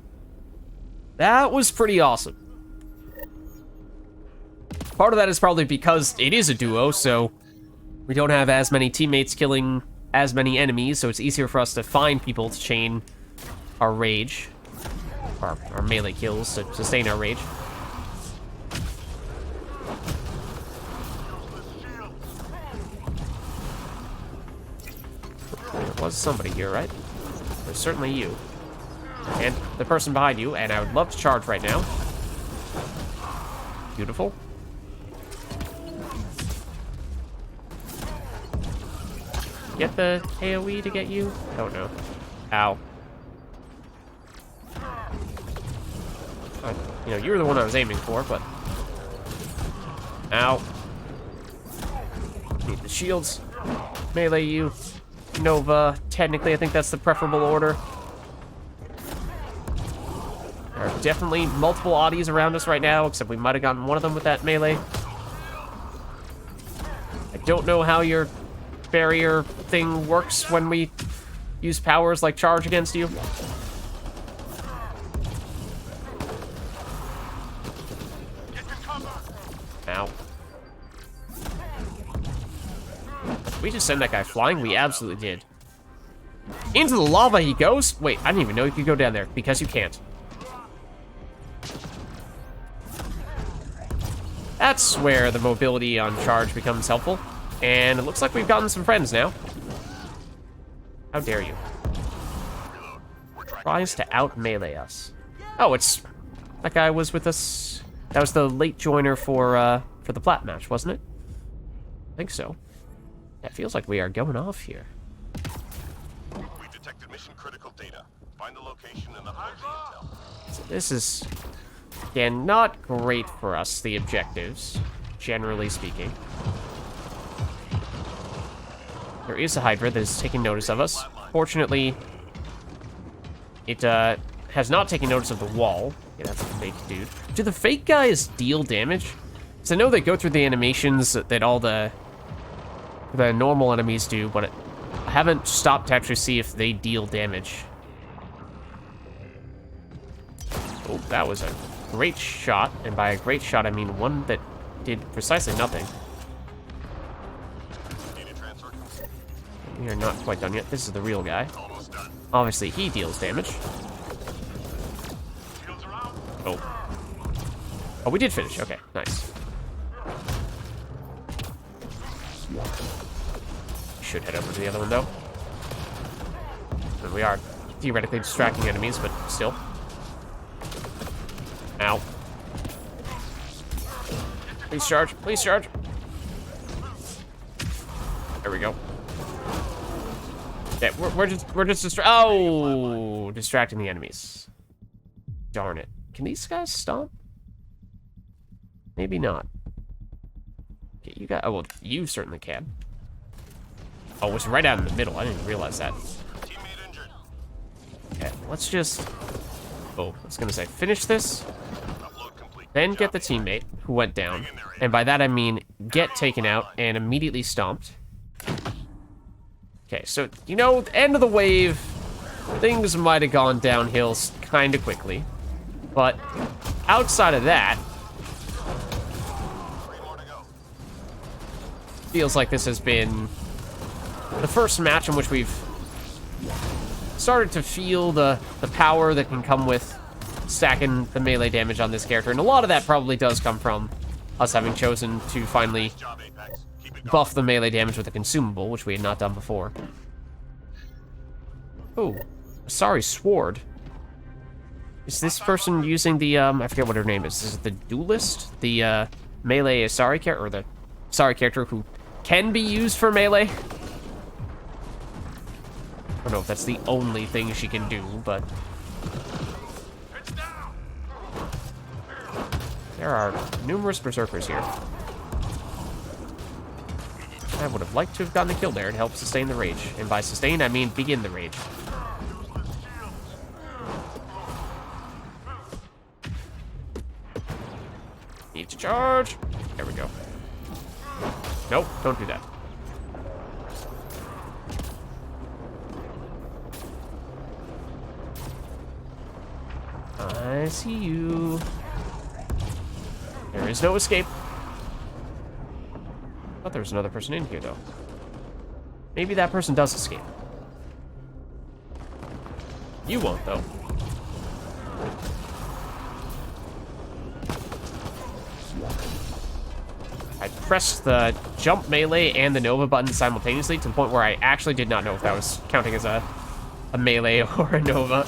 That was pretty awesome. Part of that is probably because it is a duo, so we don't have as many teammates killing as many enemies, so it's easier for us to find people to chain our rage, or our melee kills to sustain our rage. There was somebody here, right? There's certainly you. And the person behind you, and I would love to charge right now. Beautiful. Get the AoE to get you? Oh no. Ow. You know, you were the one I was aiming for, but... Ow. Need the shields. Melee you. Nova. Technically, I think that's the preferable order. There are definitely multiple oddies around us right now, except we might have gotten one of them with that melee. I don't know how your barrier thing works when we use powers like charge against you. Ow. Did we just send that guy flying? We absolutely did. Into the lava he goes? Wait, I didn't even know you could go down there, because you can't. That's where the mobility on charge becomes helpful. And it looks like we've gotten some friends now. How dare you? Tries to out-melee us. Oh, it's... That guy was with us... That was the late joiner for the plat match, wasn't it? I think so. Yeah, it feels like we are going off here. We've detected mission-critical data. Find the location and upload the intel. So this is... Again, not great for us, the objectives, generally speaking. There is a Hydra that is taking notice of us. Fortunately, it has not taken notice of the wall. Yeah, that's a fake dude. Do the fake guys deal damage? Because I know they go through the animations that all the normal enemies do, but I haven't stopped to actually see if they deal damage. Oh, that was a great shot, and by a great shot, I mean one that did precisely nothing. We are not quite done yet. This is the real guy. Obviously, he deals damage. Oh. Oh, we did finish. Okay, nice. Should head over to the other one, though. And we are theoretically distracting enemies, but still. Ow. Please charge. Please charge. There we go. Okay, we're just distracting the enemies. Darn it. Can these guys stomp? Maybe not. Okay, you got. Oh well, you certainly can. Oh, it's right out in the middle. I didn't realize that. Teammate injured. Okay, let's just. Oh, I was gonna say finish this. Upload complete. Then get the teammate who went down. And by that I mean get taken out and immediately stomped. Okay, so, you know, the end of the wave, things might have gone downhill kind of quickly. But outside of that, feels like this has been the first match in which we've started to feel the power that can come with stacking the melee damage on this character. And a lot of that probably does come from us having chosen to finally buff the melee damage with a consumable, which we had not done before. Oh, sorry, sword. Is this person using the, I forget what her name is. Is it the duelist? The, melee Asari character, or the Asari character who can be used for melee? I don't know if that's the only thing she can do, but... there are numerous berserkers here. I would have liked to have gotten the kill there and helped sustain the rage. And by sustain, I mean begin the rage. Need to charge. There we go. Nope, don't do that. I see you. There is no escape. I thought there was another person in here, though. Maybe that person does escape. You won't, though. I pressed the jump melee and the Nova button simultaneously to the point where I actually did not know if that was counting as a melee or a Nova.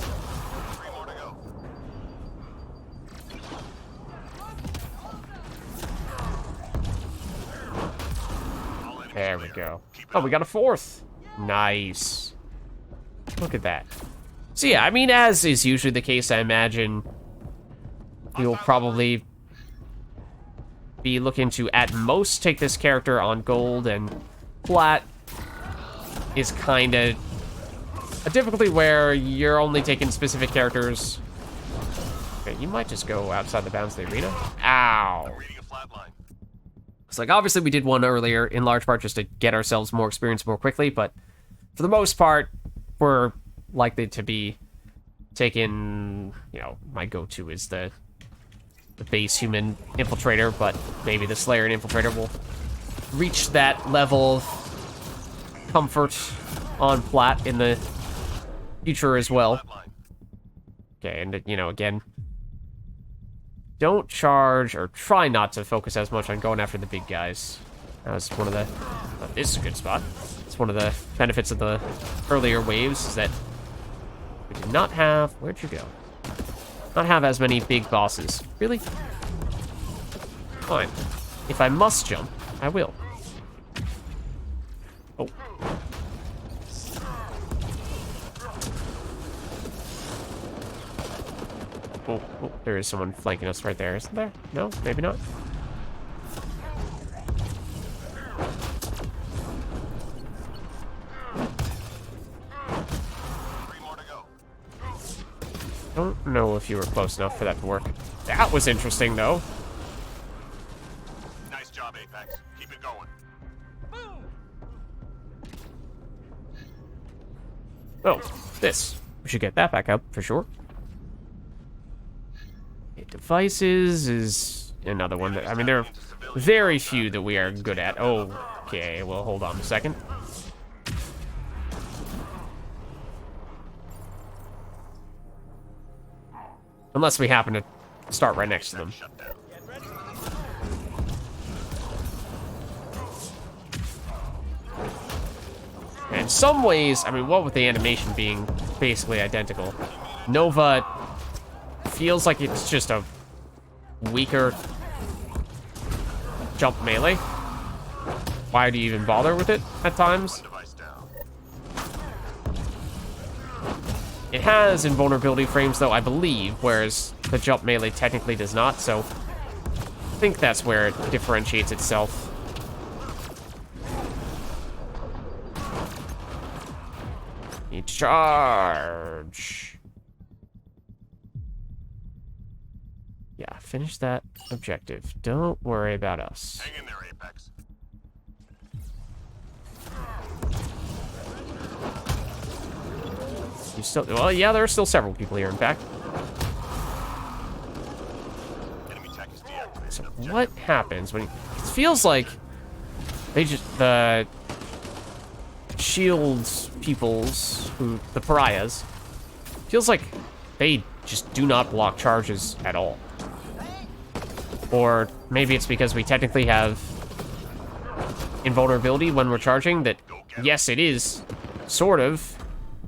There we go. Oh, we got a fourth. Nice. Look at that. So yeah, I mean, as is usually the case, I imagine we'll probably be looking to, at most, take this character on gold, and flat is kind of a difficulty where you're only taking specific characters. Okay, you might just go outside the bounds of the arena. Ow. It's like, obviously we did one earlier, in large part just to get ourselves more experience more quickly, but for the most part, we're likely to be taking, you know, my go-to is the base human infiltrator, but maybe the Slayer and infiltrator will reach that level of comfort on plat in the future as well. Okay, and, you know, again, don't charge, or try not to focus as much on going after the big guys. That was one of the... oh, this is a good spot. It's one of the benefits of the earlier waves, is that we did not have... where'd you go? Not have as many big bosses. Really? Fine. If I must jump, I will. Oh. Oh, oh, there is someone flanking us right there, isn't there? No, maybe not. Don't know if you were close enough for that to work. That was interesting, though. Nice job, Apex. Keep it going. Oh, this. We should get that back up, for sure. Okay, devices is another one that... I mean, there are very few that we are good at. Oh, okay, well, hold on a second. Unless we happen to start right next to them. And in some ways, I mean, what with the animation being basically identical, Nova feels like it's just a weaker jump melee. Why do you even bother with it at times? It has invulnerability frames, though, I believe, whereas the jump melee technically does not, so I think that's where it differentiates itself. Need charge. Yeah, finish that objective. Don't worry about us. Hang in there, Apex. You still... Well, yeah, there are still several people here, in fact. Enemy tech is deactivated. So what happens when... It feels like they just... The shields peoples, the pariahs, feels like they just do not block charges at all. Or maybe it's because we technically have invulnerability when we're charging that, yes, it is, sort of.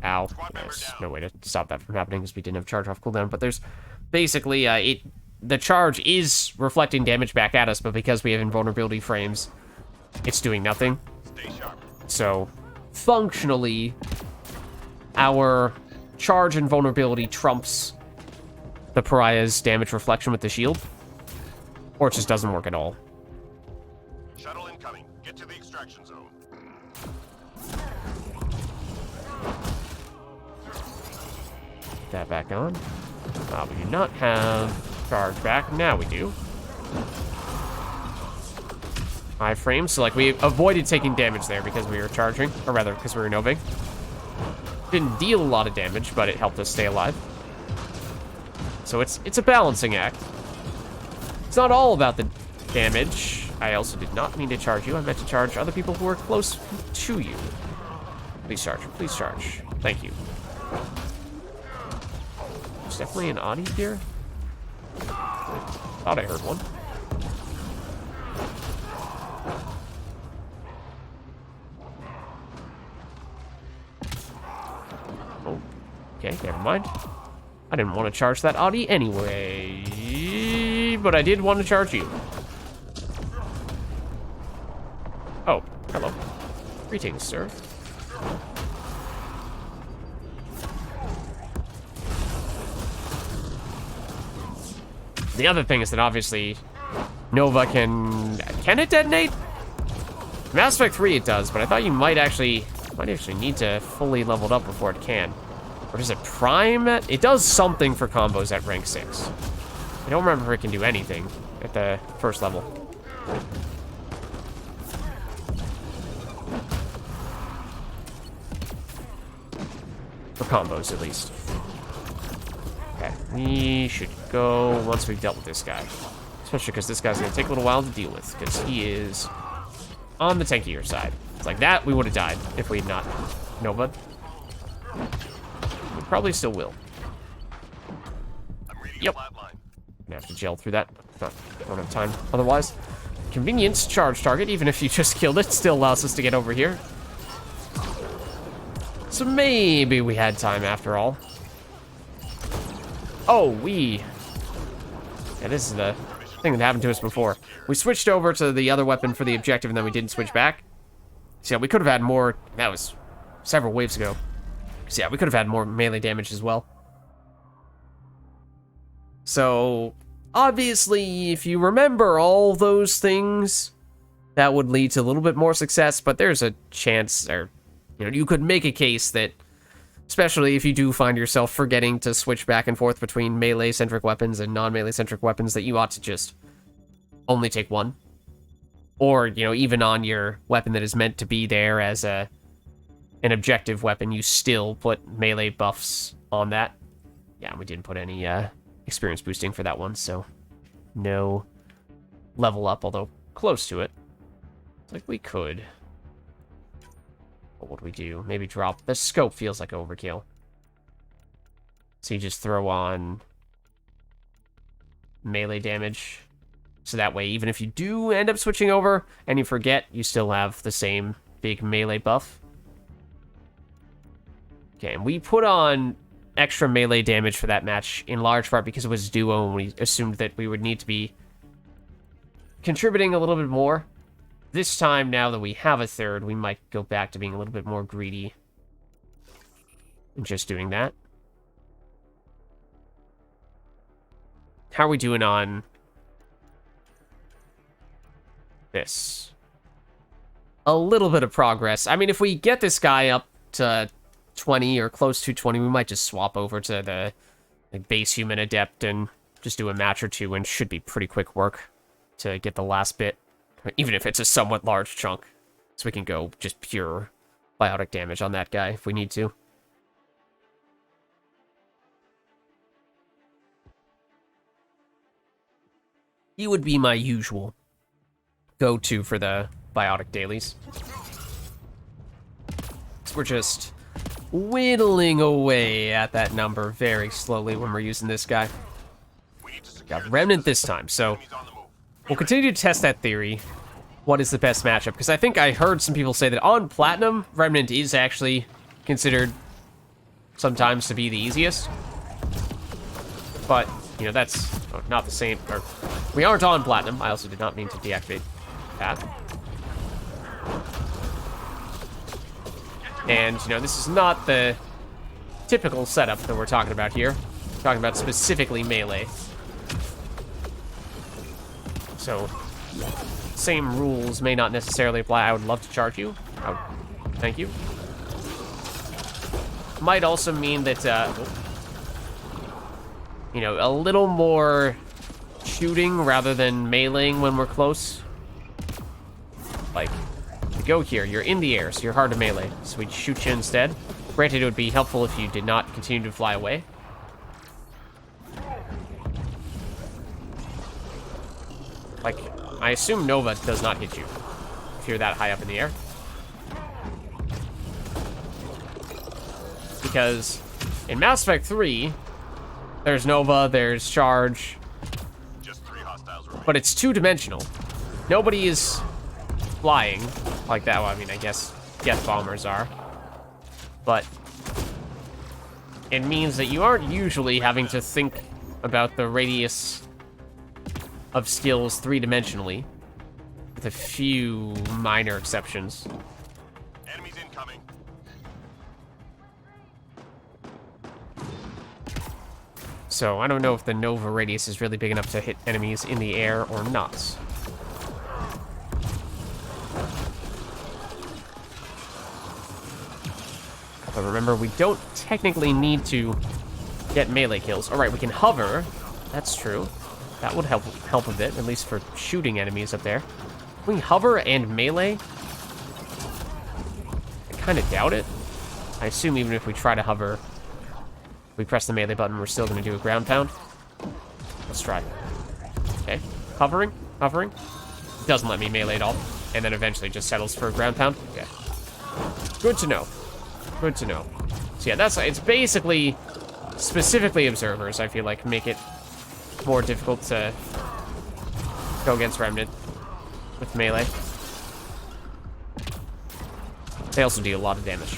Ow. There's no way to stop that from happening because we didn't have charge off cooldown, but there's basically, the charge is reflecting damage back at us, but because we have invulnerability frames, it's doing nothing. Stay sharp. So, functionally, our charge and vulnerability trumps the pariah's damage reflection with the shield. Or it just doesn't work at all. Shuttle incoming. Get to the extraction zone. Put that back on. We do not have charge back. Now we do. 5 frames, so like we avoided taking damage there because we were charging, or rather because we were noving. Didn't deal a lot of damage, but it helped us stay alive. So it's a balancing act. It's not all about the damage. I also did not mean to charge you. I meant to charge other people who are close to you. Please charge. Please charge. Thank you. There's definitely an Audi here. Thought I heard one. Oh, okay, never mind. I didn't want to charge that Audi anyway, but I did want to charge you. Oh, hello. Greetings, sir. The other thing is that obviously Nova can it detonate? Mass Effect 3 it does, but I thought you might actually need to fully level it up before it can. Or does it prime it? It does something for combos at rank 6. I don't remember if it can do anything at the first level. For combos, at least. Okay, we should go once we've dealt with this guy. Especially because this guy's going to take a little while to deal with, because he is on the tankier side. It's like that, we would have died if we had not Nova. We probably still will. Yep. Gonna have to gel through that. Don't have time otherwise. Convenience charge target, even if you just killed it, still allows us to get over here. So maybe we had time after all. Oh, yeah, this is the thing that happened to us before. We switched over to the other weapon for the objective, and then we didn't switch back. So yeah, we could have had more. That was several waves ago. So yeah, we could have had more melee damage as well. So obviously, if you remember all those things, that would lead to a little bit more success. But there's a chance, or you could make a case that, especially if you do find yourself forgetting to switch back and forth between melee-centric weapons and non-melee-centric weapons, that you ought to just only take one. Or, even on your weapon that is meant to be there as an objective weapon, you still put melee buffs on that. Yeah, we didn't put any experience boosting for that one, so no level up, although close to it. It's like we could. What would we do? Maybe drop... The scope feels like overkill. So you just throw on melee damage. So that way, even if you do end up switching over and you forget, you still have the same big melee buff. Okay, and we put on extra melee damage for that match in large part because it was duo and we assumed that we would need to be contributing a little bit more. This time, now that we have a third, we might go back to being a little bit more greedy and just doing that. How are we doing on this? A little bit of progress. I mean, if we get this guy up to 20 or close to 20, we might just swap over to the base human adept and just do a match or two, and should be pretty quick work to get the last bit. Even if it's a somewhat large chunk. So we can go just pure biotic damage on that guy if we need to. He would be my usual go-to for the biotic dailies. We're just whittling away at that number very slowly when we're using this guy. Got Remnant this time, so we'll continue to test that theory. What is the best matchup? Because I think I heard some people say that on Platinum, Remnant is actually considered sometimes to be the easiest. But, you know, that's not the same. Or, we aren't on Platinum. I also did not mean to deactivate that. And, you know, this is not the typical setup that we're talking about here. We're talking about specifically melee. So, same rules may not necessarily apply. I would love to charge you. Thank you. Might also mean that, you know, a little more shooting rather than meleeing when we're close. Like, you go here, you're in the air, so you're hard to melee. So we'd shoot you instead. Granted, it would be helpful if you did not continue to fly away. Like, I assume Nova does not hit you if you're that high up in the air. Because in Mass Effect 3, there's Nova, there's Charge, Just 3 hostiles remain. but it's two-dimensional. Nobody is flying like that. Well, I mean, I guess Geth Bombers are. But it means that you aren't usually having to think about the radius of skills three-dimensionally, with a few minor exceptions. Enemies incoming. So I don't know if the Nova radius is really big enough to hit enemies in the air or not. But remember, we don't technically need to get melee kills. All right, we can hover. That's true. That would help a bit, at least for shooting enemies up there. Can we hover and melee? I kind of doubt it. I assume even if we try to hover, we press the melee button, we're still going to do a ground pound. Let's try. Okay, hovering. Doesn't let me melee at all, and then eventually just settles for a ground pound. Okay, good to know. Good to know. So yeah, it's basically specifically observers, I feel like, make it more difficult to go against Remnant with melee. They also deal a lot of damage.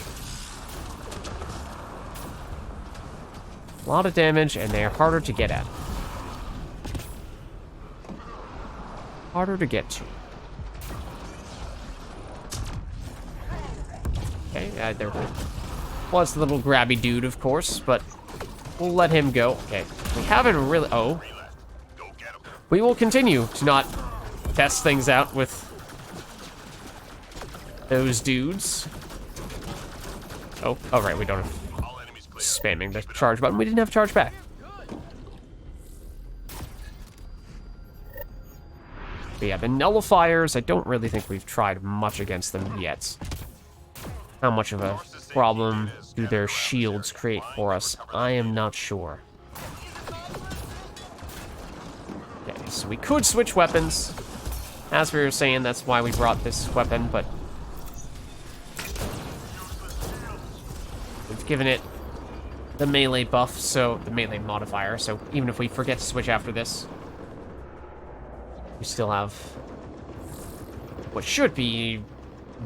A lot of damage, and they're harder to get at. Harder to get to. Okay, there was the little grabby dude, of course, but we'll let him go. Okay, we haven't really... Oh. Go get 'em. We will continue to not test things out with those dudes. Oh, right, we don't have... All enemies clear. Spamming the charge button. We didn't have charge back. But yeah, the nullifiers, I don't really think we've tried much against them yet. How much of a problem do their shields create for us? I am not sure. Okay, so we could switch weapons. As we were saying, that's why we brought this weapon, but we've given it the melee buff, so the melee modifier, so even if we forget to switch after this, we still have what should be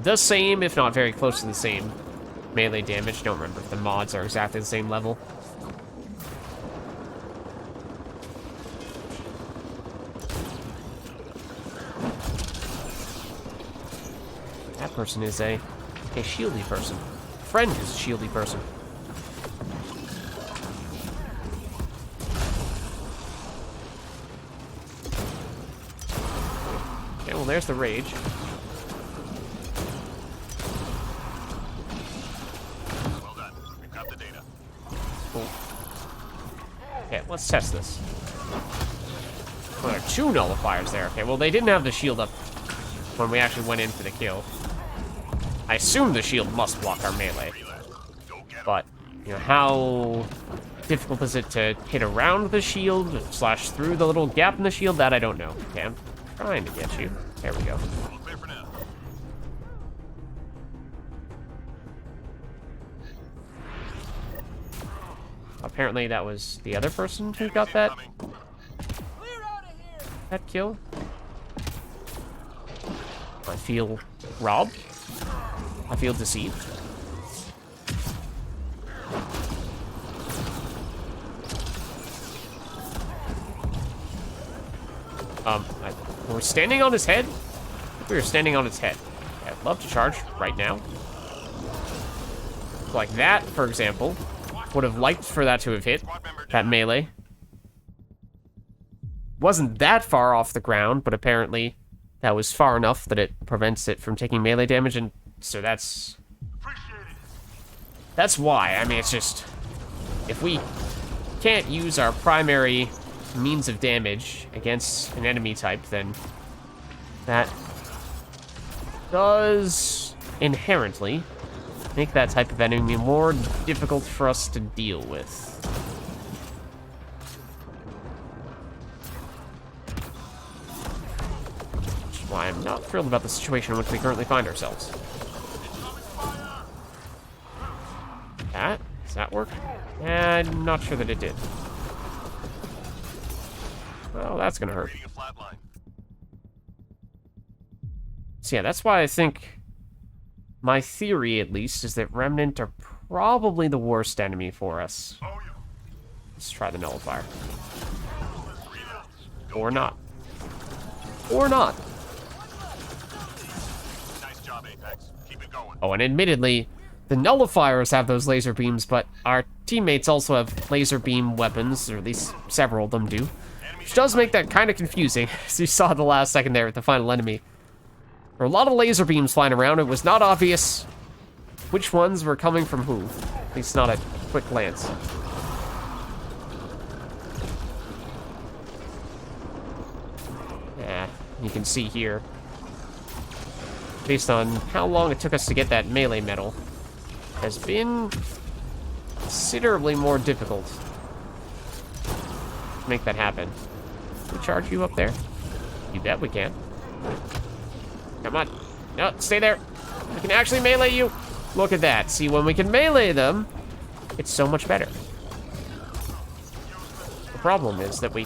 the same, if not very close to the same, melee damage. Don't remember if the mods are exactly the same level. That person is a shieldy person. Friend is a shieldy person. Okay, well, there's the rage. Well done. We've got the data. Cool. Okay, let's test this. Well, there are 2 nullifiers there. Okay, well, they didn't have the shield up when we actually went in for the kill. I assume the shield must block our melee. Go get 'em. But, you know, how difficult is it to hit around the shield, slash through the little gap in the shield? That I don't know. Okay, I'm trying to get you. There we go. All clear for now. Apparently that was the other person who got that, Incoming. Clear out of here! that kill. I feel robbed. I feel deceived. We're standing on his head? We were standing on his head. Okay, I'd love to charge right now. Like that, for example. Would have liked for that to have hit. That melee. Wasn't that far off the ground, but apparently that was far enough that it prevents it from taking melee damage, and so that's why. I mean, it's just, if we can't use our primary means of damage against an enemy type, then that does inherently make that type of enemy more difficult for us to deal with. Which is why I'm not thrilled about the situation in which we currently find ourselves. Does that work? I'm not sure that it did. Well, that's gonna hurt. Reading a flat line. So yeah, that's why I think, my theory at least, is that Remnant are probably the worst enemy for us. Oh, yeah. Let's try the Nullifier. Or not. Or not. Nice job, Apex. Keep it going. Oh, and admittedly, the Nullifiers have those laser beams, but our teammates also have laser beam weapons, or at least several of them do. Which does make that kind of confusing, as you saw the last second there with the final enemy. There were a lot of laser beams flying around. It was not obvious which ones were coming from who. At least not at quick glance. Yeah, you can see here, based on how long it took us to get that melee medal, has been considerably more difficult to make that happen. Can we charge you up there? You bet we can. Come on. No, stay there. We can actually melee you. Look at that. See, when we can melee them, it's so much better. The problem is that we...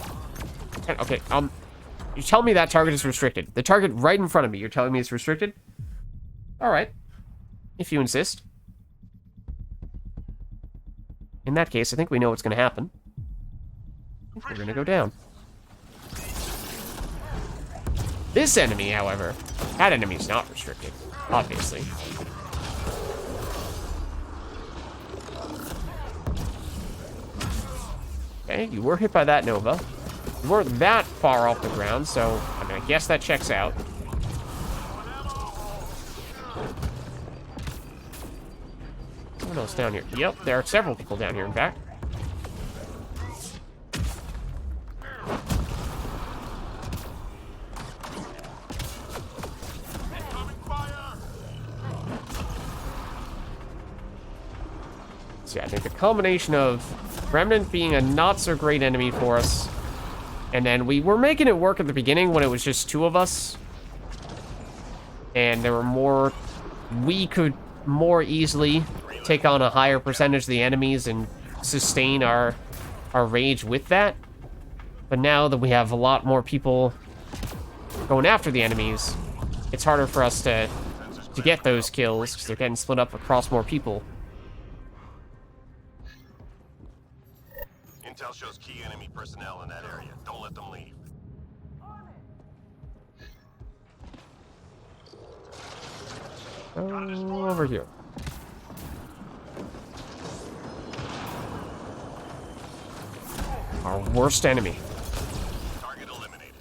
Okay, you tell me that target is restricted. The target right in front of me, you're telling me it's restricted? Alright. If you insist. In that case, I think we know what's going to happen. We're going to go down. This enemy, however, that enemy is not restricted, obviously. Okay, you were hit by that Nova. You weren't that far off the ground, so I mean, I guess that checks out. What else down here? Yep, there are several people down here, in fact. So yeah, I think the combination of Remnant being a not-so-great enemy for us, and then we were making it work at the beginning when it was just two of us, and there were more... We could more easily take on a higher percentage of the enemies and sustain our rage with that. But now that we have a lot more people going after the enemies, it's harder for us to get those kills, because they're getting split up across more people. Intel shows key enemy personnel in that area. Don't let them leave. Over here. Our worst enemy. Target eliminated.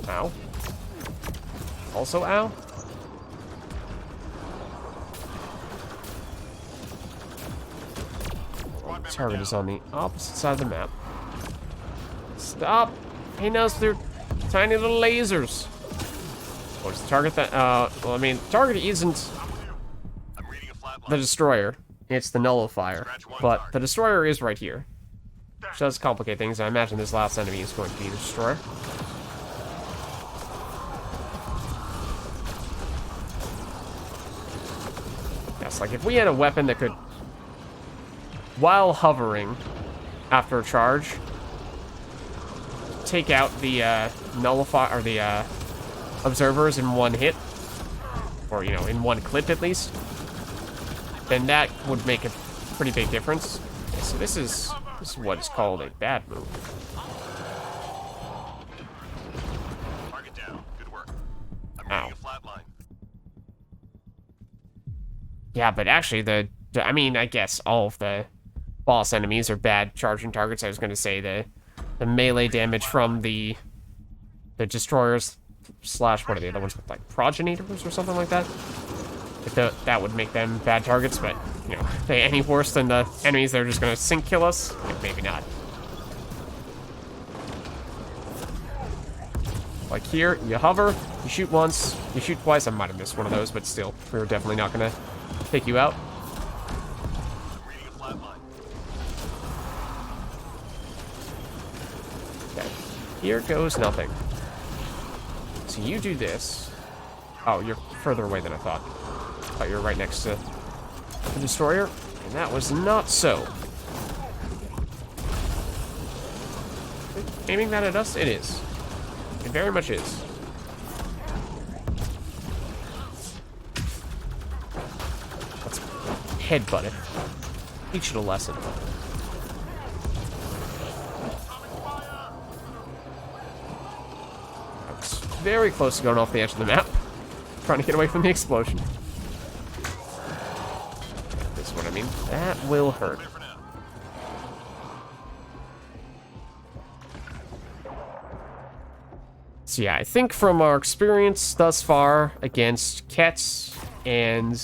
Ow. Also ow. Target is on the opposite side of the map. Stop hitting us with your tiny little lasers. What's the target that, well, I mean, the target isn't I'm reading a flat the line. destroyer. It's the nullifier. But the destroyer is right here. Which does complicate things. I imagine this last enemy is going to be the destroyer. Yes, like if we had a weapon that could, while hovering after a charge, take out the nullifier, or the observers in one hit, or, you know, in one clip at least, then that would make a pretty big difference. Okay, so this is what is called a bad move. Target down. Good work. I'm Ow. reading a flat line. Yeah, but actually, I mean, I guess all of the boss enemies are bad charging targets. I was going to say the melee damage from the destroyers slash, what are the other ones, like progenitors or something like that? That would make them bad targets, but, you know, are they any worse than the enemies that are just going to sink kill us? Yeah, maybe not. Like here, you hover, you shoot once, you shoot twice. I might have missed one of those, but still, we were definitely not going to take you out. I'm reading a flat line. Okay, here goes nothing. So you do this. Oh, you're further away than I thought. I thought you were right next to the destroyer, and that was not so. Aiming that at us? It is. It very much is. Let's headbutt it. Teach it a lesson. I was very close to going off the edge of the map, trying to get away from the explosion. This is what I mean. That will hurt. Clear for now. So yeah, I think from our experience thus far against Kets and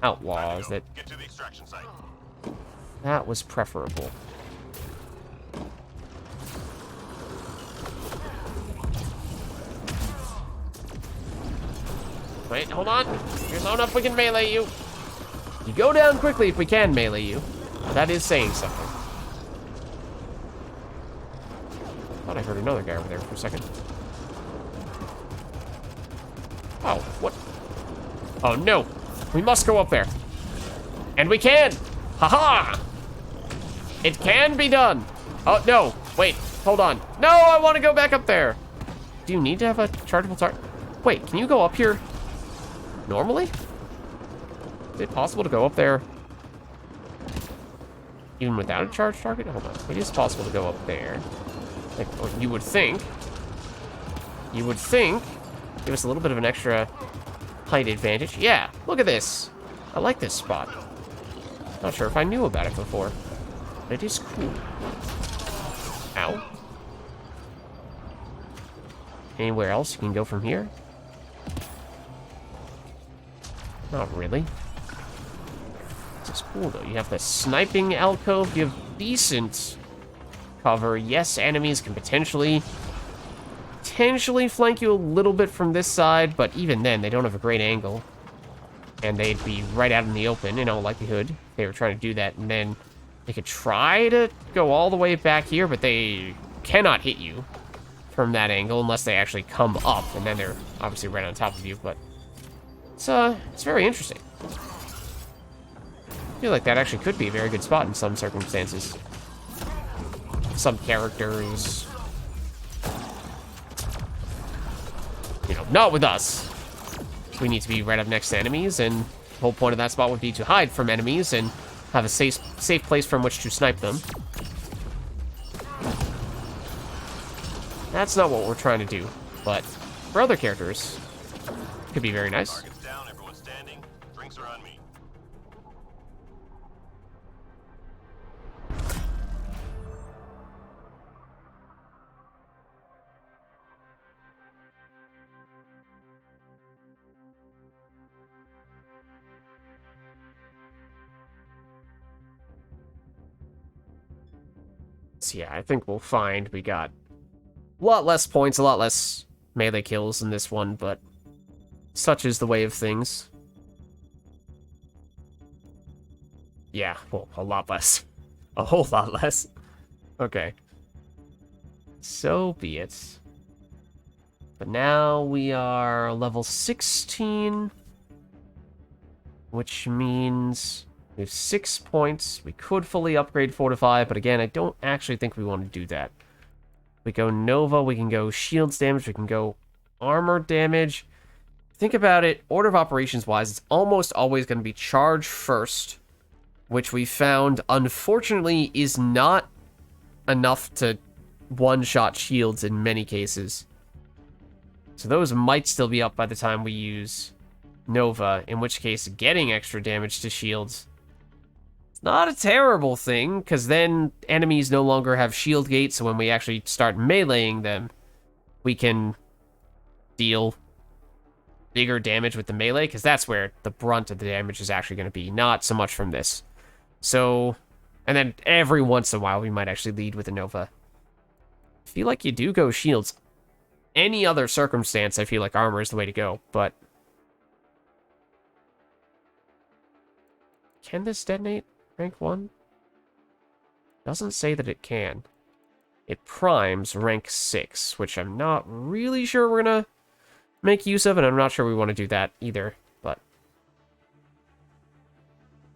Outlaws, that Get to the extraction site. that was preferable. Wait, hold on. You're low enough we can melee you. You go down quickly if we can melee you. That is saying something. Thought I heard another guy over there for a second. Oh, what? Oh, no. We must go up there. And we can! Haha! It can be done! Oh, no. Wait, hold on. No, I want to go back up there! Do you need to have a chargeable target? Wait, can you go up here normally? Is it possible to go up there even without a charge target? Hold on. It is possible to go up there. Like, or you would think. You would think. Give us a little bit of an extra height advantage. Yeah, look at this. I like this spot. Not sure if I knew about it before, but it is cool. Ow. Anywhere else you can go from here? Not really. This is cool, though. You have the sniping alcove. You have decent cover. Yes, enemies can potentially flank you a little bit from this side, but even then, they don't have a great angle. And they'd be right out in the open, in all likelihood, if they were trying to do that. And then they could try to go all the way back here, but they cannot hit you from that angle unless they actually come up, and then they're obviously right on top of you, but it's very interesting. I feel like that actually could be a very good spot in some circumstances. Some characters, you know, not with us. We need to be right up next to enemies, and the whole point of that spot would be to hide from enemies and have a safe place from which to snipe them. That's not what we're trying to do, but for other characters, it could be very nice. Target's down. Everyone standing. Drinks are on me. So yeah, I think we'll find we got a lot less points, a lot less melee kills in this one, but such is the way of things. Yeah, well, a lot less. A whole lot less. Okay. So be it. But now we are level 16, which means we have 6 points. We could fully upgrade Fortify, but again, I don't actually think we want to do that. We go Nova, we can go shields damage, we can go armor damage. Think about it, order of operations wise, it's almost always going to be charge first, which we found, unfortunately, is not enough to one-shot shields in many cases. So those might still be up by the time we use Nova, in which case getting extra damage to shields, it's not a terrible thing, because then enemies no longer have shield gates, so when we actually start meleeing them, we can deal bigger damage with the melee, because that's where the brunt of the damage is actually going to be, not so much from this. So, and then every once in a while, we might actually lead with a Nova. I feel like you do go shields. Any other circumstance, I feel like armor is the way to go, but... Can this detonate rank 1? Doesn't say that it can. It primes rank 6, which I'm not really sure we're gonna make use of, and I'm not sure we want to do that either, but...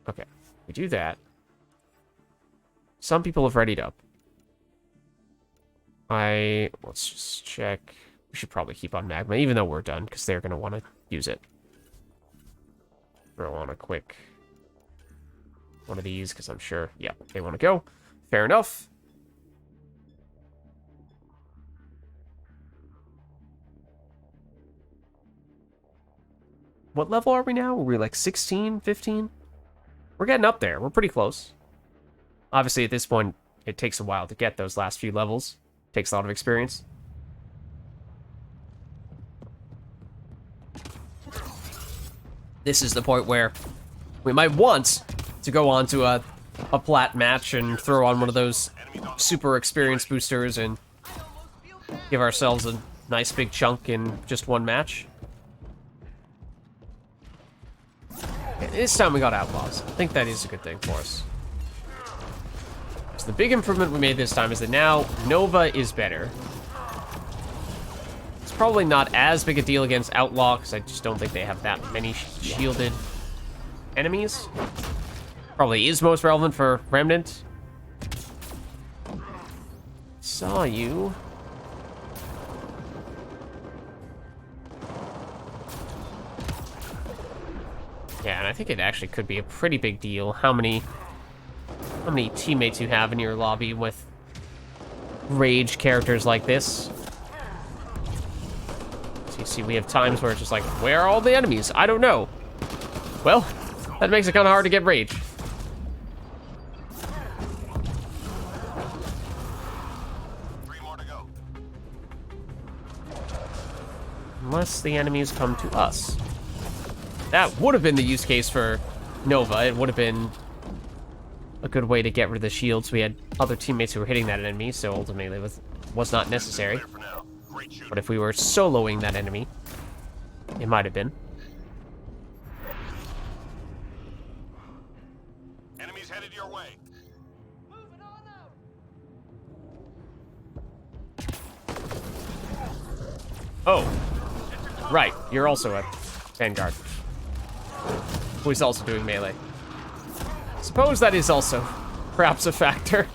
Okay, we do that. Some people have readied up. Let's just check. We should probably keep on Magma, even though we're done, because they're going to want to use it. Throw on a quick one of these, because I'm sure, yeah, they want to go. Fair enough. What level are we now? Are we like 16, 15? We're getting up there. We're pretty close. Obviously, at this point, it takes a while to get those last few levels. Takes a lot of experience. This is the point where we might want to go on to a plat match and throw on one of those super experience boosters and give ourselves a nice big chunk in just one match. This time we got Outlaws. I think that is a good thing for us. So the big improvement we made this time is that now Nova is better. It's probably not as big a deal against Outlaw, because I just don't think they have that many shielded enemies. Probably is most relevant for Remnant. Saw you. Yeah, and I think it actually could be a pretty big deal how many teammates you have in your lobby with rage characters like this. So you see, we have times where it's just like, where are all the enemies? I don't know. Well, that makes it kind of hard to get rage. Three more to go. Unless the enemies come to us. That would have been the use case for Nova. It would have been a good way to get rid of the shields. We had other teammates who were hitting that enemy, so ultimately it was not necessary. But if we were soloing that enemy, it might have been. Enemies headed your way. Moving on out. Oh, right. You're also a Vanguard, who is also doing melee. Suppose that is also perhaps a factor.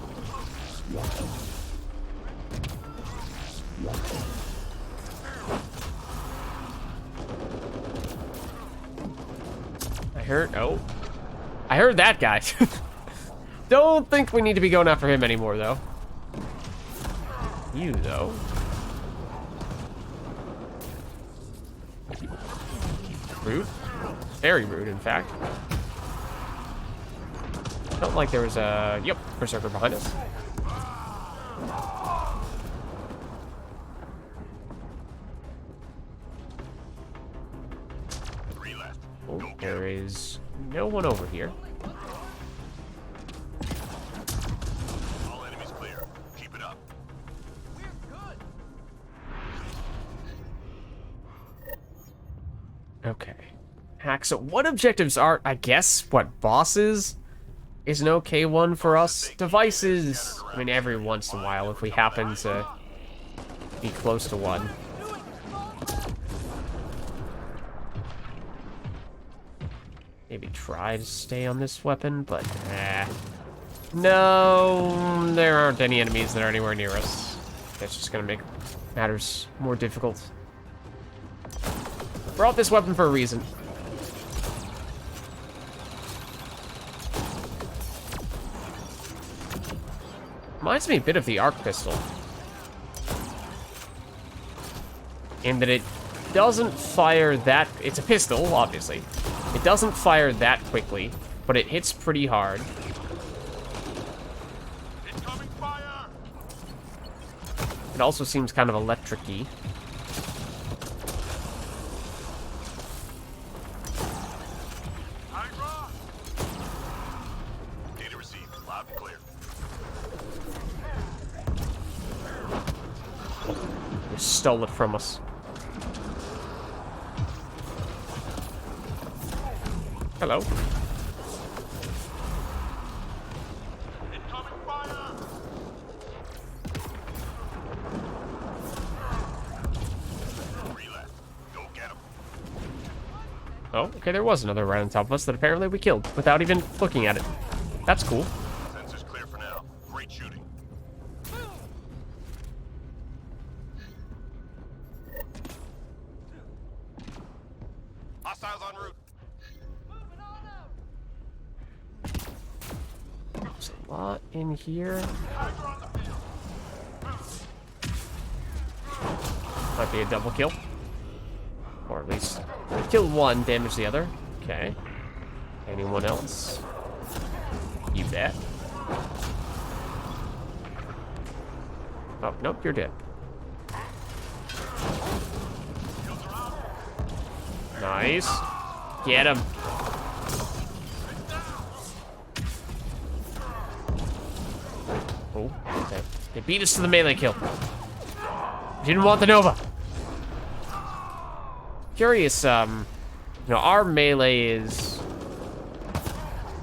I heard that guy. Don't think we need to be going after him anymore, though. You, though. Rude. Very rude, in fact. Felt like there was a... Yep, Berserker behind us. Three left. Oh, there is no one over here. All enemies clear. Keep it up. We're good. Okay. Hack, so what objectives are, I guess, what, bosses is an okay one for us? Devices, I mean, every once in a while if we happen to be close to one. Maybe try to stay on this weapon, but no, there aren't any enemies that are anywhere near us. That's just gonna make matters more difficult. Brought this weapon for a reason. Reminds me a bit of the arc pistol. In that it doesn't fire that... It's a pistol, obviously. It doesn't fire that quickly, but it hits pretty hard. Incoming fire! It also seems kind of electric-y. Hydra! Data received. Loud and clear. They stole it from us. Hello. Incoming fire! Relay. Go get him. Oh, okay, there was another right on top of us that apparently we killed without even looking at it. That's cool. Sensors clear for now. Great shooting. Hostiles en route. Moving on out. There's a lot in here. Hydra on the field. Might be a double kill. Or at least kill one, damage the other. Okay. Anyone else? You bet. Oh, nope, you're dead. Nice. Get him. Oh, okay. They beat us to the melee kill. Didn't want the Nova. Curious, our melee is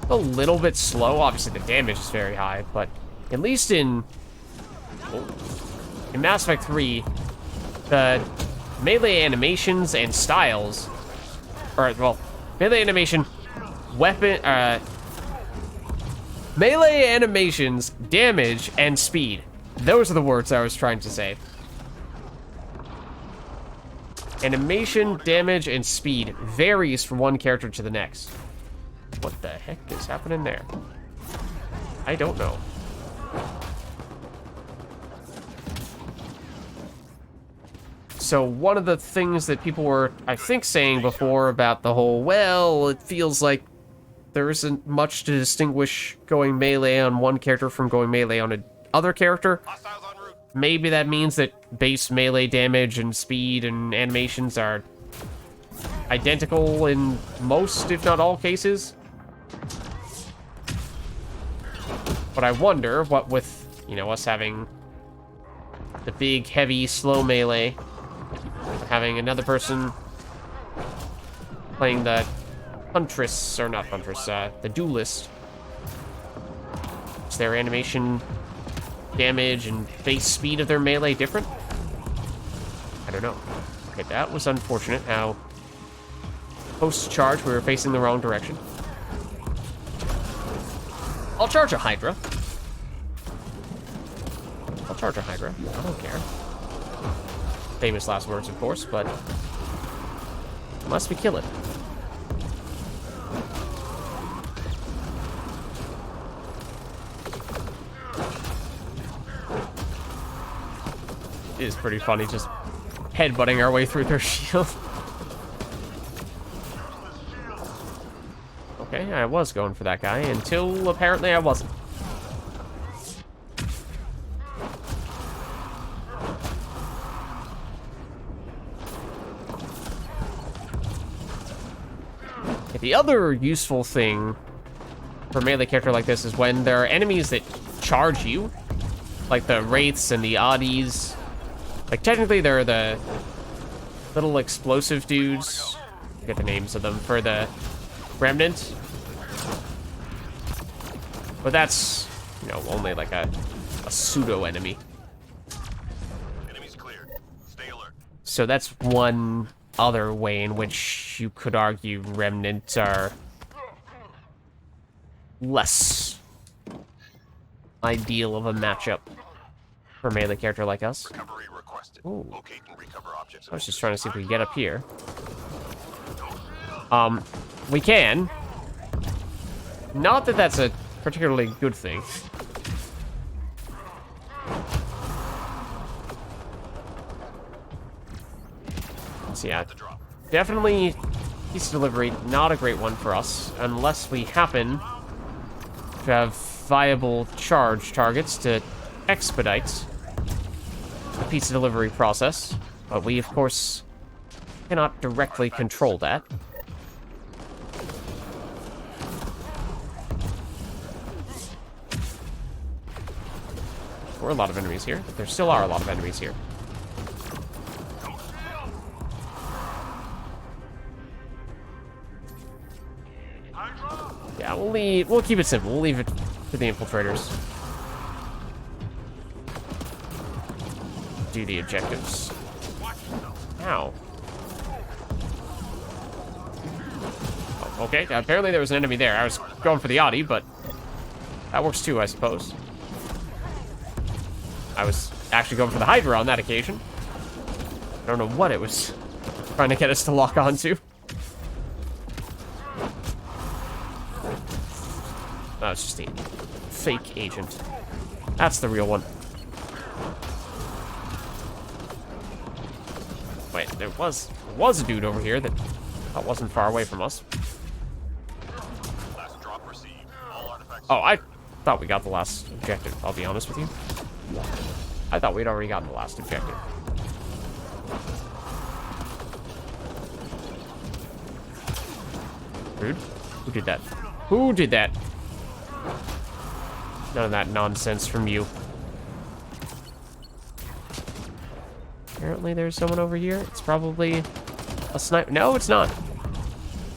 a little bit slow. Obviously, the damage is very high, but at least in Mass Effect 3, the melee animations and styles, or, well, melee animation, melee animations, damage, and speed. Those are the words I was trying to say. Animation, damage, and speed varies from one character to the next. What the heck is happening there? I don't know. So one of the things that people were, I think, saying before about the whole, well, it feels like there isn't much to distinguish going melee on one character from going melee on another character. Hostiles en route. Maybe that means that base melee damage and speed and animations are identical in most, if not all, cases. But I wonder what with, us having the big, heavy, slow melee, having another person playing the Huntress, or not Huntress, the Duelist. Is their animation damage and base speed of their melee different? I don't know. Okay, that was unfortunate how post-charge we were facing the wrong direction. I'll charge a Hydra. I'll charge a Hydra. I don't care. Famous last words, of course, but unless we kill it. It is pretty funny just headbutting our way through their shield. Okay, I was going for that guy until apparently I wasn't. The other useful thing for a melee character like this is when there are enemies that charge you, like the Wraiths and the Oddies. Like, technically, they're the little explosive dudes forget the names of them, for the remnant. But that's, you know, only like a pseudo enemy. Enemies cleared. Stay alert. So that's one other way in which you could argue remnants are less ideal of a matchup for a melee character like us. Recovery requested. Ooh. Locate and recover objects. I was just trying to see if we can get up here. We can. Not that that's a particularly good thing. So yeah, definitely piece of delivery, not a great one for us, unless we happen to have viable charge targets to expedite the pizza delivery process. But we, of course, cannot directly control that. There were a lot of enemies here, but there still are a lot of enemies here. Yeah, we'll keep it simple. We'll leave it to the infiltrators. Do the objectives. Ow. Oh, okay, apparently there was an enemy there. I was going for the Audi, but that works too, I suppose. I was actually going for the Hydra on that occasion. I don't know what it was trying to get us to lock onto. Oh, it's just a fake agent. That's the real one. Wait, there was a dude over here that wasn't far away from us. Last drop received. All artifacts. Oh, I thought we got the last objective, I'll be honest with you. I thought we'd already gotten the last objective. Rude. Who did that? Who did that? None of that nonsense from you. Apparently there's someone over here. It's probably a sniper. No, it's not.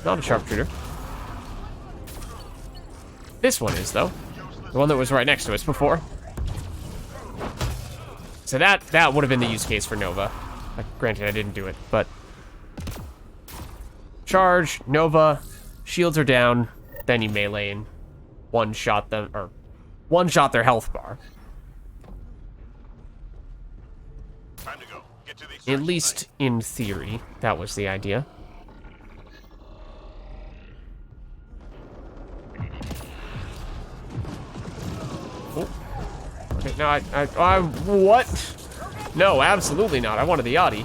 Not a sharpshooter. This one is, though. The one that was right next to us before. So that would have been the use case for Nova. Granted, I didn't do it, but... Charge, Nova, shields are down, then you melee and one-shot them, or one-shot their health bar. Time to go. Get to the At extraction least site. in theory, that was the idea. Oh. Okay, no, I what? No, absolutely not. I wanted the Audi.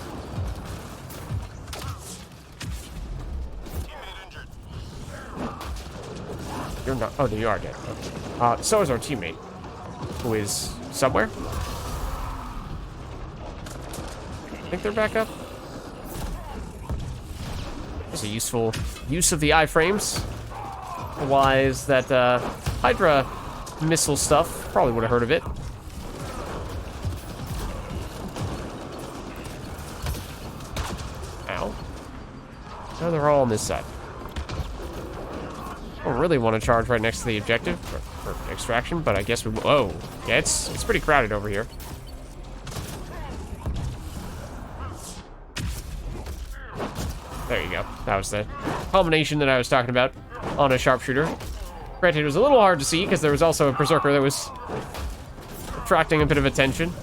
Teammate injured. You're not. Oh, you are dead. Okay. So is our teammate, who is somewhere. I think they're back up. It's a useful use of the iframes. Otherwise, that Hydra missile stuff probably would have heard of it. Ow. Now they're all on this side. I don't really want to charge right next to the objective for extraction, but I guess we will. Oh, yeah, it's pretty crowded over here. There you go. That was the combination that I was talking about on a sharpshooter. Granted, it was a little hard to see because there was also a berserker that was attracting a bit of attention.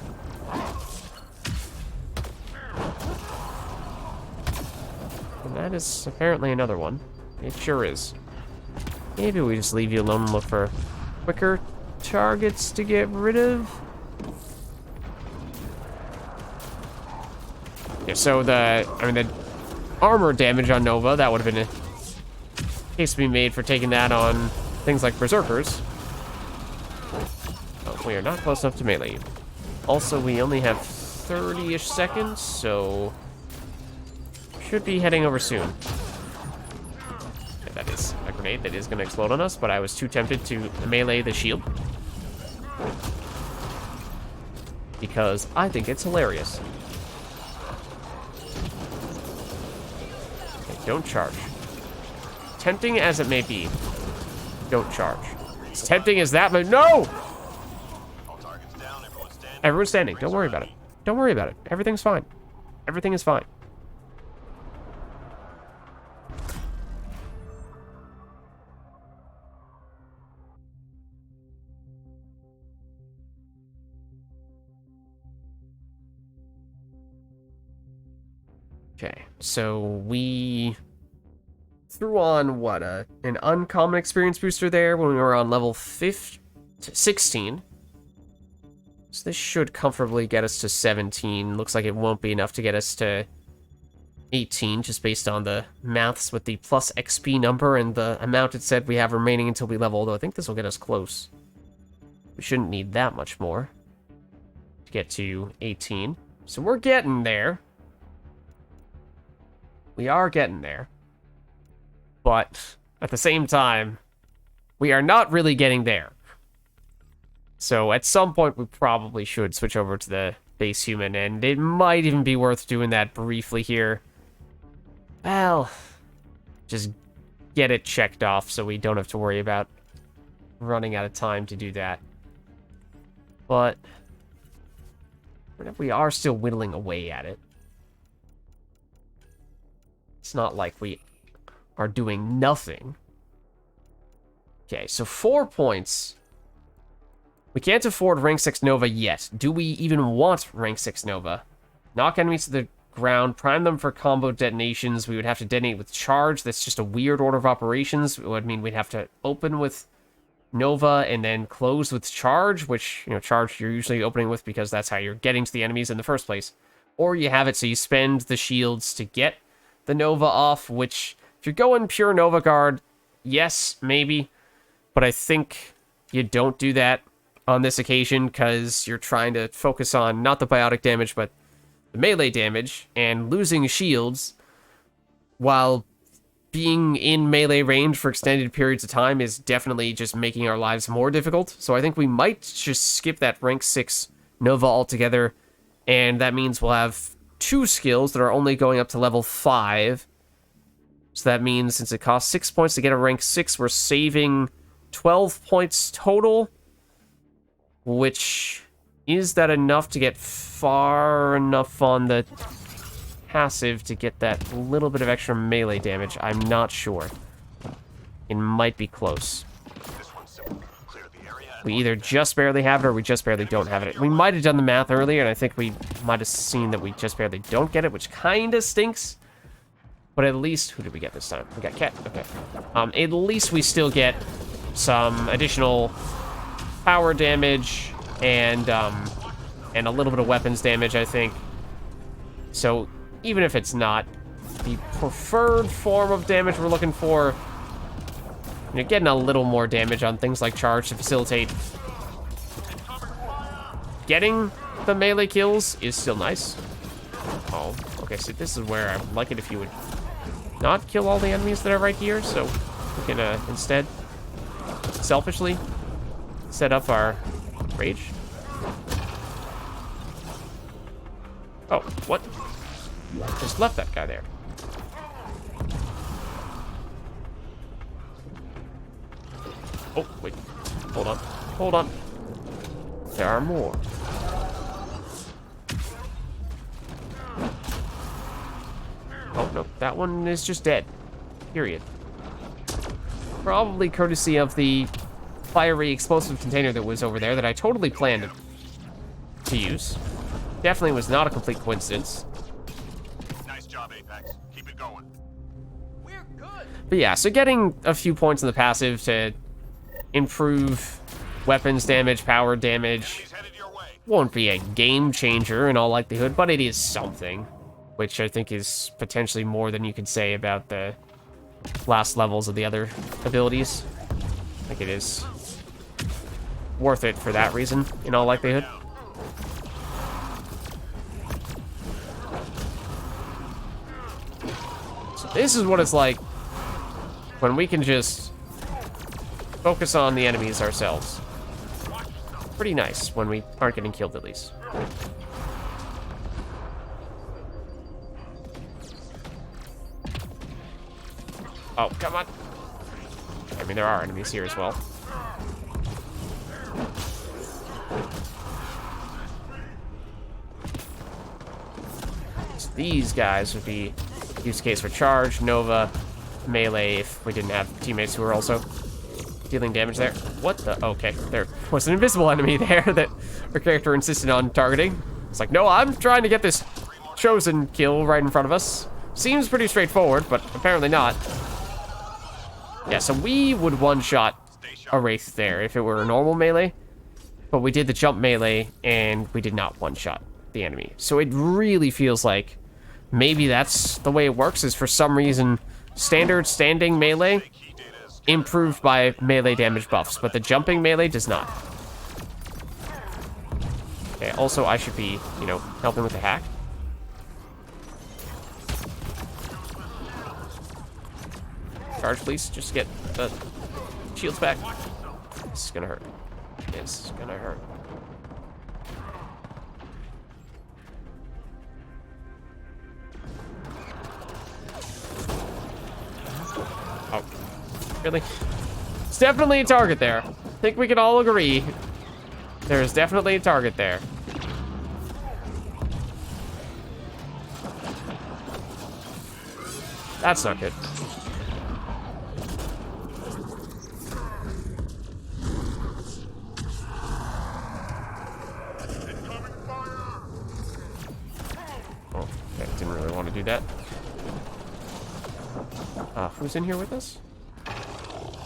And that is apparently another one. It sure is. Maybe we just leave you alone and look for quicker targets to get rid of. Yeah, so the armor damage on Nova, that would have been a case to be made for taking that on things like berserkers. Oh, we are not close enough to melee. Also, we only have 30-ish seconds, so should be heading over soon. Okay, that is a grenade that is going to explode on us, but I was too tempted to melee the shield because I think it's hilarious. Don't charge. Tempting as it may be, don't charge. As tempting as that, but no! All targets down, everyone standing. Everyone's standing. Don't worry about it. Don't worry about it. Everything's fine. Everything is fine. Okay, so we threw on, what, an uncommon experience booster there when we were on level 16. So this should comfortably get us to 17. Looks like it won't be enough to get us to 18, just based on the maths with the plus XP number and the amount it said we have remaining until we level, although I think this will get us close. We shouldn't need that much more to get to 18. So we're getting there. We are getting there. But at the same time, we are not really getting there. So at some point, we probably should switch over to the base human, and it might even be worth doing that briefly here. Well, just get it checked off so we don't have to worry about running out of time to do that. But we are still whittling away at it. It's not like we are doing nothing. Okay, so 4 points. We can't afford rank 6 Nova yet. Do we even want rank 6 Nova? Knock enemies to the ground, prime them for combo detonations. We would have to detonate with charge. That's just a weird order of operations. It would mean we'd have to open with Nova and then close with charge, which, you know, charge you're usually opening with because that's how you're getting to the enemies in the first place. Or you have it so you spend the shields to get the Nova off, which, if you're going pure Nova Guard, yes, maybe. But I think you don't do that on this occasion because you're trying to focus on not the biotic damage, but the melee damage, and losing shields while being in melee range for extended periods of time is definitely just making our lives more difficult. So I think we might just skip that rank 6 Nova altogether, and that means we'll have 2 skills that are only going up to level 5. So that means since it costs 6 points to get a rank 6, we're saving 12 points total, which, is that enough to get far enough on the passive to get that little bit of extra melee damage? I'm not sure. It might be close. We either just barely have it or we just barely don't have it. We might have done the math earlier, and I think we might have seen that we just barely don't get it, which kind of stinks. But at least, who did we get this time? We got Cat. Okay. At least we still get some additional power damage and a little bit of weapons damage, I think. So even if it's not the preferred form of damage we're looking for, you know, getting a little more damage on things like charge to facilitate getting the melee kills is still nice. Oh, okay, so this is where I would like it if you would not kill all the enemies that are right here, so we can instead selfishly set up our rage. Oh, what? Just left that guy there. Oh, wait. Hold on. Hold on. There are more. Oh, no. That one is just dead. Period. Probably courtesy of the fiery explosive container that was over there that I totally planned to use. Definitely was not a complete coincidence. Nice job, Apex. Keep it going. We're good. But yeah, so getting a few points in the passive to improve weapons damage, power damage, He's headed your way. won't be a game changer in all likelihood, but it is something, which I think is potentially more than you could say about the last levels of the other abilities. I think it is worth it for that reason, in all likelihood. So this is what it's like when we can just focus on the enemies ourselves. Pretty nice when we aren't getting killed, at least. Oh, come on. I mean, there are enemies here as well. So these guys would be use case for charge, Nova, melee if we didn't have teammates who were also dealing damage there. What the? Okay, there was an invisible enemy there that our character insisted on targeting. It's like, no, I'm trying to get this chosen kill right in front of us. Seems pretty straightforward, but apparently not. Yeah, so we would one-shot a Wraith there if it were a normal melee, but we did the jump melee and we did not one-shot the enemy. So it really feels like maybe that's the way it works, is for some reason standard standing melee improved by melee damage buffs, but the jumping melee does not. Okay, also I should be, you know, helping with the hack. Charge, please. Just get the shields back. This is gonna hurt. This is gonna hurt. Oh, really? It's definitely a target there. I think we can all agree. There's definitely a target there. That's not good. Oh, okay, didn't really want to do that. Who's in here with us?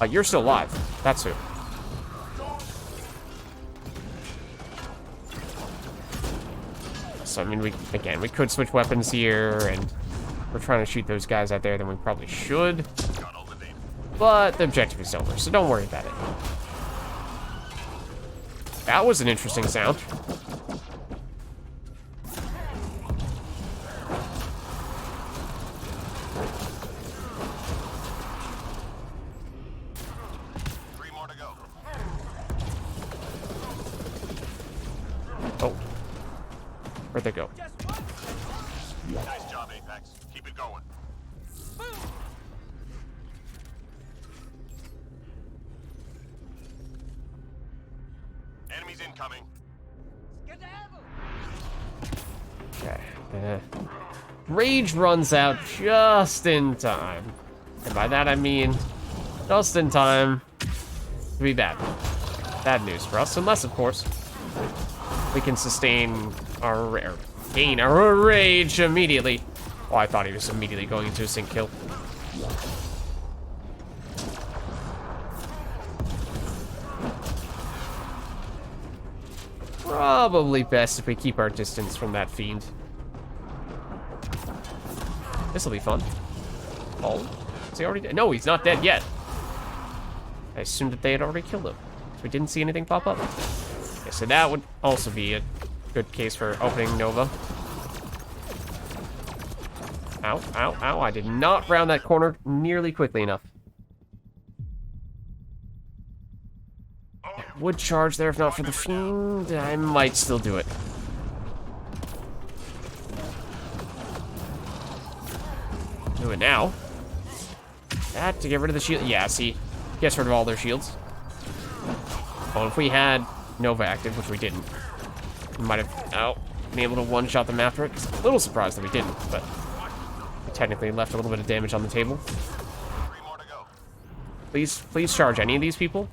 You're still alive. That's who. So, I mean, we could switch weapons here, and if we're trying to shoot those guys out there, then we probably should. But the objective is over, so don't worry about it. That was an interesting sound. Oh. Where'd they go? Nice job, Apex. Keep it going. Enemies incoming. Okay. Rage runs out just in time. And by that I mean just in time to be bad. Bad news for us, unless, of course, we can sustain our gain our rage immediately. Oh, I thought he was immediately going into a sync kill. Probably best if we keep our distance from that fiend. This'll be fun. Oh, is he already dead? No, he's not dead yet. I assumed that they had already killed him. So we didn't see anything pop up. Okay, so that would also be a good case for opening Nova. Ow, ow, ow. I did not round that corner nearly quickly enough. Would charge there if not for the fiend. I might still do it. Do it now. That to get rid of the shield. Yeah, see, gets rid of all their shields. Oh, if we had Nova active, which we didn't, we might have been able to one-shot them after it. A little surprised that we didn't, but we technically left a little bit of damage on the table. 3 more to go. Please charge any of these people.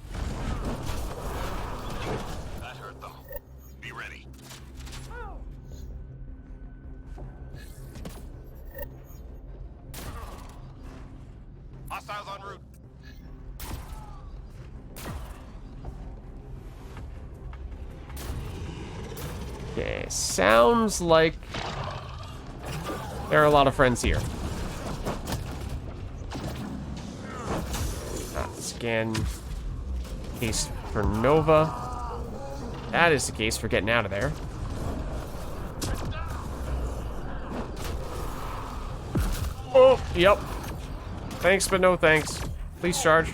That hurt them. Be ready. Hostiles en route. Okay, sounds like there are a lot of friends here. Scan case for Nova. That is the case for getting out of there. Oh, yep. Thanks, but no thanks. Please charge.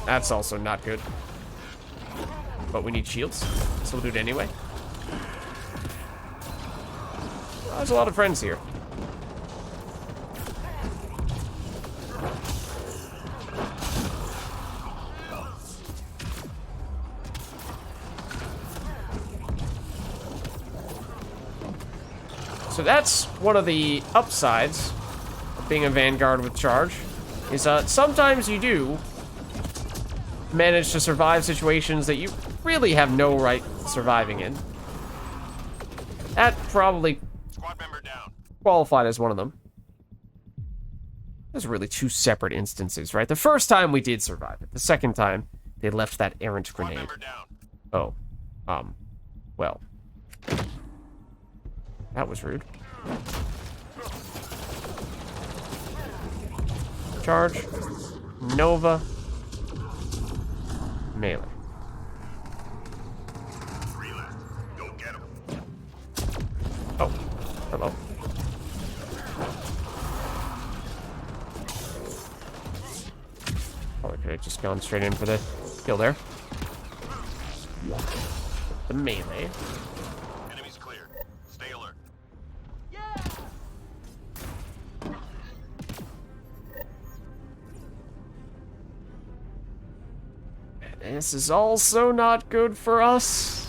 That's also not good. But we need shields, so we'll do it anyway. There's a lot of friends here. So that's one of the upsides of being a Vanguard with charge, is sometimes you do manage to survive situations that you really have no right surviving in. That probably Squad member down. qualified as one of them. Those are really two separate instances, right? The first time we did survive it. The second time, they left that errant Squad grenade. member down. Oh. Well. That was rude. Charge. Nova. Melee. Three left. Go get him. Oh. Hello. Probably could have just gone straight in for the kill there. The melee. Enemies clear. Stay alert. This is also not good for us.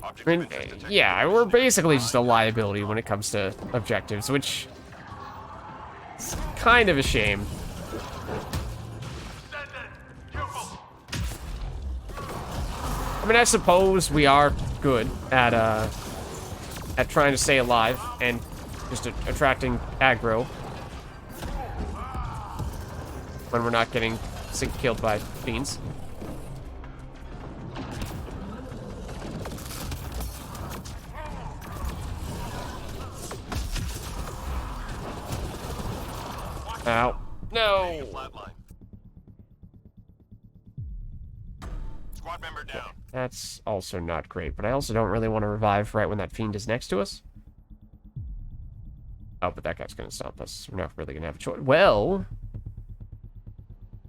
Object I of mean, interest detected. yeah, we're basically just a liability when it comes to objectives, which is kind of a shame. I mean, I suppose we are good at trying to stay alive and just attracting aggro when we're not getting killed by fiends. Ow. No! Flatline. Squad member down. That's also not great, but I also don't really want to revive right when that fiend is next to us. Oh, but that guy's gonna stomp us. We're not really gonna have a choice. Well,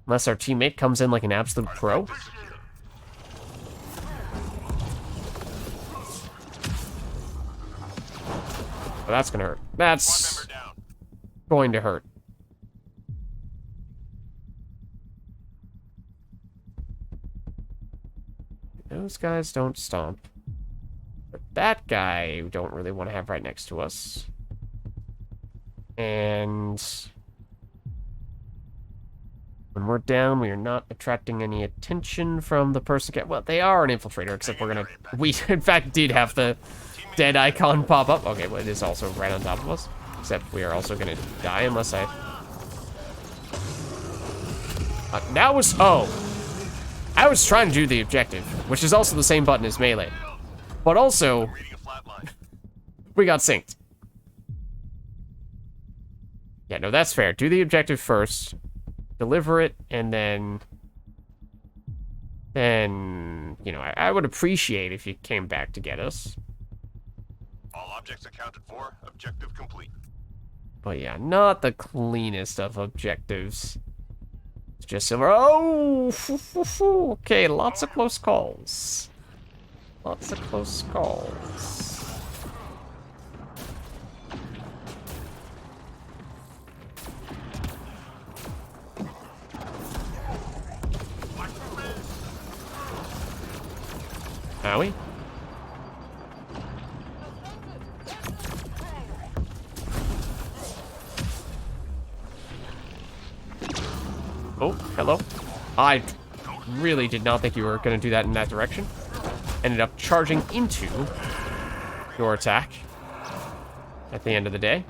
unless our teammate comes in like an absolute pro. Artifact is secure. Oh, that's gonna hurt. Squad That's member down. going to hurt. Those guys don't stomp. But that guy we don't really want to have right next to us. And when we're down, we are not attracting any attention from the person. Well, they are an infiltrator, except we're gonna. We, in fact, did have the dead icon pop up. Okay, but it is also right on top of us. Except we are also gonna die unless I. That was. Oh. I was trying to do the objective, which is also the same button as melee. But also, Reading a flatline. we got synced. Yeah, no, that's fair. Do the objective first, deliver it, and then, you know, I would appreciate if you came back to get us. All objects accounted for. Objective complete. But yeah, not the cleanest of objectives. It's just silver. Oh, okay, lots of close calls. Lots of close calls. Howie? Oh, hello. I really did not think you were going to do that in that direction. Ended up charging into your attack at the end of the day.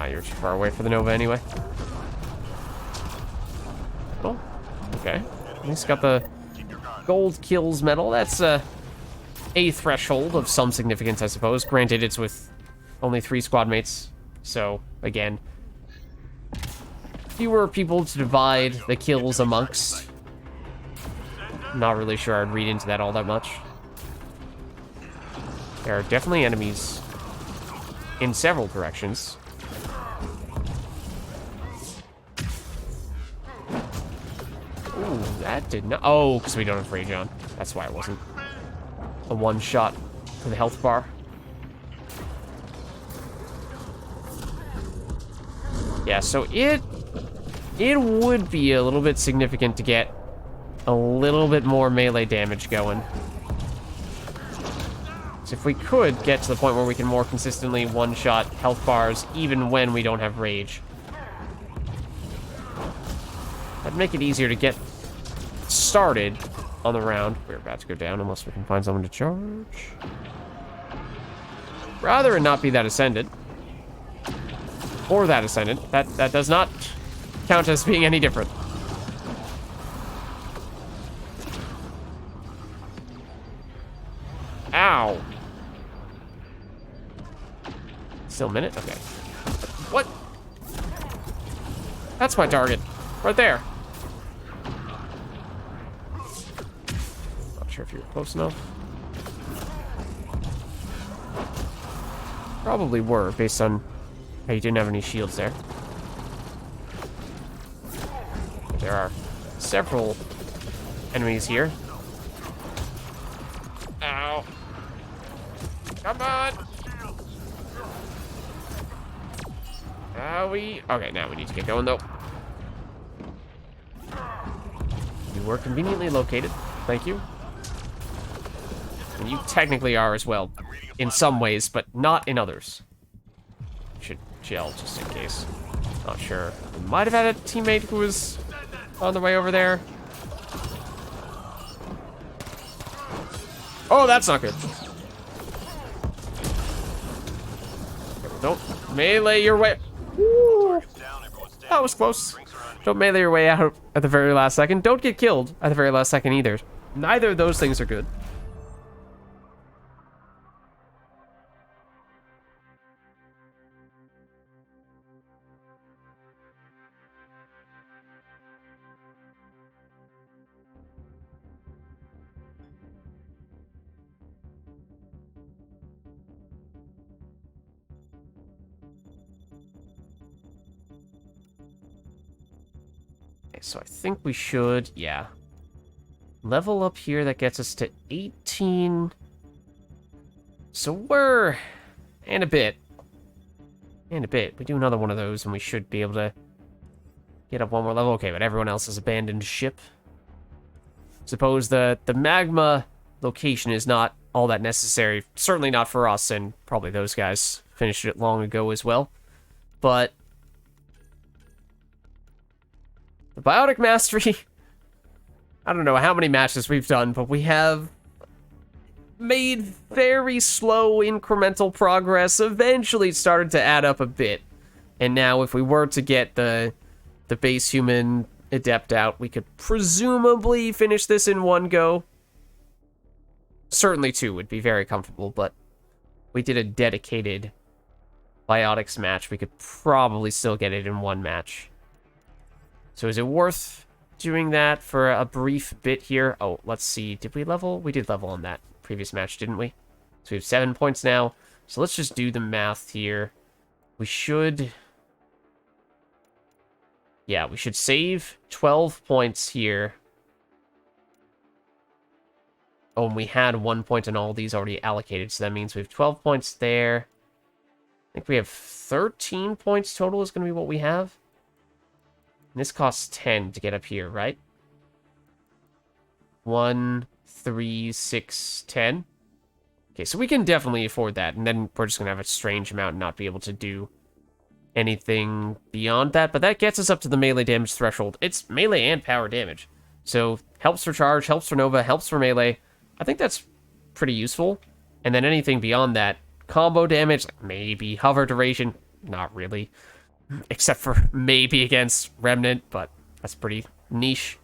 You're too far away for the Nova anyway. Oh, okay. He's got the gold kills medal. That's a threshold of some significance, I suppose. Granted, it's with only 3 squad mates. So, again, fewer people to divide the kills amongst. Not really sure I'd read into that all that much. There are definitely enemies in several directions. Ooh, that did not... Oh, because we don't have rage on. That's why it wasn't. a one-shot to the health bar. Yeah, so it would be a little bit significant to get a little bit more melee damage going. So if we could get to the point where we can more consistently one-shot health bars even when we don't have rage, that'd make it easier to get started on the round. We're about to go down unless we can find someone to charge. Rather it not be that ascendant. Or that ascendant. That does not count as being any different. Ow. Still a minute? Okay. What? That's my target. Right there. Not sure if you were close enough. Probably were, based on how you didn't have any shields there. There are several enemies here. Ow. Come on. Okay, now we need to get going, though. You were conveniently located. Thank you. And you technically are as well, in some ways, but not in others. Should gel just in case. Not sure. We might have had a teammate who was on the way over there. Oh, that's not good. Don't melee your way. Ooh, that was close. Don't melee your way out at the very last second. Don't get killed at the very last second either. Neither of those things are good. So I think we should, yeah. Level up here, that gets us to 18. So we're, and a bit. We do another one of those and we should be able to get up one more level. Okay, but everyone else has abandoned ship. Suppose the magma location is not all that necessary. Certainly not for us, and probably those guys finished it long ago as well. But the biotic mastery, I don't know how many matches we've done, but we have made very slow incremental progress. Eventually it started to add up a bit. And now if we were to get the base human adept out, we could presumably finish this in one go. Certainly two would be very comfortable, but we did a dedicated biotics match. We could probably still get it in one match. So is it worth doing that for a brief bit here? Oh, let's see. Did we level? We did level on that previous match, didn't we? So we have 7 points now. So let's just do the math here. We should... yeah, we should save 12 points here. Oh, and we had 1 point on all these already allocated, so that means we have 12 points there. I think we have 13 points total is going to be what we have. And this costs 10 to get up here, right? 1, 3, 6, 10. Okay, so we can definitely afford that. And then we're just going to have a strange amount and not be able to do anything beyond that. But that gets us up to the melee damage threshold. It's melee and power damage. So helps for charge, helps for Nova, helps for melee. I think that's pretty useful. And then anything beyond that, combo damage, like maybe hover duration, not really. Except for maybe against Remnant, but that's pretty niche.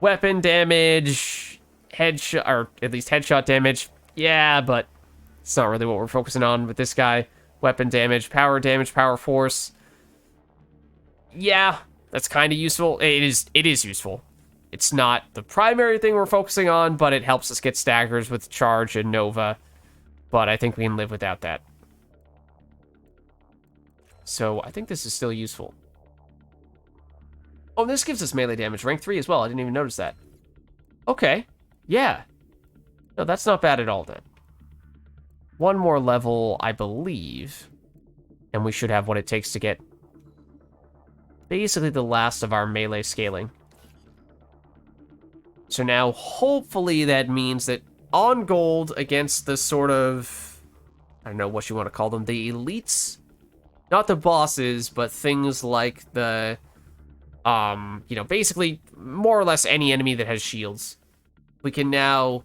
Weapon damage, headshot, or at least headshot damage. Yeah, but it's not really what we're focusing on with this guy. Weapon damage, power force. Yeah, that's kind of useful. It is useful. It's not the primary thing we're focusing on, but it helps us get staggers with charge and Nova. But I think we can live without that. So I think this is still useful. Oh, this gives us melee damage, rank 3 as well. I didn't even notice that. Okay, yeah. No, that's not bad at all, then. One more level, I believe. And we should have what it takes to get basically the last of our melee scaling. So now, hopefully, that means that on gold against the sort of... I don't know what you want to call them. The elites? Not the bosses, but things like the... you know, basically, more or less any enemy that has shields. We can now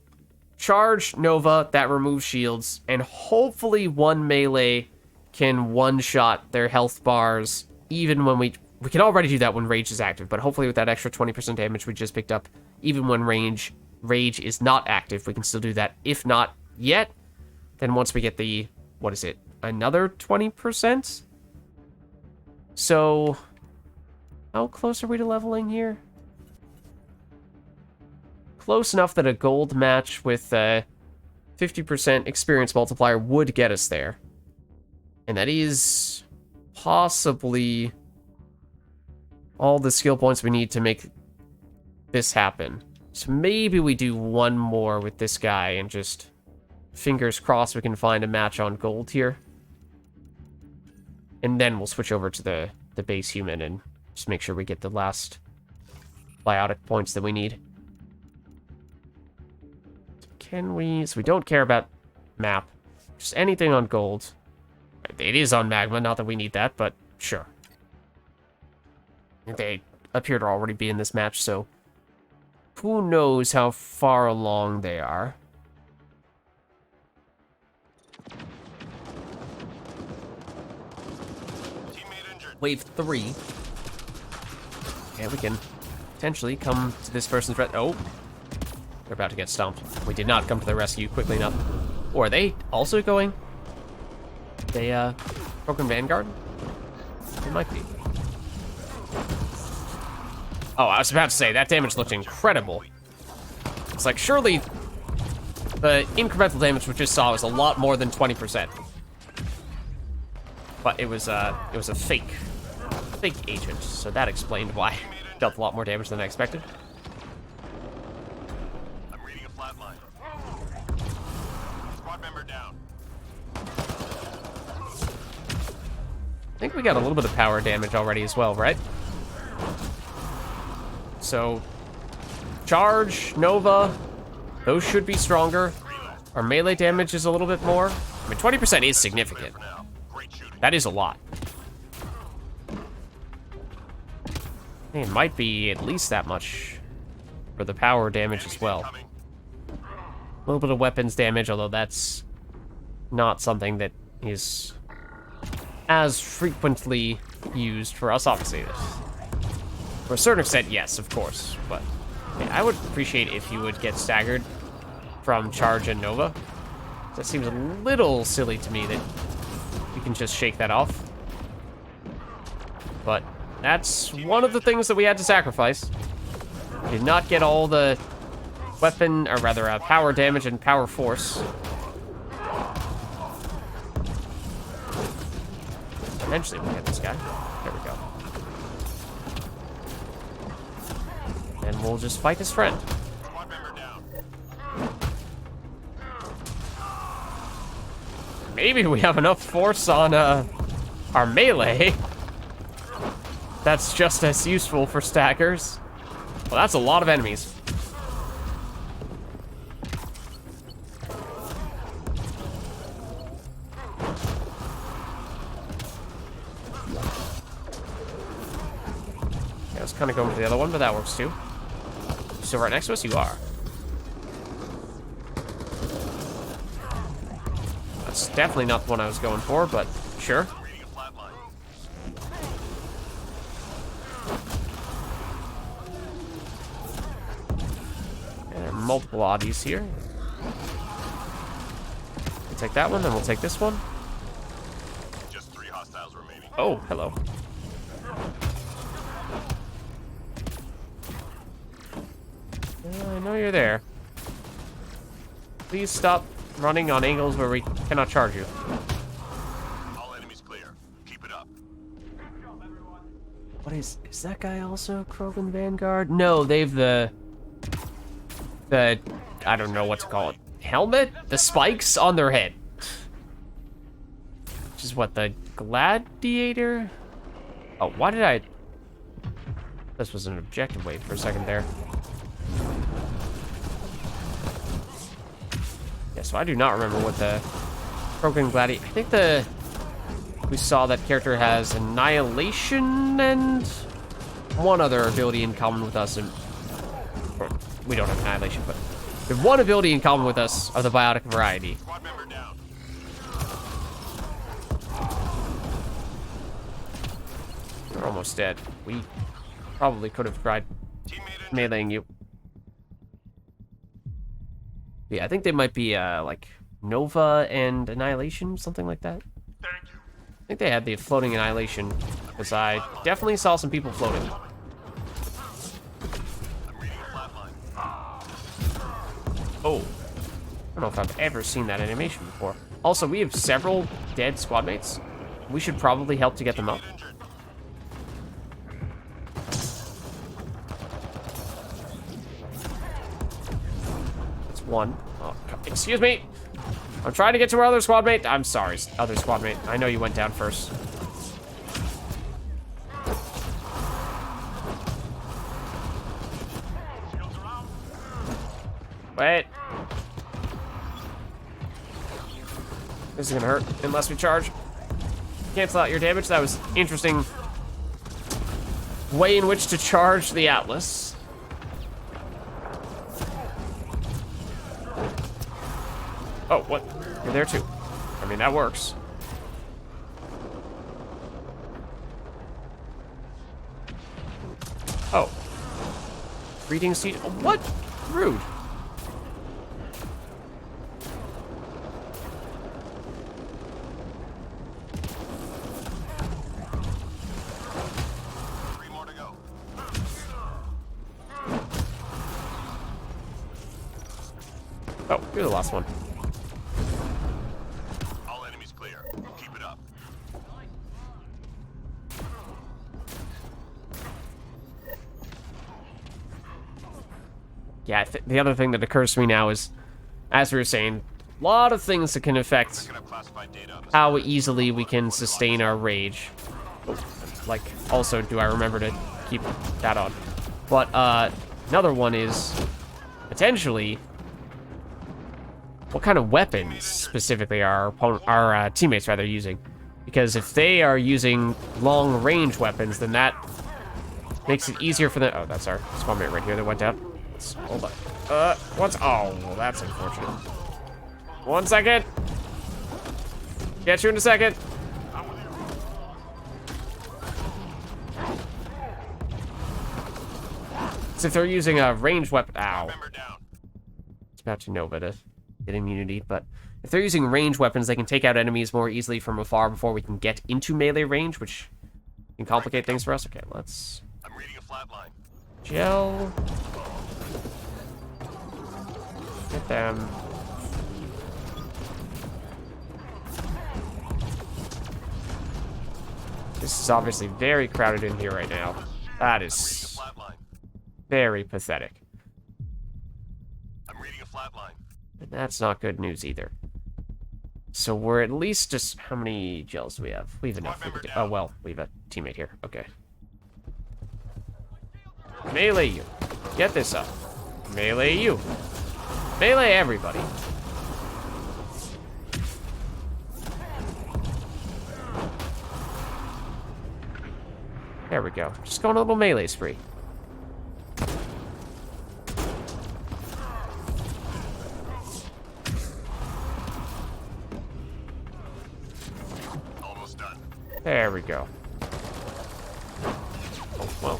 charge Nova, that removes shields, and hopefully one melee can one-shot their health bars, even when we can already do that when Rage is active, but hopefully with that extra 20% damage we just picked up, even when Rage is not active, we can still do that. If not yet, then once we get the, what is it, another 20%? So, how close are we to leveling here? Close enough that a gold match with a 50% experience multiplier would get us there. And that is possibly all the skill points we need to make this happen. So maybe we do one more with this guy and just fingers crossed we can find a match on gold here. And then we'll switch over to the base human and just make sure we get the last biotic points that we need. Can we... So we don't care about map. Just anything on gold. It is on magma, not that we need that, but sure. They appear to already be in this match, so who knows how far along they are. Wave 3. Yeah, we can potentially come to this person's... Oh! They're about to get stomped. We did not come to the rescue quickly enough. Or are they also going? They, Krogan Vanguard? They might be. Oh, I was about to say, that damage looked incredible. It's like, surely the incremental damage we just saw was a lot more than 20%. But it was a fake agent, so that explained why it dealt a lot more damage than I expected. I'm reading a flat line. Squad member down. I think we got a little bit of power damage already as well, right? So, charge, Nova, those should be stronger. Our melee damage is a little bit more. I mean, 20% is significant. That is a lot. I think it might be at least that much for the power damage as well. A little bit of weapons damage, although that's not something that is as frequently used for us, obviously. For a certain extent, yes, of course, but yeah, I would appreciate if you would get staggered from charge and Nova. That seems a little silly to me that you can just shake that off. But that's one of the things that we had to sacrifice. We did not get all the weapon, or rather power damage and power force. Eventually we'll get this guy. There we go. And we'll just fight his friend. Maybe we have enough force on our melee. That's just as useful for staggers. Well, that's a lot of enemies. Yeah, I was kind of going for the other one, but that works too. Still right next to us? You are. That's definitely not the one I was going for, but sure. And there are multiple oddies here. We'll take that one, then we'll take this one. Just 3 hostiles remaining. Oh, hello. I know you're there. Please stop running on angles where we cannot charge you. All enemies clear. Keep it up. What is that guy also Krogan Vanguard? No, they've the I don't know what to call it. helmet, the spikes on their head. Which is what, the gladiator? Oh, why did I... This was an objective. Wait for a second there. Yeah, so I do not remember what the Krogan gladiator... I think we saw that character has annihilation and one other ability in common with us, and or, we don't have annihilation, but the one ability in common with us of the biotic variety. Squad member down. We're almost dead. We probably could have tried Teammate meleeing you. Yeah, I think they might be like Nova and Annihilation, something like that. Thank you. I think they had the floating Annihilation, because I definitely saw some people floating. I'm reading a flatline. Oh. I don't know if I've ever seen that animation before. Also, we have several dead squad mates. We should probably help to get them up. Injured. It's one. Oh, excuse me. I'm trying to get to our other squad mate. I'm sorry, other squad mate. I know you went down first. Wait. This is gonna hurt unless we charge. Cancel out your damage. That was interesting way in which to charge the Atlas. Oh, what? You're there too. I mean, that works. Oh. Greetings, Siege. Oh, what? Rude. Three more to go. Oh, you're the last one. All enemies clear. Keep it up. Yeah, the other thing that occurs to me now is, as we were saying, a lot of things that can affect Picking up classified data on the how easily we can sustain our rage. Oh, like, also, do I remember to keep that on? But, another one is, potentially, what kind of weapons, specifically, are our teammates, rather, using? Because if they are using long-range weapons, then that makes it easier for them. Oh, that's our spawn mate right here that went down. Hold on. What's... Oh, well, that's unfortunate. 1 second. Get you in a second. So if they're using a ranged weapon... Ow. member down. It's about to Nova to get immunity, but if they're using ranged weapons, they can take out enemies more easily from afar before we can get into melee range, which can complicate things for us. Okay, let's... I'm reading a flatline. Gel... Get them. This is obviously very crowded in here right now. That is Flatline. very pathetic. I'm reading a flatline. And that's not good news either. So we're at least just... How many gels do we have? We have enough. We could do, oh, well, we have a teammate here. Okay. Melee you. Get this up. Melee you. Melee everybody. There we go. Just going a little melee spree. Almost done. There we go. Oh, well.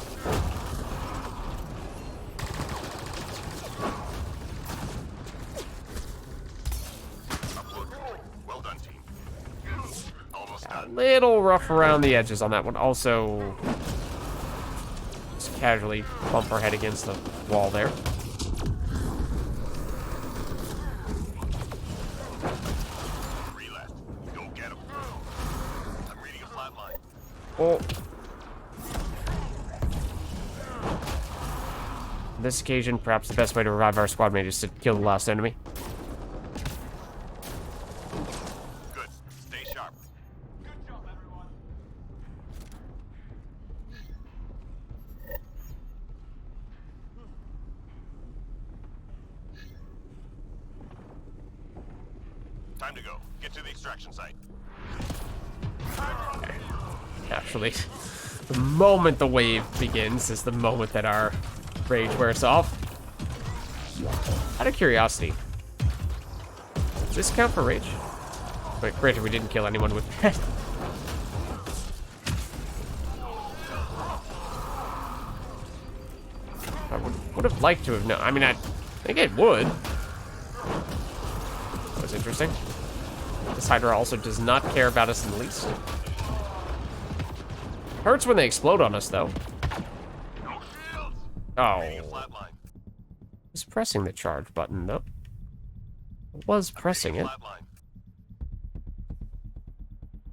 Well done, team. Almost A done. little rough around the edges on that one. Also, just casually bump our head against the wall there. Three left. Go get him. I'm reading a flatline. Oh. On this occasion, perhaps the best way to revive our squad mate is to kill the last enemy. to go. Get to the extraction site. Actually, the moment the wave begins is the moment that our rage wears off. Out of curiosity, does this count for rage? Wait, granted, we didn't kill anyone with that. I would have liked to have known. I mean, I think it would. That was interesting. This Hydra also does not care about us in the least. Hurts when they explode on us, though. Oh. I was pressing the charge button, though. I was pressing it.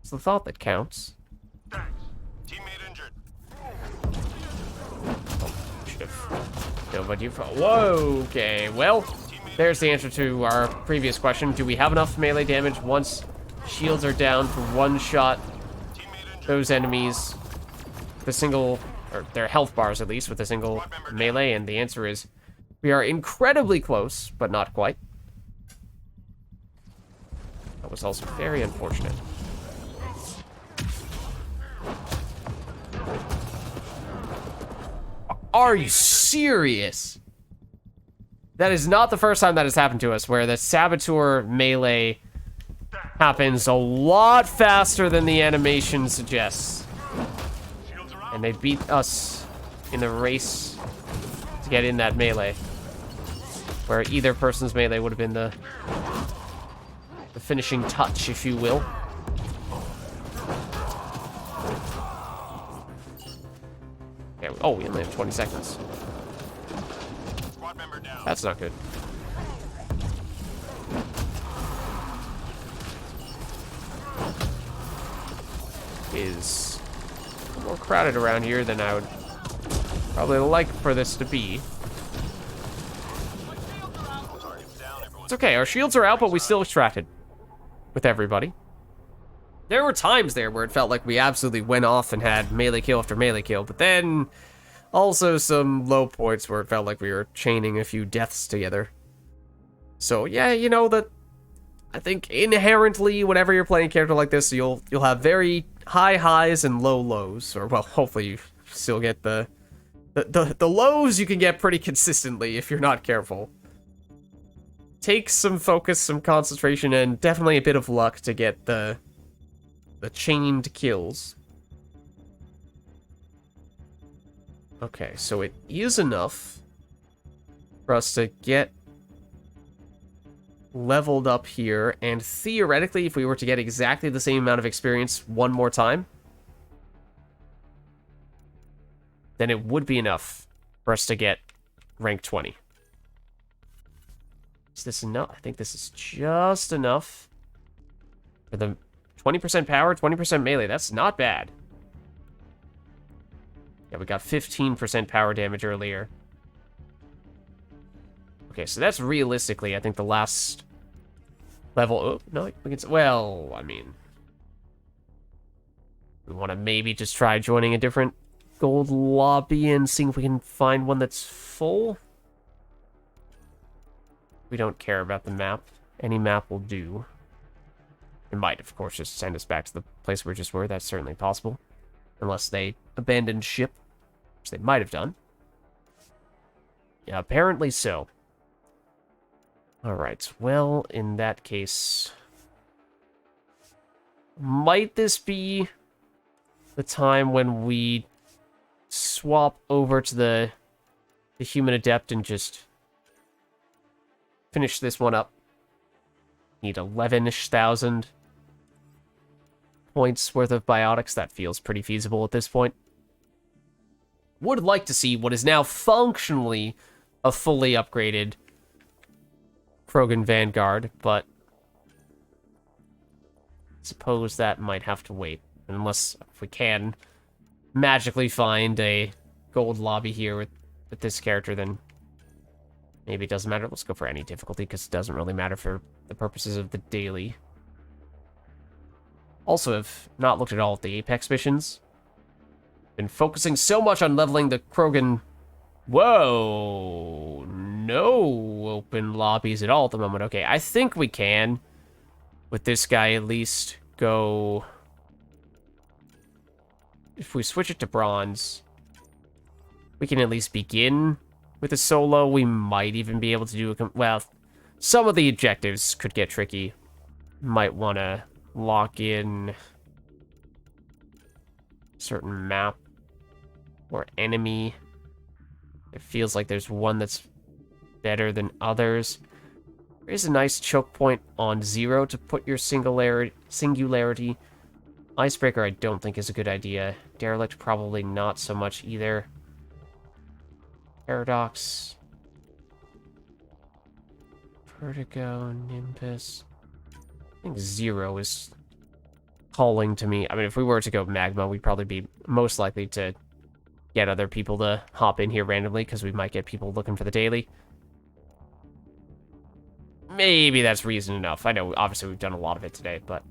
It's the thought that counts. Teammate injured. No, but you. Whoa. Okay. Well, there's the answer to our previous question. Do we have enough melee damage once shields are down to one shot those enemies? The single, or their health bars at least, with a single melee? And the answer is we are incredibly close, but not quite. That was also very unfortunate. Are you serious? That is not the first time that has happened to us, where the Saboteur melee happens a lot faster than the animation suggests. And they beat us in the race to get in that melee, where either person's melee would have been the finishing touch, if you will. Okay, oh, we only have 20 seconds. That's not good. Is more crowded around here than I would probably like for this to be. It's okay, our shields are out, but we still extracted with everybody. There were times there where it felt like we absolutely went off and had melee kill after melee kill, but then also some low points where it felt like we were chaining a few deaths together. So yeah, you know, that I think inherently whenever you're playing a character like this, you'll have very high highs and low lows, or well, hopefully you still get the lows you can get pretty consistently if you're not careful. Takes some focus, some concentration, and definitely a bit of luck to get the chained kills. Okay, so it is enough for us to get leveled up here, and theoretically, if we were to get exactly the same amount of experience one more time, then it would be enough for us to get rank 20. Is this enough? I think this is just enough for the 20% power, 20% melee. That's not bad. Yeah, we got 15% power damage earlier. Okay, so that's realistically, I think, the last level. Oh, no, we can... Well, I mean... We want to maybe just try joining a different gold lobby and seeing if we can find one that's full. We don't care about the map. Any map will do. It might, of course, just send us back to the place we just were. That's certainly possible. Unless they abandoned ship, which they might have done. Yeah, apparently so. Alright, well, in that case... Might this be the time when we swap over to the human adept and just finish this one up? Need 11-ish thousand points worth of biotics. That feels pretty feasible at this point. Would like to see what is now functionally a fully upgraded Krogan Vanguard, but suppose that might have to wait. Unless if we can magically find a gold lobby here with this character, then maybe it doesn't matter. Let's go for any difficulty, because it doesn't really matter for the purposes of the daily. Also, have not looked at all of the Apex missions. Been focusing so much on leveling the Krogan... Whoa! No open lobbies at all at the moment. Okay, I think we can with this guy at least go... If we switch it to bronze, we can at least begin with a solo. We might even be able to do a... Well, some of the objectives could get tricky. Might want to lock in a certain map or enemy. It feels like there's one that's better than others. There is a nice choke point on 0 to put your singularity. Icebreaker I don't think is a good idea. Derelict probably not so much either. Paradox. Vertigo, Nimbus. I think 0 is calling to me. I mean, if we were to go Magma, we'd probably be most likely to get other people to hop in here randomly, because we might get people looking for the daily. Maybe that's reason enough. I know, obviously, we've done a lot of it today, but...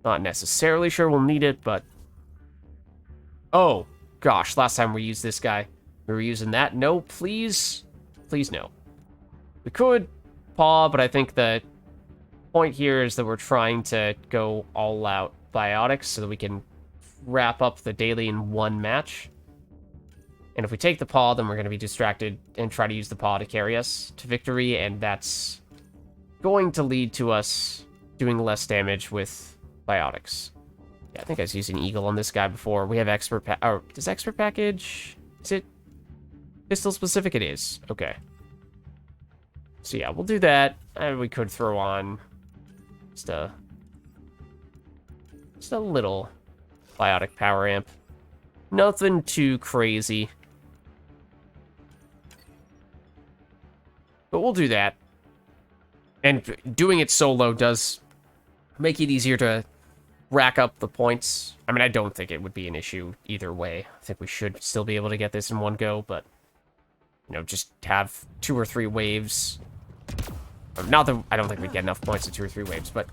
Not necessarily sure we'll need it, but... Oh, gosh, last time we used this guy, we were using that. No, please. Please, no. We could paw, but I think the point here is that we're trying to go all out biotics so that we can wrap up the daily in one match. And if we take the paw, then we're going to be distracted and try to use the paw to carry us to victory, and that's going to lead to us doing less damage with biotics. Yeah, I think I was using Eagle on this guy before. We have expert does expert package? Is it pistol specific? It is. Okay. So yeah, we'll do that. And we could throw on just a little biotic power amp. Nothing too crazy. But we'll do that. And doing it solo does make it easier to rack up the points. I mean, I don't think it would be an issue either way. I think we should still be able to get this in one go, but, you know, just have 2 or 3 waves. Not that I don't think we'd get enough points to 2 or 3 waves, but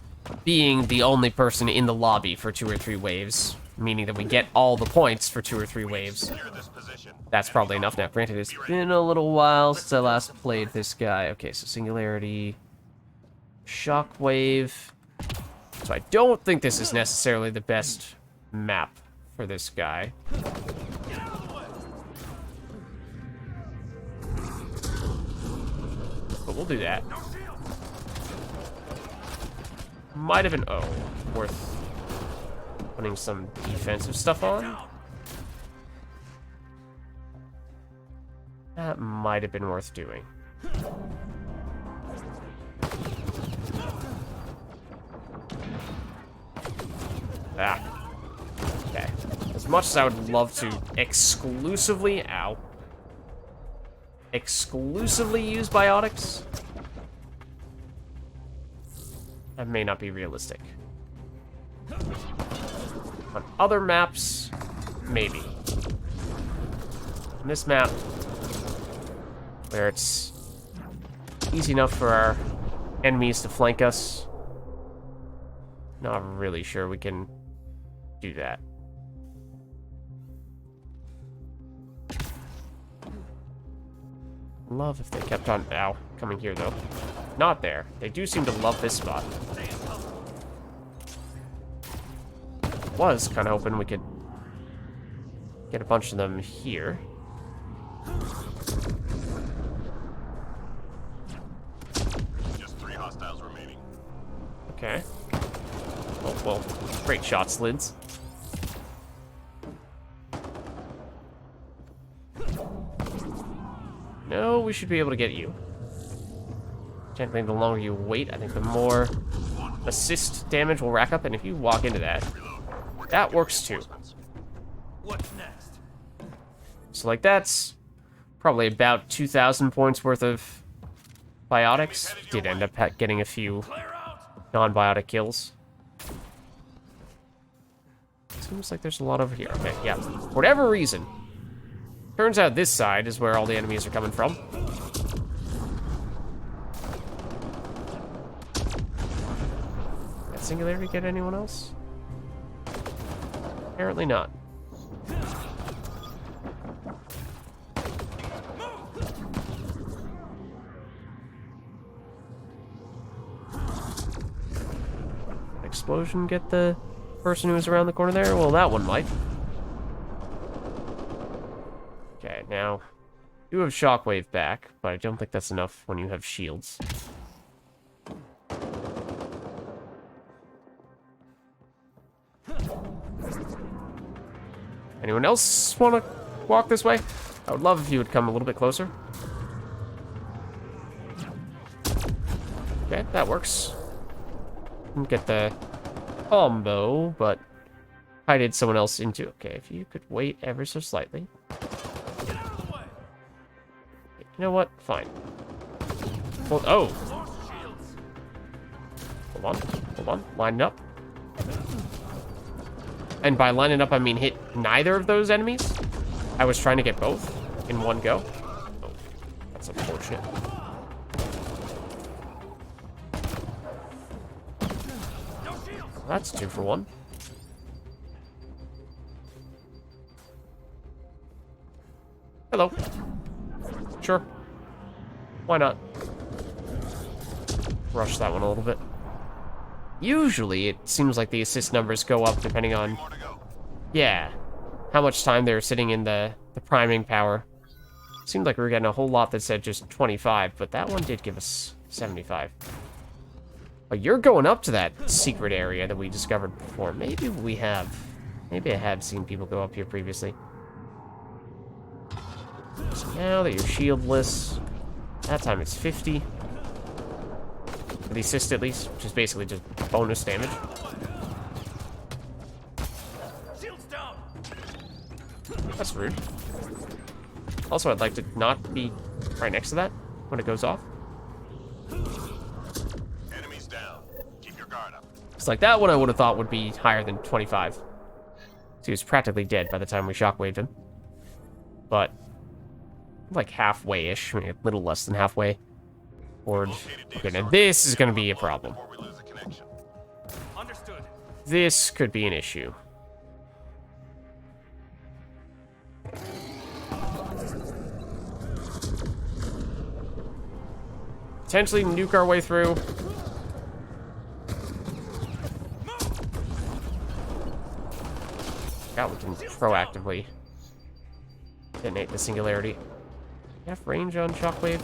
being the only person in the lobby for 2 or 3 waves, meaning that we get all the points for 2 or 3 waves, that's probably enough. Now, granted, it's been a little while since I last played this guy. Okay, so Singularity, Shockwave. So I don't think this is necessarily the best map for this guy. But we'll do that. Might have been, worth putting some defensive stuff on. That might have been worth doing. Okay. As much as I would love to exclusively use biotics, that may not be realistic. On other maps, maybe. On this map, where it's easy enough for our enemies to flank us, not really sure we can do that. Love if they kept on coming here though. Not there. They do seem to love this spot. Was kind of hoping we could get a bunch of them here. Just 3 hostiles remaining. Okay. Oh, well, great shots, Lids. No, we should be able to get you. Generally, the longer you wait, I think the more assist damage will rack up, and if you walk into that, that works too. What's next? So, like, that's probably about 2,000 points worth of biotics. Did end up getting a few non-biotic kills. Seems like there's a lot over here. Okay, yeah. For whatever reason, turns out this side is where all the enemies are coming from. That Singularity get anyone else? Apparently not. explosion get the person who was around the corner there? Well, that one might. Okay, now, you have shockwave back, but I don't think that's enough when you have shields. Anyone else want to walk this way? I would love if you would come a little bit closer. Okay, that works. Didn't get the combo, but I did someone else into. Okay, if you could wait ever so slightly. Get out of the way! You know what? Fine. Hold. Oh. Launch shields! Hold on. Hold on. Line up. And by lining up, I mean hit neither of those enemies. I was trying to get both in one go. Oh, that's unfortunate. No shields! That's 2 for 1. Hello. Sure. Why not? Rush that one a little bit. Usually, it seems like the assist numbers go up depending on... More to go. Yeah. How much time they're sitting in the priming power. Seemed like we were getting a whole lot that said just 25, but that one did give us 75. But you're going up to that secret area that we discovered before. Maybe we have. Maybe I have seen people go up here previously. So now that you're shieldless, that time it's 50. For the assist at least, which is basically just bonus damage. Shields down! That's rude. Also, I'd like to not be right next to that when it goes off. Enemies down. Keep your guard up. It's like that one I would have thought would be higher than 25. So he was practically dead by the time we shockwaved him. But like halfway-ish, maybe a little less than halfway. Okay, now this is going to be a problem. Before we lose the connection. Understood. This could be an issue. Potentially nuke our way through. God, we can proactively detonate the singularity. Have range on shockwave.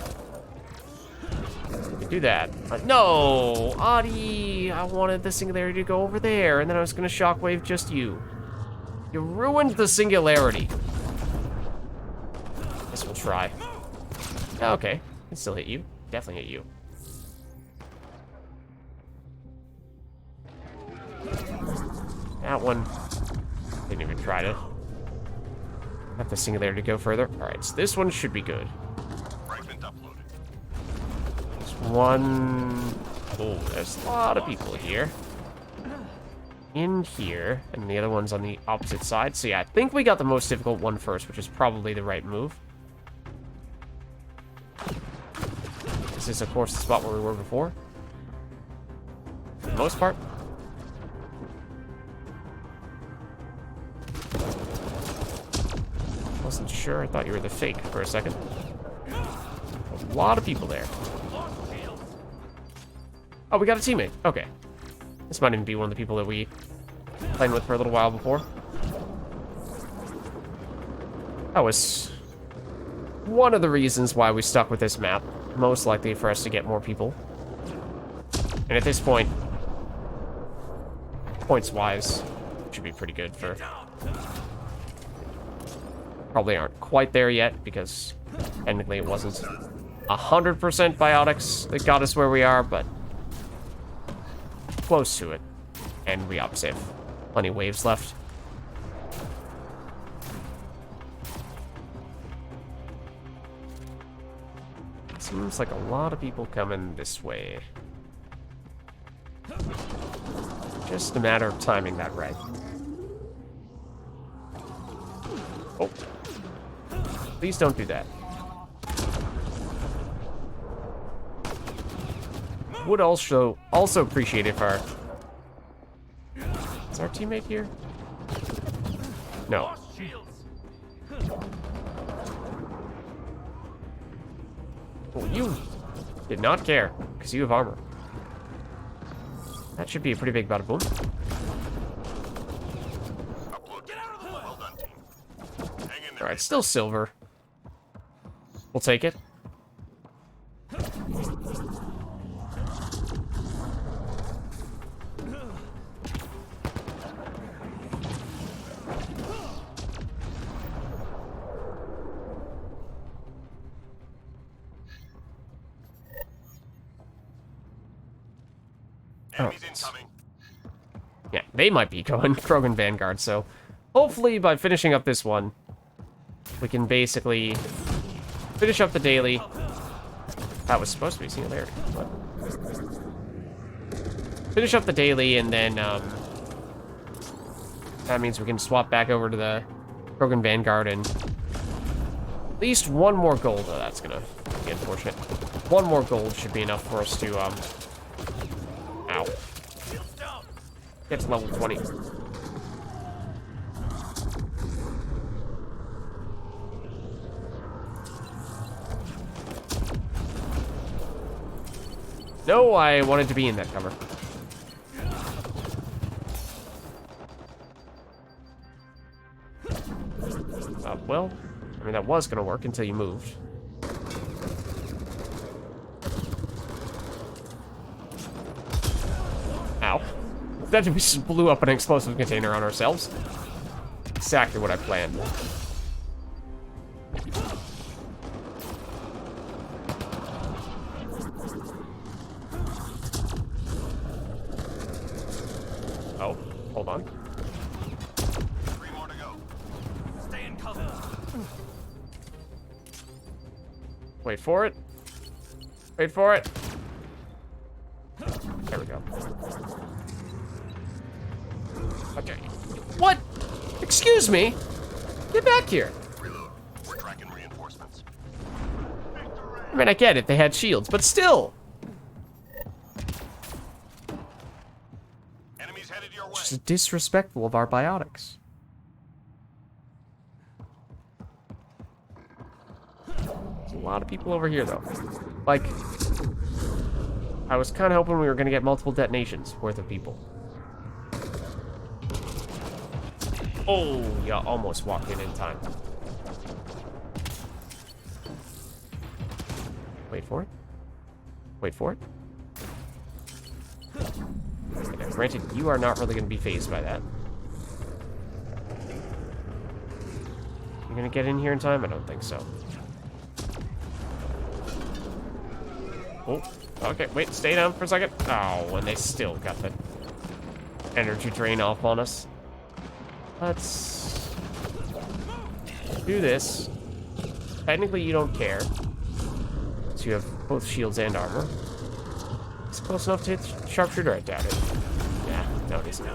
We could do that. No, Adi, I wanted the singularity to go over there, and then I was gonna shockwave just you. You ruined the singularity. Guess we'll try. Okay, can still hit you. Definitely hit you. That one didn't even try to have the singularity go further. All right, so this one should be good. Fragment uploaded. There's one. Oh, there's a lot of people here. In here, and the other one's on the opposite side. So yeah, I think we got the most difficult one first, which is probably the right move. This is, of course, the spot where we were before. For the most part. Wasn't sure. I thought you were the fake for a second. A lot of people there. Oh, we got a teammate. Okay. This might even be one of the people that we played with for a little while before. That was one of the reasons why we stuck with this map. Most likely for us to get more people. And at this point, points-wise, should be pretty good for... Probably aren't quite there yet, because technically it wasn't 100% biotics that got us where we are, but close to it. And we obviously have plenty of waves left. Seems like a lot of people coming this way. Just a matter of timing that right. Oh. Please don't do that. Would also appreciate if our... Is our teammate here? No. Well, you did not care, because you have armor. That should be a pretty big bada boom. Upload. Get out of the way. Well done, team. Hang in there. Alright, still silver. We'll take it. Enemies incoming. Yeah, they might be going Krogan Vanguard, so hopefully by finishing up this one, we can basically finish up the daily. That was supposed to be singularity. What? Finish up the daily, and then that means we can swap back over to the Krogan Vanguard and at least one more gold. Oh, that's gonna be unfortunate. One more gold should be enough for us to ow. Get to level 20. No, I wanted to be in that cover. Well, I mean, that was gonna work until you moved. Ow. That we just blew up an explosive container on ourselves. Exactly what I planned. Oh, hold on. 3 more to go. Stay in cover. Wait for it. Wait for it. There we go. Okay. What? Excuse me? Get back here. Reload. We're tracking reinforcements. I mean, I get it. They had shields, but still. Enemies headed your way. Just disrespectful of our biotics. There's a lot of people over here, though. Like, I was kind of hoping we were going to get multiple detonations worth of people. Oh, yeah, almost walked in time. Wait for it. Wait for it. Okay, now, granted, you are not really going to be fazed by that. You're going to get in here in time? I don't think so. Oh, okay, wait, stay down for a second. Oh, and they still got the energy drain off on us. Let's do this. Technically, you don't care. So you have both shields and armor. It's close enough to hit the sharpshooter, I doubt it. Yeah, no, it isn't.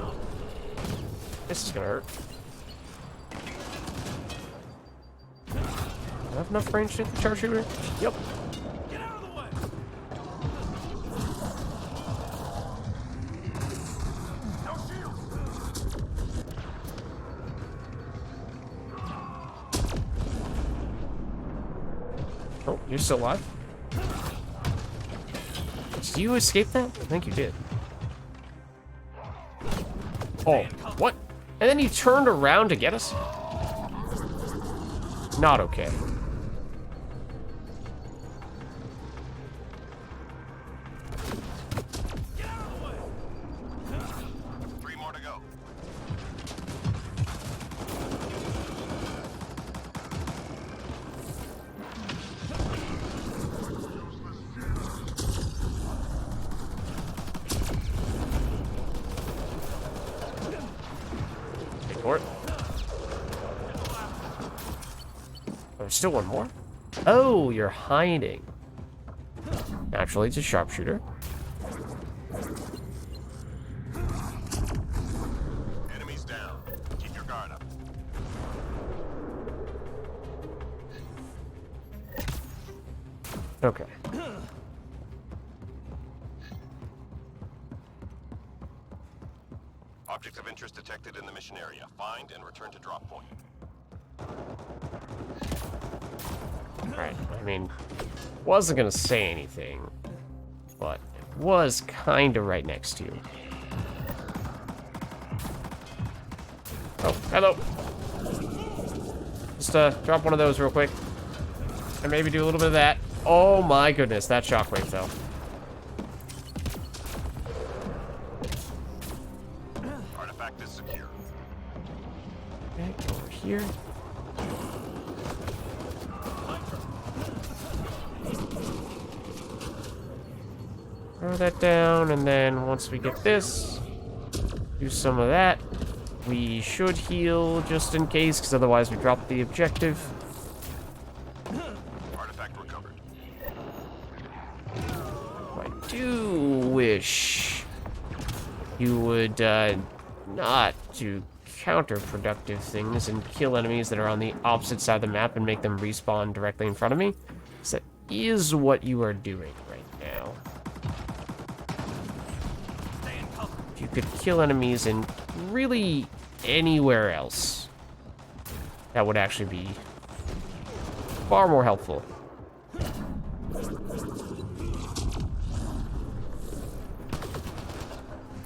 This is gonna hurt. Do I have enough range to hit the sharpshooter? Yep. Get out of the way. No shields. Oh, you're still alive? Did you escape that? I think you did. Oh, what? And then you turned around to get us? Not okay. Get out of the way. 3 more to go. Wait for it. There's still one more. Oh, you're hiding. Naturally, it's a sharpshooter. Enemies down. Keep your guard up. Okay. Objects of interest detected in the mission area. Find and return to drop point. Alright, I mean, wasn't gonna say anything, but it was kinda right next to you. Oh, hello. Just drop one of those real quick. And maybe do a little bit of that. Oh my goodness, that shockwave fell. Artifact is secure. Okay, go over here. Throw that down, and then once we get this, do some of that. We should heal just in case, because otherwise we drop the objective. Artifact recovered. I do wish you would not do counterproductive things and kill enemies that are on the opposite side of the map and make them respawn directly in front of me. So that is what you are doing right now. If you could kill enemies in really anywhere else, that would actually be far more helpful.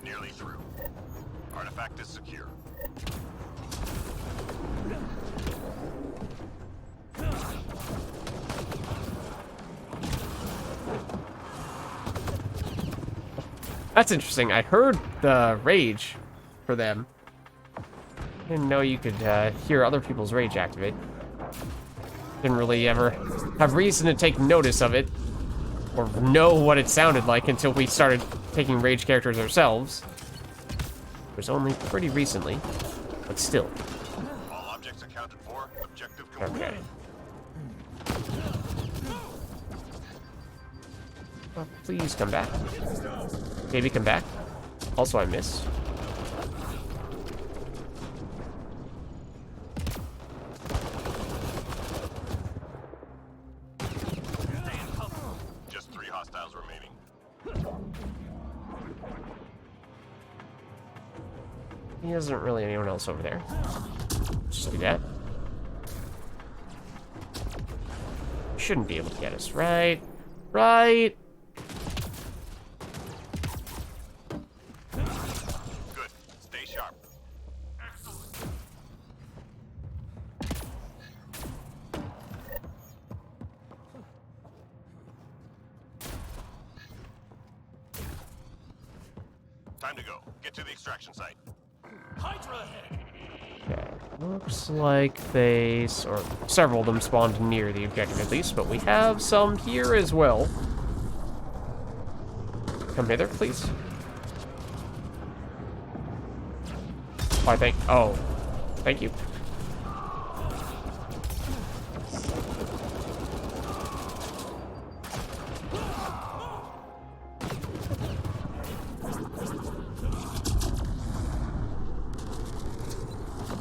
Nearly through. Artifact is secure. That's interesting. I heard the rage for them. Didn't know you could hear other people's rage activate. Didn't really ever have reason to take notice of it or know what it sounded like until we started taking rage characters ourselves. It was only pretty recently, but still. All objects accounted for. Objective complete. Okay. Oh, please come back. Maybe come back. Also, I miss. Just 3 hostiles remaining. He isn't really anyone else over there. Just do that. Shouldn't be able to get us, right? Right. Good. Stay sharp. Time to go. Get to the extraction site. Hydra ahead. Okay. Looks like they, or several of them spawned near the objective at least, but we have some here as well. Come hither, please. Oh, thank you.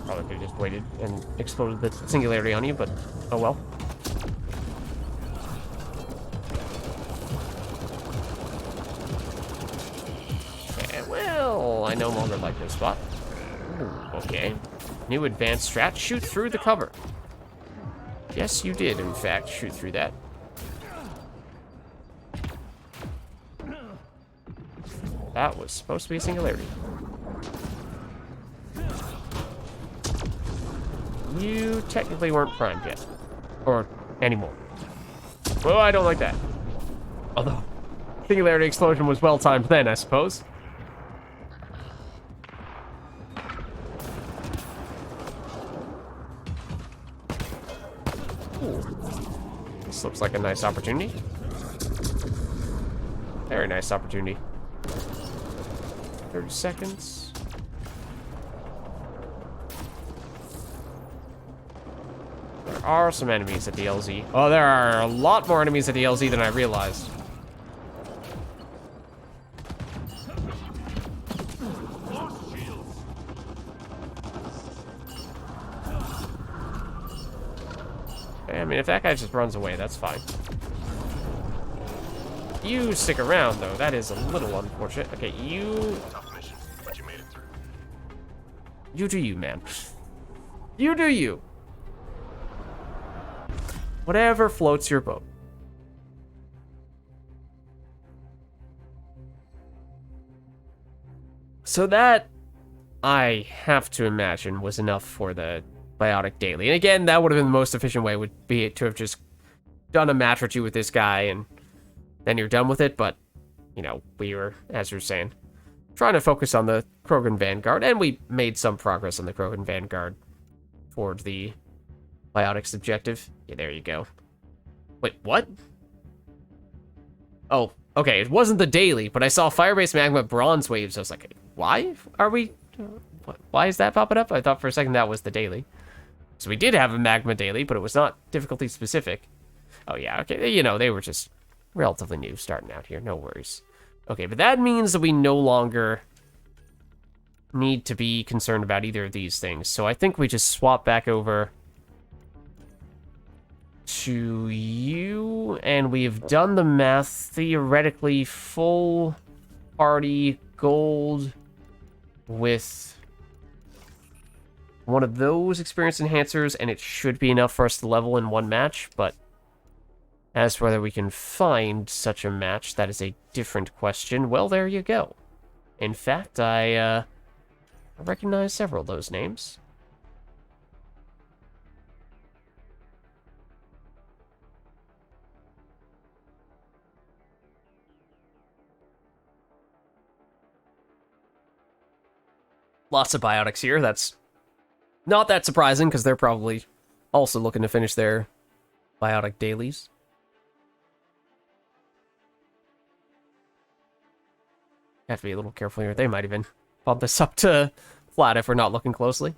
Probably could have just waited and exploded the singularity on you, but oh well. Okay, well, I no longer like this spot. Ooh, okay. New advanced strat, shoot through the cover. Yes, you did, in fact, shoot through that. That was supposed to be a singularity. You technically weren't primed yet. Or anymore. Well, I don't like that. Although, singularity explosion was well timed then, I suppose. Ooh. This looks like a nice opportunity. Very nice opportunity. 30 seconds. There are some enemies at the LZ. Oh, there are a lot more enemies at the LZ than I realized. I mean, if that guy just runs away, that's fine. You stick around, though. That is a little unfortunate. Okay, you... Tough mission, but you made it through. You do you, man. You do you. Whatever floats your boat. So that I have to imagine, was enough for the biotic daily. And again, that would have been the most efficient way, would be to have just done a match or two with this guy, and then you're done with it. But, you know, we were, as you're saying, trying to focus on the Krogan Vanguard, and we made some progress on the Krogan Vanguard towards the biotics objective. Yeah, there you go. Wait, what? Oh, okay, it wasn't the daily, but I saw fire-based magma bronze waves. I was like, why are we... Why is that popping up? I thought for a second that was the daily. So we did have a magma daily, but it was not difficulty specific. Oh yeah, okay, you know, they were just relatively new starting out here, no worries. Okay, but that means that we no longer need to be concerned about either of these things. So I think we just swap back over to you, and we've done the math. Theoretically, full party gold with one of those experience enhancers, and it should be enough for us to level in one match, but as for whether we can find such a match, that is a different question. Well, there you go. In fact, I recognize several of those names. Lots of biotics here. That's not that surprising, because they're probably also looking to finish their biotic dailies. Have to be a little careful here. They might even bump this up to flat if we're not looking closely.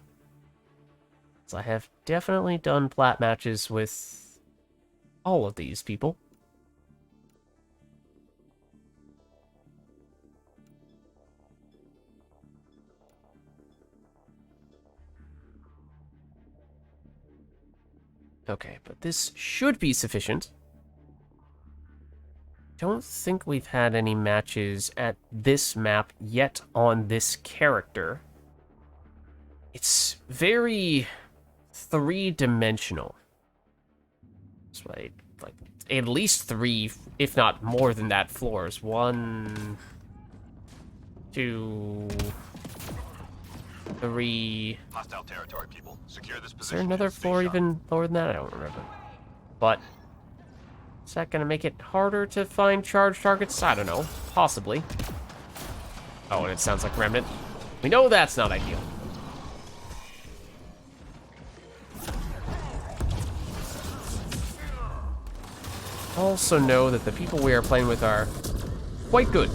So I have definitely done plat matches with all of these people. Okay, but this should be sufficient. Don't think we've had any matches at this map yet on this character. It's very three-dimensional. That's why, like, at least three, if not more than that, floors. 1, 2, 3. Hostile territory, people. Secure this position. Is there another floor even lower than that? I don't remember. But is that going to make it harder to find charge targets? I don't know. Possibly. Oh, and it sounds like Remnant. We know that's not ideal. Also know that the people we are playing with are quite good.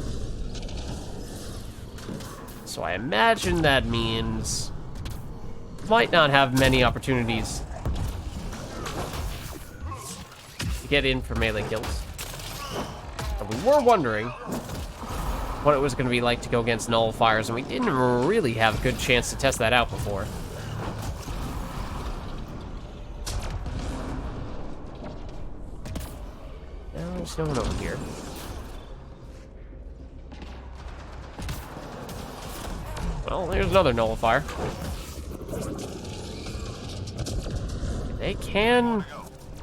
So I imagine that means might not have many opportunities to get in for melee kills. But we were wondering what it was going to be like to go against nullifiers, and we didn't really have a good chance to test that out before. No, there's no one over here. Well, there's another nullifier. They can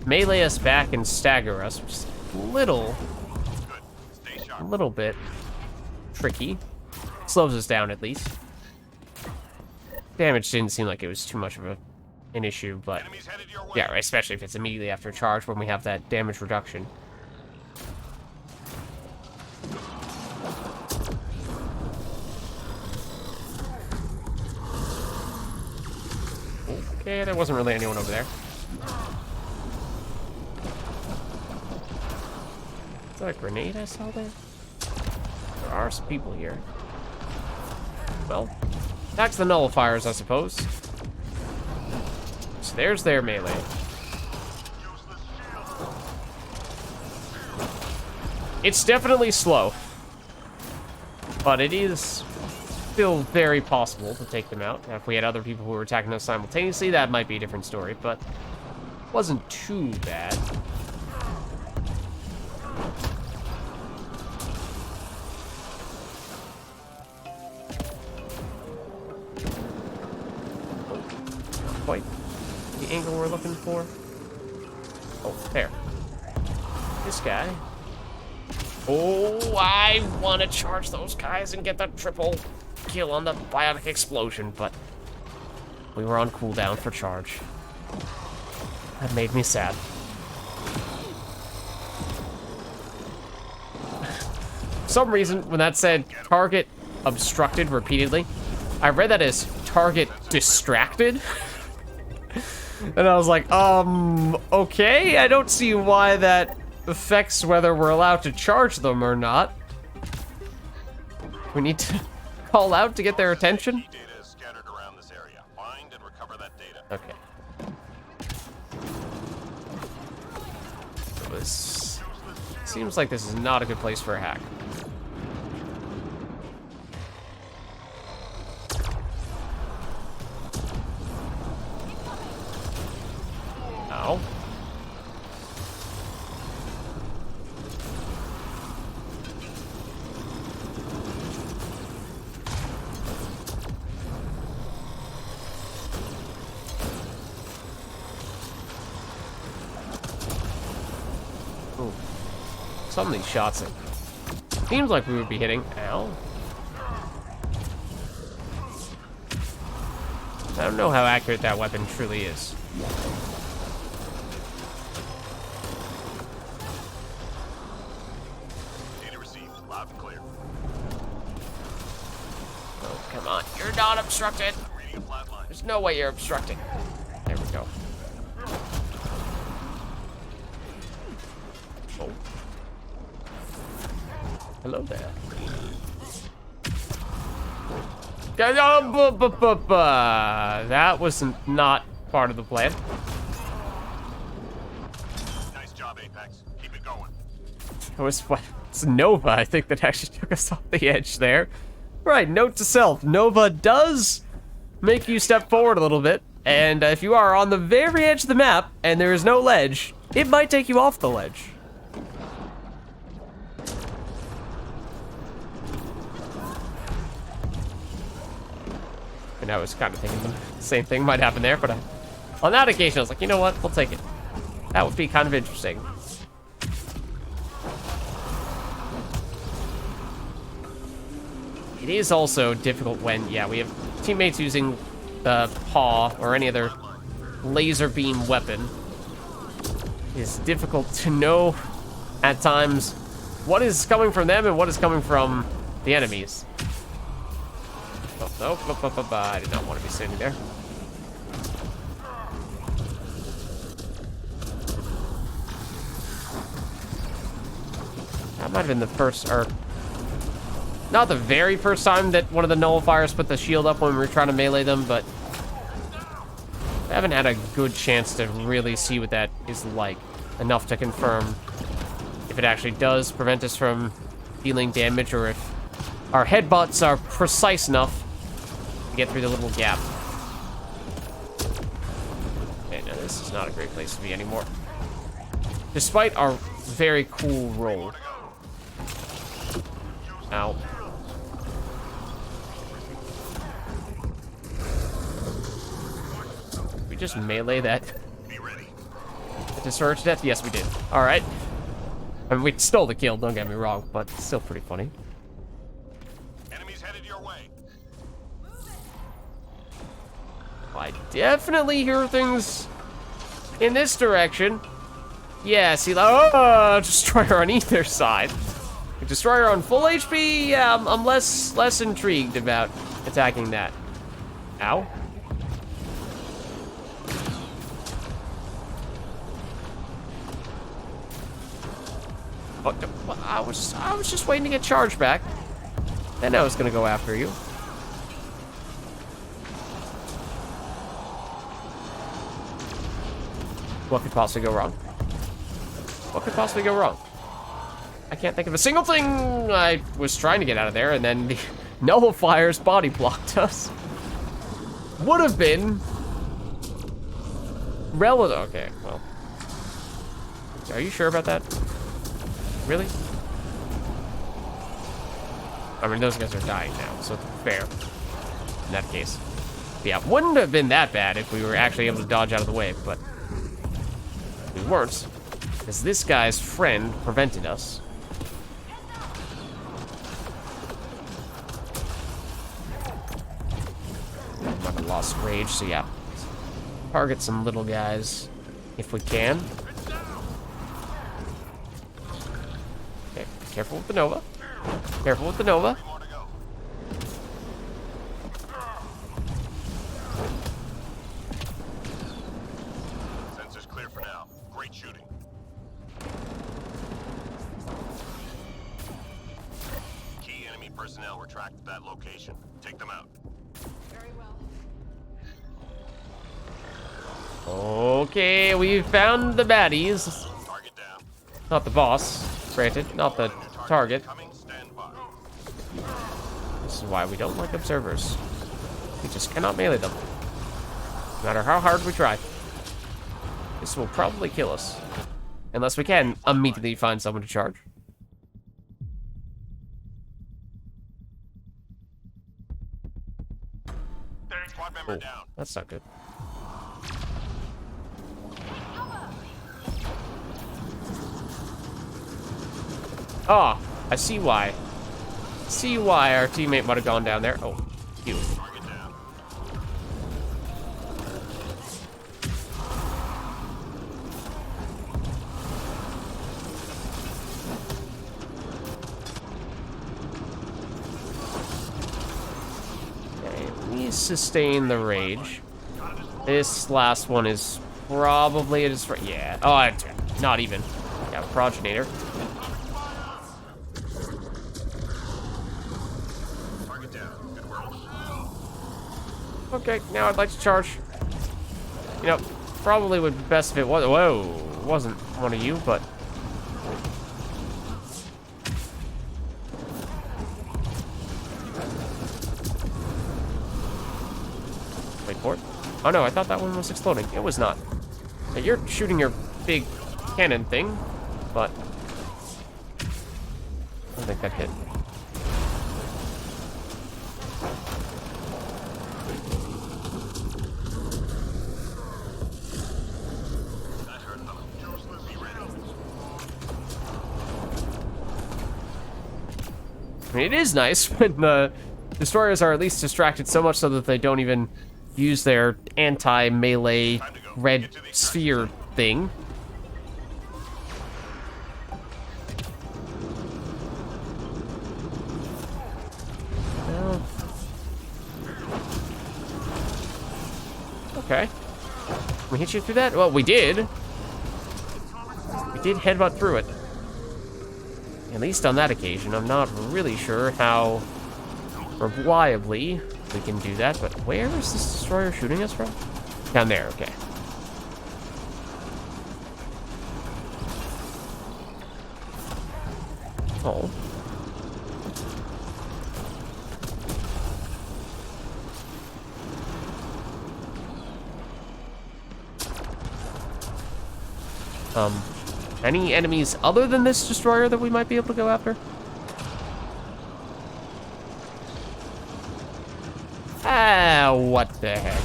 melee us back and stagger us, which is a little bit tricky. Slows us down, at least. Damage didn't seem like it was too much of an issue, but yeah, right, especially if it's immediately after a charge when we have that damage reduction. Okay, there wasn't really anyone over there. Is that a grenade I saw there? There are some people here. Well, back to the nullifiers, I suppose. So there's their melee. It's definitely slow, but it is still very possible to take them out. Now, if we had other people who were attacking us simultaneously, that might be a different story, but it wasn't too bad. Not quite the angle we're looking for. Oh, there. This guy. Oh, I want to charge those guys and get the triple. kill on the biotic explosion, but we were on cooldown for charge. That made me sad. For some reason, when that said target obstructed repeatedly, I read that as target distracted. And I was like, okay, I don't see why that affects whether we're allowed to charge them or not. We need to call out to get their attention? Data is scattered around this area. Find and recover that data. Okay. This seems like this is not a good place for a hack. Ow. Ooh. Some of these shots, it seems like we would be hitting. Ow. I don't know how accurate that weapon truly is. Data received. Loud and clear. Oh, come on. You're not obstructed. Reading a flat line. There's no way you're obstructing. There we go. Oh. Hello there. That was not part of the plan. Nice job, Apex. Keep it going. It was what? It's Nova, I think, that actually took us off the edge there. Right, note to self. Nova does make you step forward a little bit. And if you are on the very edge of the map and there is no ledge, it might take you off the ledge. And I was kind of thinking the same thing might happen there, but on that occasion, I was like, you know what? We'll take it. That would be kind of interesting. It is also difficult when, yeah, we have teammates using the paw or any other laser beam weapon. It's difficult to know at times what is coming from them and what is coming from the enemies. Oh, nope, I did not want to be standing there. That might have been the first, or not the very first time that one of the nullifiers put the shield up when we were trying to melee them, but I haven't had a good chance to really see what that is like, enough to confirm if it actually does prevent us from dealing damage or if our headbutts are precise enough to get through the little gap. Okay, no, this is not a great place to be anymore. Despite our very cool roll. Ow. We just melee that. Be ready. The destroyer to death? Yes, we did. Alright. I mean, we stole the kill, don't get me wrong, but it's still pretty funny. Enemies headed your way. I definitely hear things in this direction. Yeah, see, destroyer on either side. A destroyer on full HP, yeah, I'm less intrigued about attacking that. Ow. Oh, I was just waiting to get charged back. Then I was gonna go after you. What could possibly go wrong? What could possibly go wrong? I can't think of a single thing. I was trying to get out of there, and then the nullifiers body blocked us. Would have been relative. Okay, well. Are you sure about that? Really? I mean, those guys are dying now, so fair. In that case. Yeah, wouldn't have been that bad if we were actually able to dodge out of the way, but we weren't. Because this guy's friend prevented us. lost rage, so yeah. Target some little guys if we can. Okay, careful with the Nova. Careful with the Nova. More to go. Sensors clear for now. Great shooting. Key enemy personnel were tracked to that location. Take them out. Very well. Okay, we found the baddies. Target down. Not the boss, granted, not the target. Coming, stand by. This is why we don't like observers. We just cannot melee them. No matter how hard we try. This will probably kill us. Unless we can immediately find someone to charge. Squad member Oh, down. that's not good. Ah, I see why. See why our teammate might have gone down there. Oh, you. Target down. Okay, we sustain the rage. This last one is probably a destroy. Yeah. Oh, not even. Got a progenitor. Target down. Good work. Okay, now I'd like to charge. You know, probably would be best if it was. Whoa, wasn't one of you, but. Wait for it. Oh no, I thought that one was exploding. It was not. Now, you're shooting your big cannon thing, but I don't think that hit. That hurt them. Be ready. I mean, it is nice when the destroyers are at least distracted so much so that they don't even use their anti-melee red sphere thing. Well, okay. Can we hit you through that? Well, we did. We did headbutt through it. At least on that occasion. I'm not really sure how reliably we can do that, but where is this destroyer shooting us from? Down there, okay. Oh. Any enemies other than this destroyer that we might be able to go after? Ah, what the heck?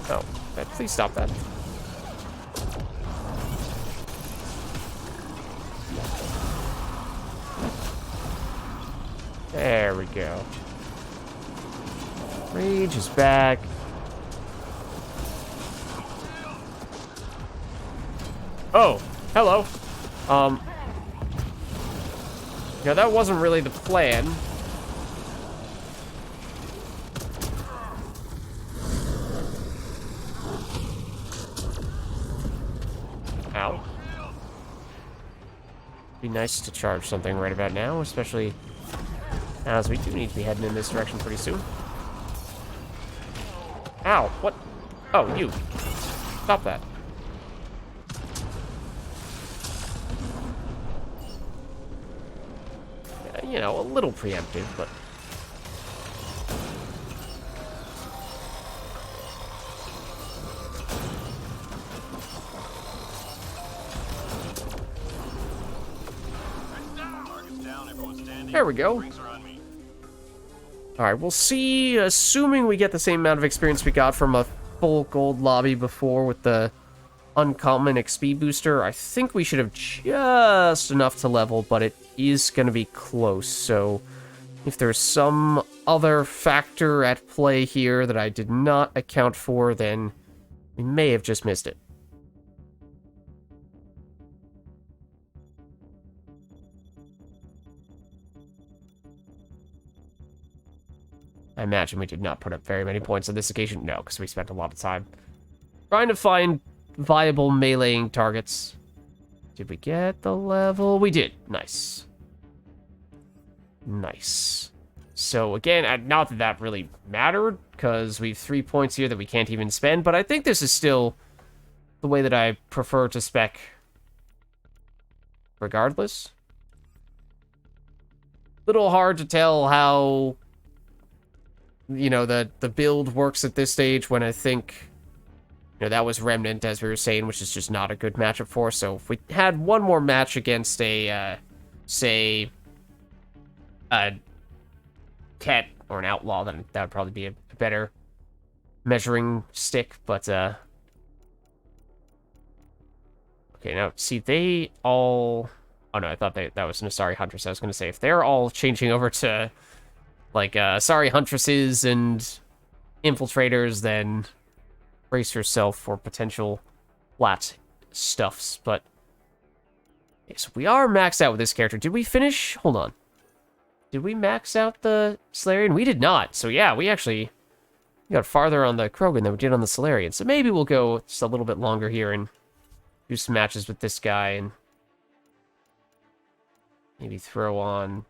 Oh, please stop that. There we go. Rage is back. Oh, hello. Yeah, that wasn't really the plan. Ow. Be nice to charge something right about now, especially as we do need to be heading in this direction pretty soon. Ow, what? Oh, you. Stop that. You know, a little preemptive, but... There we go. Alright, we'll see, assuming we get the same amount of experience we got from a full gold lobby before with the uncommon XP booster. I think we should have just enough to level, but it is going to be close, so if there's some other factor at play here that I did not account for, then we may have just missed it. I imagine we did not put up very many points on this occasion. No, because we spent a lot of time trying to find viable meleeing targets. Did we get the level? We did. Nice. Nice. So again, not that that really mattered, because we have 3 points here that we can't even spend, but I think this is still the way that I prefer to spec regardless. Little hard to tell how, you know, the build works at this stage when I think, you know, that was Remnant, as we were saying, which is just not a good matchup for us. So if we had one more match against a, say, a Ket or an Outlaw, then that would probably be a better measuring stick, but, okay, now, see, they all... Oh, no, I thought that was an Asari Huntress. I was going to say, if they're all changing over to, like, Asari Huntresses and Infiltrators, then brace yourself for potential flat stuffs, but... Okay, so we are maxed out with this character. Did we finish? Hold on. Did we max out the Solarian? We did not. So yeah, we got farther on the Krogan than we did on the Solarian. So maybe we'll go just a little bit longer here and do some matches with this guy and maybe throw on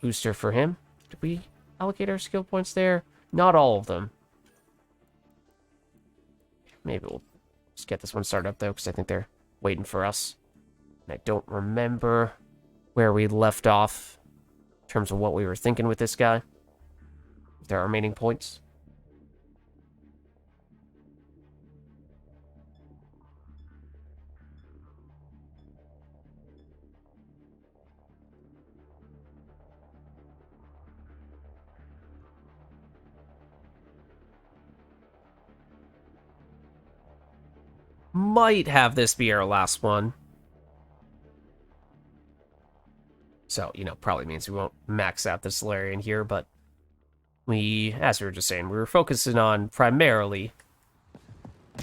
booster for him. Did we allocate our skill points there? Not all of them. Maybe we'll just get this one started up though, because I think they're waiting for us. And I don't remember where we left off in terms of what we were thinking with this guy. If there are remaining points. Might have this be our last one. So, you know, probably means we won't max out the Solarian here, but we, as we were just saying, we were focusing on primarily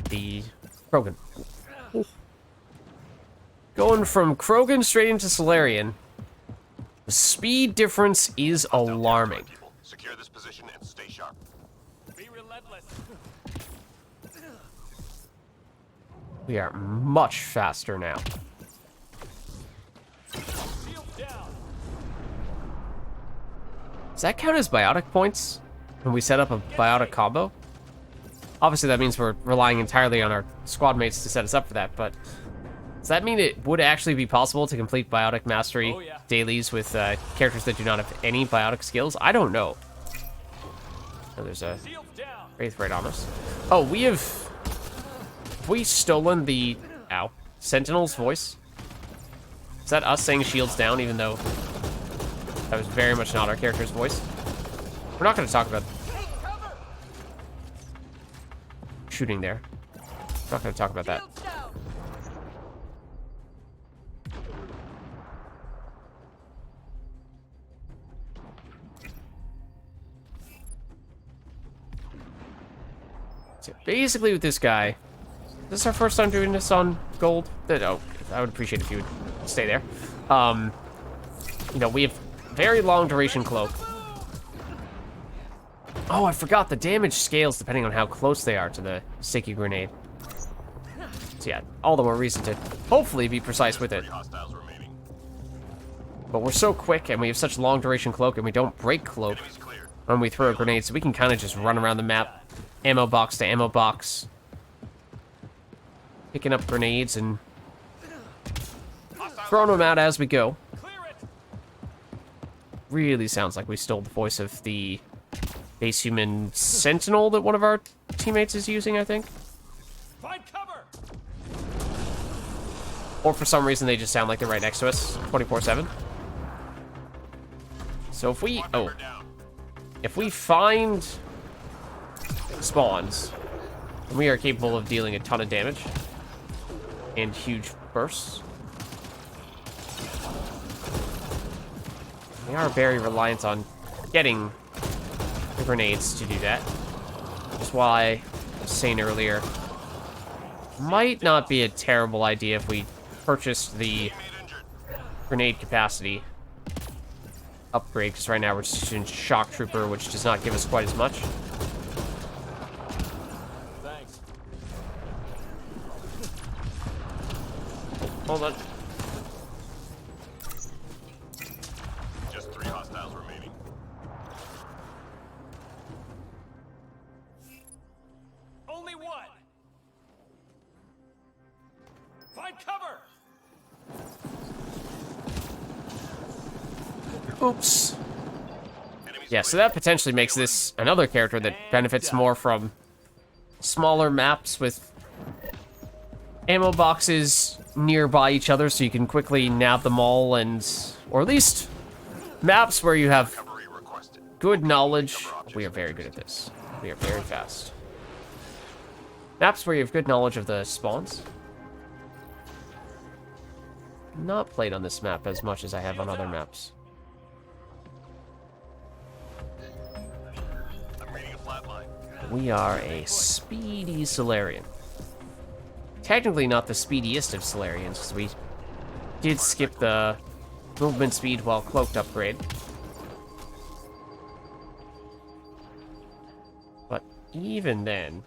the Krogan. Going from Krogan straight into Solarian, the speed difference is alarming. Secure this position and stay sharp. Be relentless. We are much faster now. Shield down. Does that count as biotic points when we set up a biotic combo? Obviously, that means we're relying entirely on our squad mates to set us up for that, but does that mean it would actually be possible to complete biotic mastery dailies with characters that do not have any biotic skills? I don't know. Oh, there's a Wraith right on us. Oh, have we stolen the Sentinel's voice? Is that us saying shields down, even though that was very much not our character's voice? We're not going to talk about shooting there. We're not going to talk about that. So basically with this guy, this is our first time doing this on gold. Oh, I would appreciate if you would stay there. You know, we have very long duration cloak. Oh, I forgot the damage scales depending on how close they are to the sticky grenade. So yeah, all the more reason to hopefully be precise with it. But we're so quick and we have such long duration cloak and we don't break cloak when we throw a grenade, so we can kind of just run around the map, ammo box to ammo box, picking up grenades and throwing them out as we go. Really sounds like we stole the voice of the base human sentinel that one of our teammates is using, I think. Find cover. Or for some reason they just sound like they're right next to us 24/7. So if we find spawns, then we are capable of dealing a ton of damage and huge bursts. We are very reliant on getting the grenades to do that. That's why I was saying earlier, might not be a terrible idea if we purchased the grenade capacity upgrade, because right now we're just using Shock Trooper, which does not give us quite as much. Thanks. Hold on. Just 3 hostiles remaining. Only one. Find cover. Oops. Enemies Yeah, so that potentially makes this another character that benefits more from smaller maps with ammo boxes nearby each other, so you can quickly nab them all, and or at least maps where you have recovery requested. good knowledge. We are very good at this. We are very fast. Maps where you have good knowledge of the spawns. Not played on this map as much as I have on other maps. I'm reading a flat line. We are a speedy Solarian. Technically not the speediest of Solarians, because we did skip the movement speed while cloaked upgrade. But even then,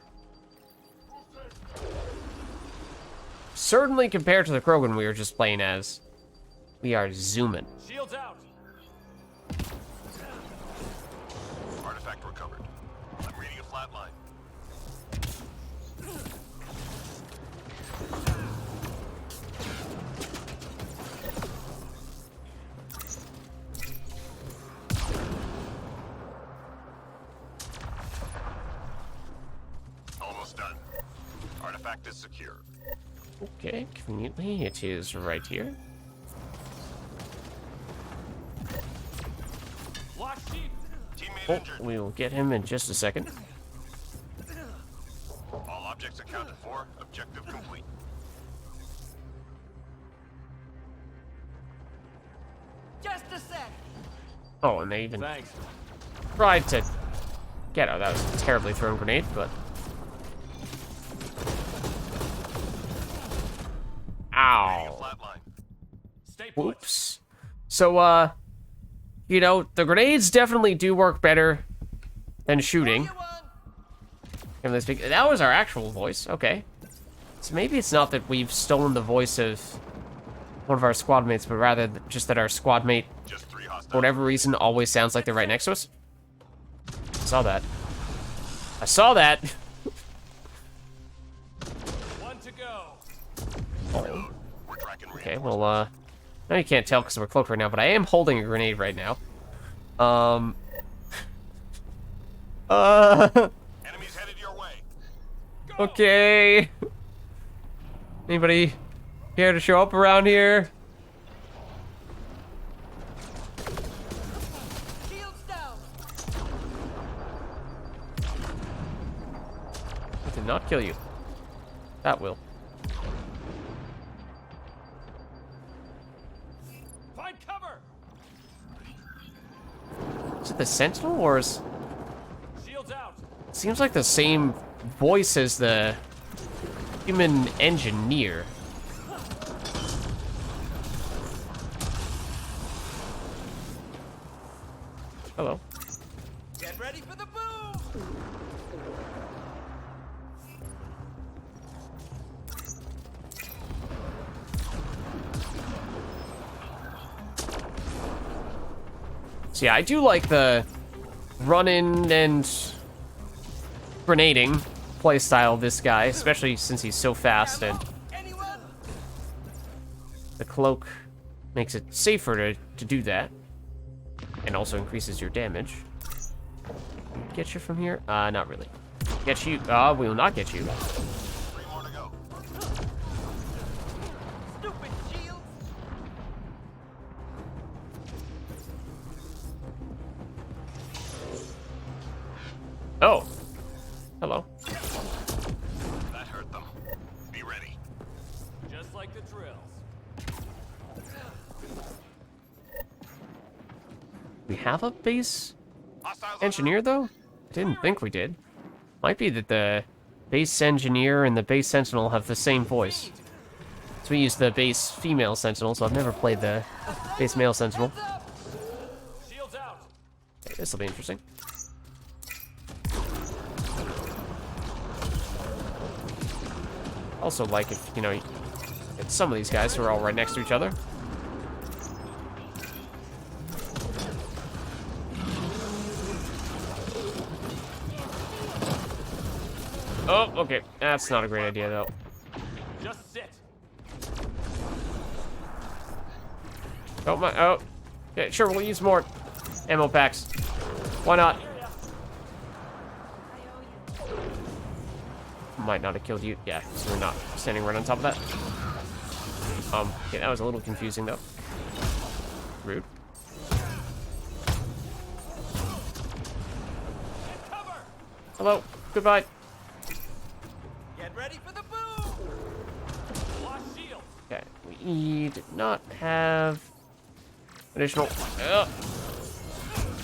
certainly compared to the Krogan we were just playing as, we are zooming. Shields out. Artifact recovered. I'm reading a flat line. Almost done. Artifact is secure. Okay, conveniently, it is right here. Lock sheep. Teammate Oh, injured. we will get him in just a second. All objects accounted for. Objective complete. Just a sec. Oh, and they even Thanks. tried to get out. That was a terribly thrown grenade, but... Ow. Flat line. Stay put. Oops. So, you know, the grenades definitely do work better than shooting. You won. Can they speak? That was our actual voice. Okay. So maybe it's not that we've stolen the voice of one of our squad mates, but rather just that our squad mate, Just 3 hostiles. for whatever reason, always sounds like they're right next to us. I saw that. I saw that. One to go. Oh. We're tracking Okay, well, now you can't tell because we're cloaked right now, but I am holding a grenade right now. Enemies headed your way. Okay. Anybody care to show up around here? Shields down. That did not kill you. That will. Find cover. Is it the Sentinel or is... Shields out. Seems like the same voice as the human engineer. Hello. Get ready for the boom. So yeah, I do like the run-in and grenading playstyle of this guy, especially since he's so fast, and Anyone? the cloak makes it safer to do that. And also increases your damage. Get you from here? Not really. Get you? We will not get you. 3 more to go. Stupid shields. Oh. Hello. That hurt them. Be ready. Just like the drills. have a base Hostiles engineer, though? I didn't think we did. Might be that the base engineer and the base sentinel have the same voice. So we use the base female sentinel, so I've never played the base male sentinel. Shields out. Okay, this will be interesting. Also, like, if, you know, it's some of these guys who are all right next to each other. Oh, okay. That's not a great idea, though. Just sit. Oh, my. Oh. Okay, sure, we'll use more ammo packs. Why not? Might not have killed you. Yeah, so we're not standing right on top of that. Okay, that was a little confusing, though. Rude. Cover. Hello. Goodbye. Get ready for the boom. Lost shield. Okay, we did not have additional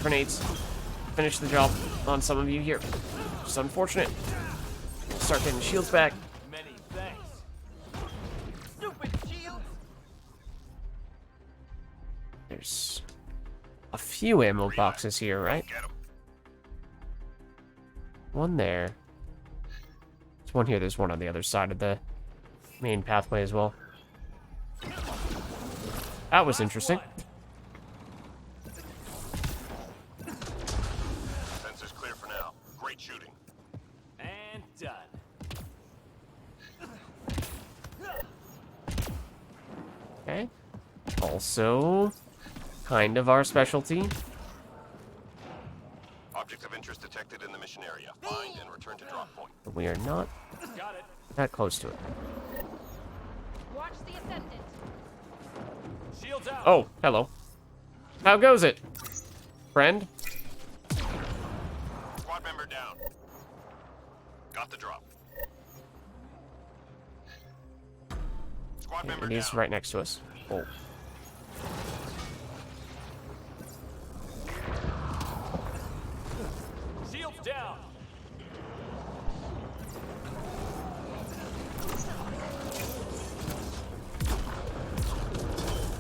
grenades. Finish the job on some of you here. Just unfortunate. Start getting shields back. Many thanks. Stupid shields. There's a few ammo boxes here, right? Get 'em. One there. There's one here. There's one on the other side of the main pathway as well. That was interesting. Sensors clear for now. Great shooting. And done. Okay. Also, kind of our specialty. Objects of interest detected in the mission area. Find and return to drop point. But we are not Got it. that close to it. Watch the ascendant. Shields out. Oh, hello. How goes it, friend? Squad member down. Got the drop. Squad member And he's down. right next to us. Oh. Shields down.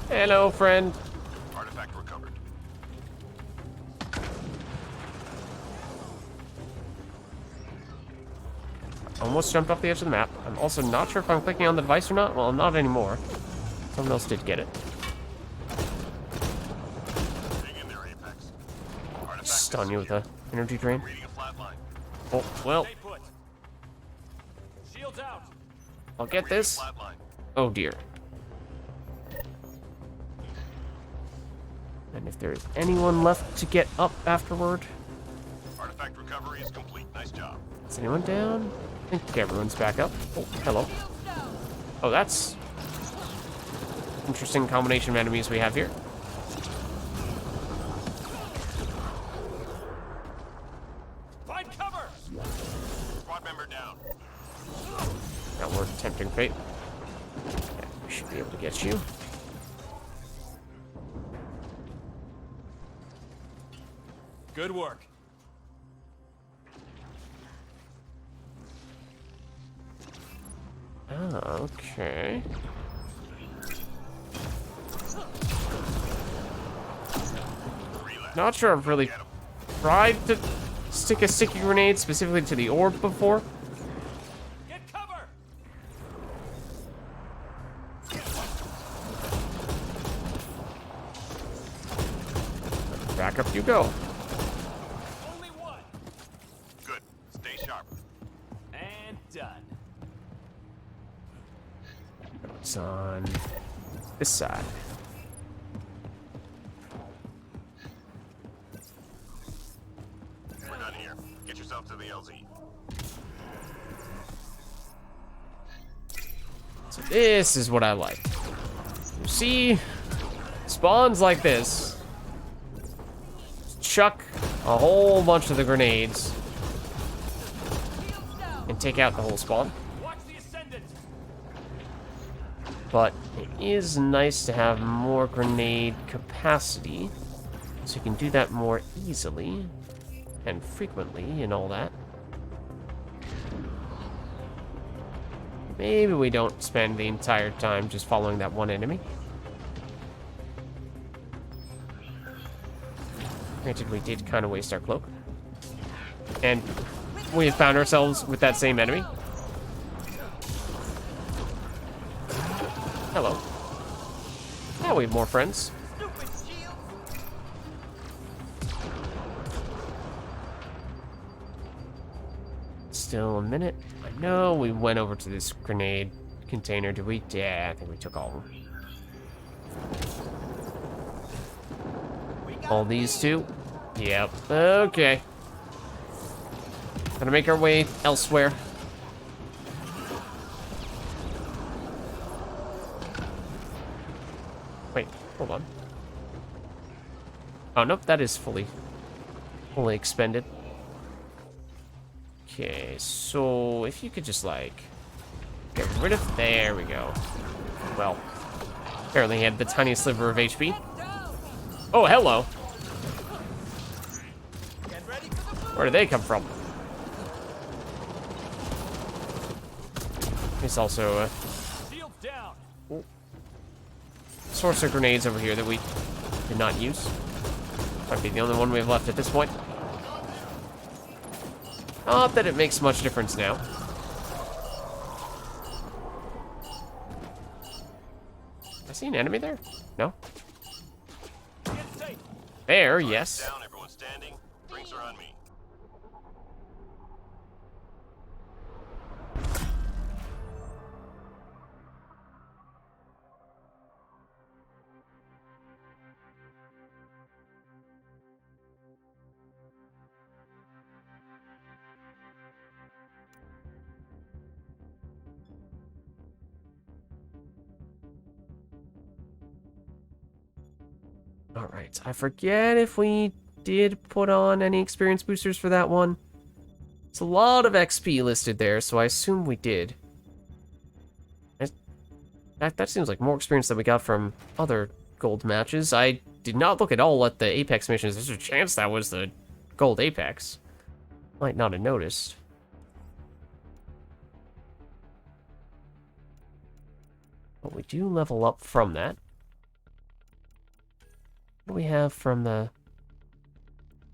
Hello, friend. Artifact recovered. Almost jumped off the edge of the map. I'm also not sure if I'm clicking on the device or not. Well, I'm not anymore. Someone else did get it. Hang in there, Apex. Artifact Stun you with disappeared. a energy drain. Reading a flat line. Oh, well, Stay put. Shields out. I'll get Reading a this. flat line. Oh, dear. And if there's anyone left to get up afterward. Artifact recovery is complete. Nice job. Is anyone down? I think everyone's back up. Oh, hello. Shields down. Oh, that's interesting combination of enemies we have here. Find cover. Squad member down. Now we're tempting fate. Yeah, we should be able to get you. Good work. Oh, okay. Not sure I've really tried to stick a sticky grenade specifically to the orb before. Get cover. Back up you go. Only one. Good. Stay sharp. And done. It's on this side. We're done here. Get yourself to the LZ. So this is what I like. You see, spawns like this. Chuck a whole bunch of the grenades Shields down. and take out the whole spawn. Watch the ascendant. But it is nice to have more grenade capacity. So you can do that more easily and frequently and all that. Maybe we don't spend the entire time just following that one enemy. Granted, we did kind of waste our cloak. And we have found ourselves with that same enemy. Hello. Now we have more friends. Stupid shield! Still a minute. I know we went over to this grenade container. Did we? Yeah, I think we took all of them. All these two? Yep. Okay. Gonna make our way elsewhere. Wait, hold on. Oh, nope, that is fully expended. Okay, so if you could just, like, get rid of... There we go. Well, apparently he had the tiniest sliver of HP. Oh, hello. Get ready for the boom! Where did they come from? There's also a Shields down. source of grenades over here that we did not use. Might be the only one we have left at this point. Not that it makes much difference now. I see an enemy there? No? Get safe. There, yes. Down, everyone standing. Drinks are on me. Alright, I forget if we did put on any experience boosters for that one. It's a lot of XP listed there, so I assume we did. That seems like more experience than we got from other gold matches. I did not look at all at the Apex missions. There's a chance that was the gold Apex. Might not have noticed. But we do level up from that. What do we have from the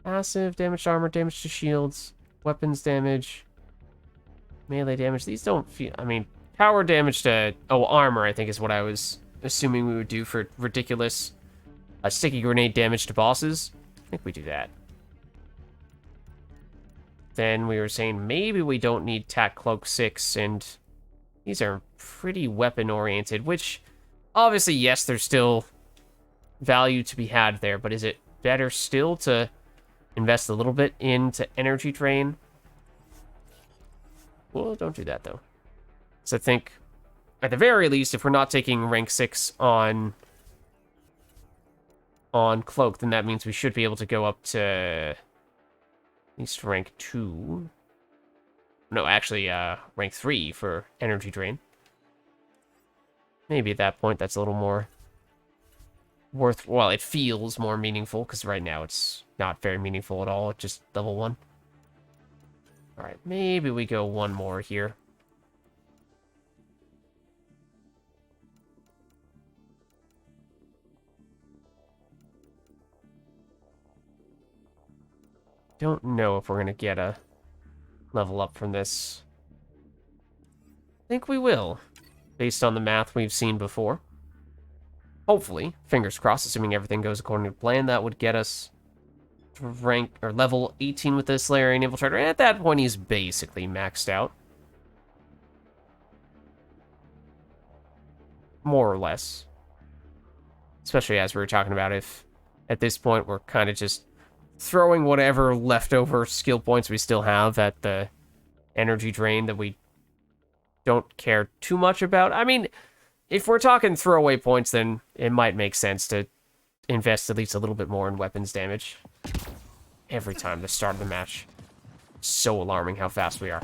passive damage to armor, damage to shields, weapons damage, melee damage? These don't feel... I mean, power damage to... Oh, armor, I think, is what I was assuming we would do for ridiculous sticky grenade damage to bosses. I think we do that. Then we were saying maybe we don't need Tac Cloak 6, and these are pretty weapon-oriented, which, obviously, yes, there's still value to be had there, but is it better still to invest a little bit into energy drain? Well, don't do that, though. So I think, at the very least, if we're not taking rank 6 on Cloak, then that means we should be able to go up to at least rank 2. No, actually, rank 3 for energy drain. Maybe at that point that's a little more well, it feels more meaningful, because right now it's not very meaningful at all, just level 1. Alright, maybe we go one more here. Don't know if we're going to get a level up from this. I think we will, based on the math we've seen before. Hopefully, fingers crossed, assuming everything goes according to plan, that would get us to rank or level 18 with the Slayerian Infiltrator. And at that point, he's basically maxed out. More or less. Especially as we were talking about, if at this point we're kind of just throwing whatever leftover skill points we still have at the energy drain that we don't care too much about. I mean, if we're talking throwaway points, then it might make sense to invest at least a little bit more in weapons damage. Every time the start of the match. So alarming how fast we are.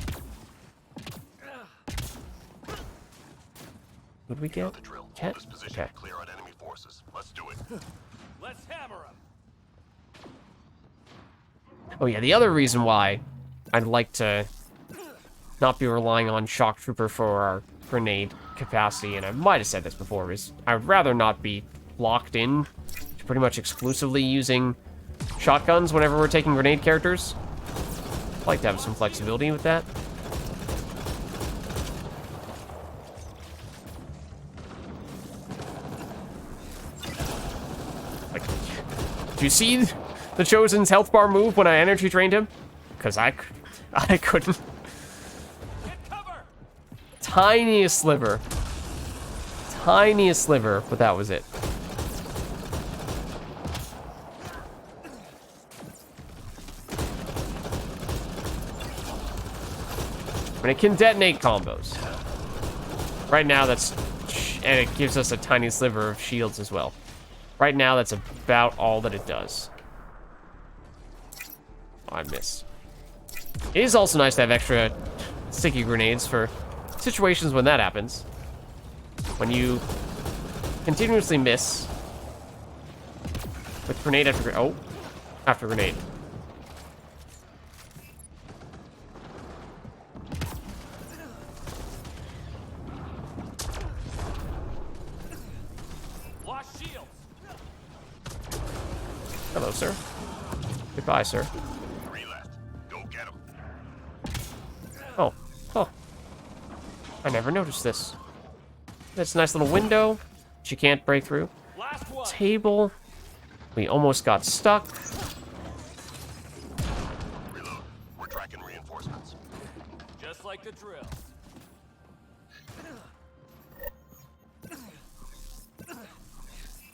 Who'd we You know get? the drill. Cat? Hold this position Okay. to clear out enemy forces. Let's do it. Let's hammer him. Oh yeah, the other reason why I'd like to not be relying on Shock Trooper for our grenade capacity, and I might have said this before, is I'd rather not be locked in to pretty much exclusively using shotguns whenever we're taking grenade characters. I'd like to have some flexibility with that. Like, did you see the Chosen's health bar move when I energy drained him? Because I couldn't. Get cover! Tiniest sliver. Tiniest sliver, but that was it. And it can detonate combos. Right now, that's... And it gives us a tiny sliver of shields as well. Right now, that's about all that it does. Oh, I missed. It is also nice to have extra sticky grenades for situations when that happens. When you continuously miss with grenade after after grenade. Lost shields! Hello, sir. Goodbye, sir. 3 left. Go get them. Oh, huh. I never noticed this. That's a nice little window she can't break through. Last one! Table. We almost got stuck. Reload. We're tracking reinforcements. Just like the drill.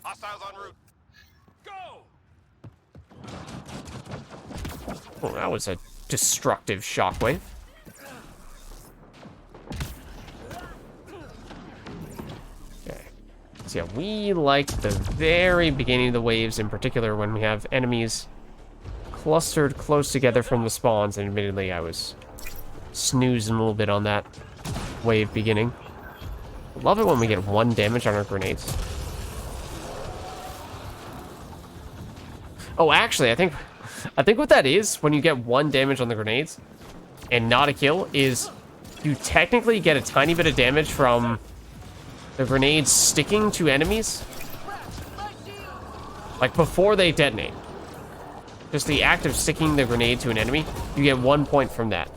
Hostiles en route. Go! Oh, that was a destructive shockwave. Okay. So yeah, we like the very beginning of the waves, in particular when we have enemies clustered close together from the spawns, and admittedly I was snoozing a little bit on that wave beginning. Love it when we get 1 damage on our grenades. Oh, actually, I think what that is, when you get 1 damage on the grenades and not a kill, is you technically get a tiny bit of damage from the grenades sticking to enemies. Like, before they detonate. Just the act of sticking the grenade to an enemy, you get 1 point from that.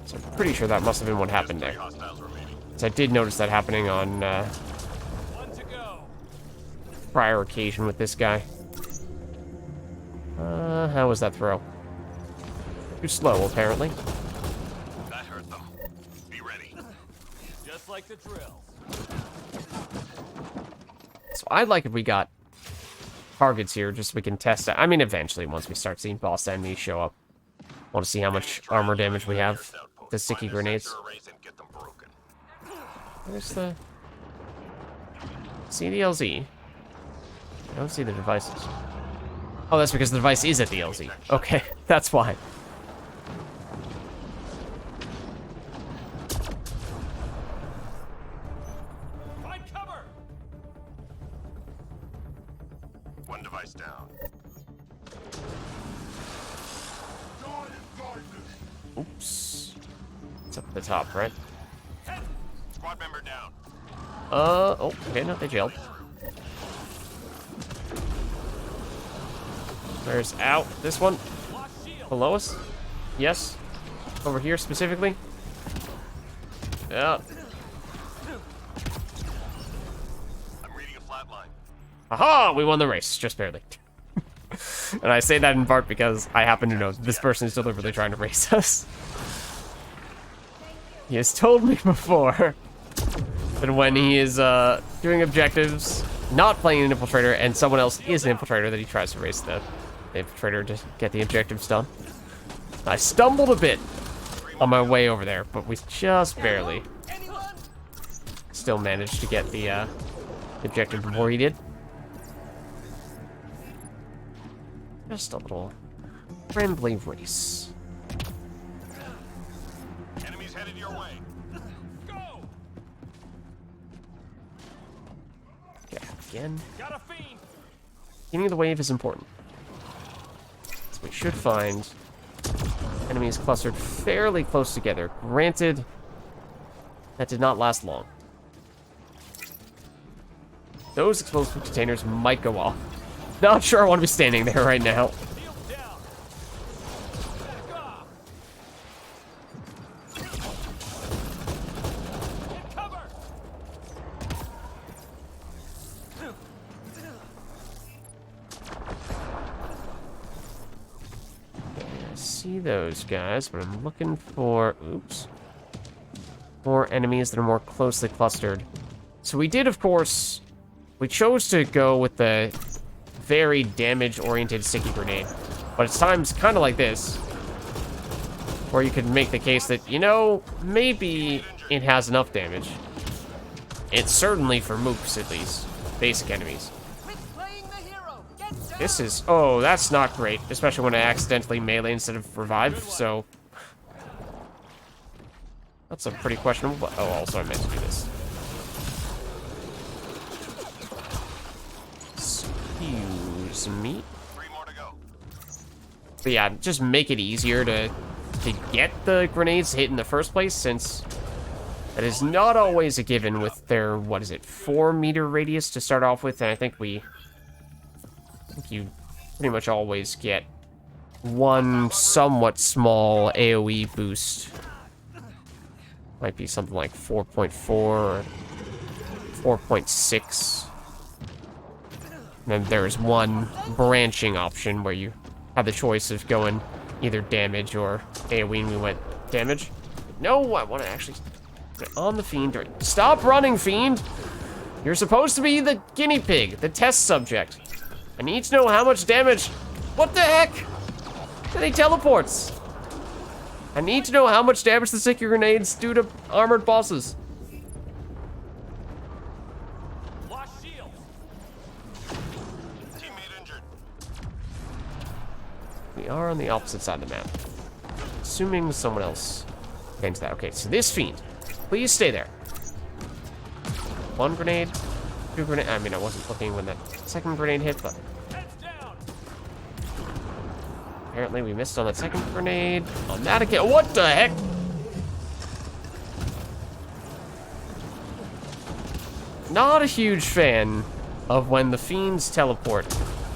So I'm pretty sure that must have been what happened there. Hostiles remaining. So I did notice that happening on One to go. prior occasion with this guy. How was that throw? Too slow, apparently. That hurt them. Be ready. Just like the drill. So I'd like if we got targets here, just so we can test it. I mean, eventually, once we start seeing boss enemies show up. Want to see how much armor damage we have. The sticky grenades. Sector arrays and get them broken. Where's the... See the LZ? I don't see the devices. Oh, that's because the device is at the LZ. Okay, that's why. Find cover! 1 device down. Oops. It's up at the top, right? Squad member down. Oh, okay, no, they jailed. There's out. This one. Lost shield! Below us? Yes. Over here specifically. Yeah. I'm reading a flat line. Aha! We won the race, just barely. And I say that in part because I happen to know this person is deliberately trying to race us. He has told me before that when he is doing objectives, not playing an infiltrator, and someone else is an infiltrator, that he tries to race the infiltrator to get the objectives done. I stumbled a bit on my way over there, but we just barely still managed to get the objective before he did. Just a little friendly race. Enemies headed your way. Go! again. Got a fiend. Beginning of the wave is important. So we should find enemies clustered fairly close together. Granted, that did not last long. Those explosive containers might go off. Not sure I want to be standing there right now. Shield down. Back off. Get cover. I see those guys, but I'm looking for... Oops. More enemies that are more closely clustered. So we did, of course... We chose to go with the very damage-oriented sticky grenade. But it's times kind of like this, where you could make the case that, you know, maybe it has enough damage. It's certainly for mooks, at least. Basic enemies. Quit playing the hero. Get down. This is... Oh, that's not great. Especially when I accidentally melee instead of revive, so... That's a pretty questionable... Oh, also I meant to do this. Excuse me. 3 more to go. But yeah, just make it easier to get the grenades hit in the first place, since that is not always a given with their, what is it, 4-meter radius to start off with, and I think you pretty much always get one somewhat small AoE boost. Might be something like 4.4 or 4.6. And then there's one branching option where you have the choice of going either damage or AoE, and we went damage. No, I want to actually put it on the Fiend. Stop running, Fiend! You're supposed to be the guinea pig, the test subject. I need to know how much damage... What the heck? Then he teleports. I need to know how much damage the sticky grenades do to armored bosses. Lost shield. Teammate injured. We are on the opposite side of the map. Assuming someone else gains that. Okay, so this Fiend, please stay there. 1 grenade, 2 grenade. I mean, I wasn't looking when that second grenade hit, but Heads down. apparently we missed on that second grenade. On that again. What the heck? Not a huge fan of when the Fiends teleport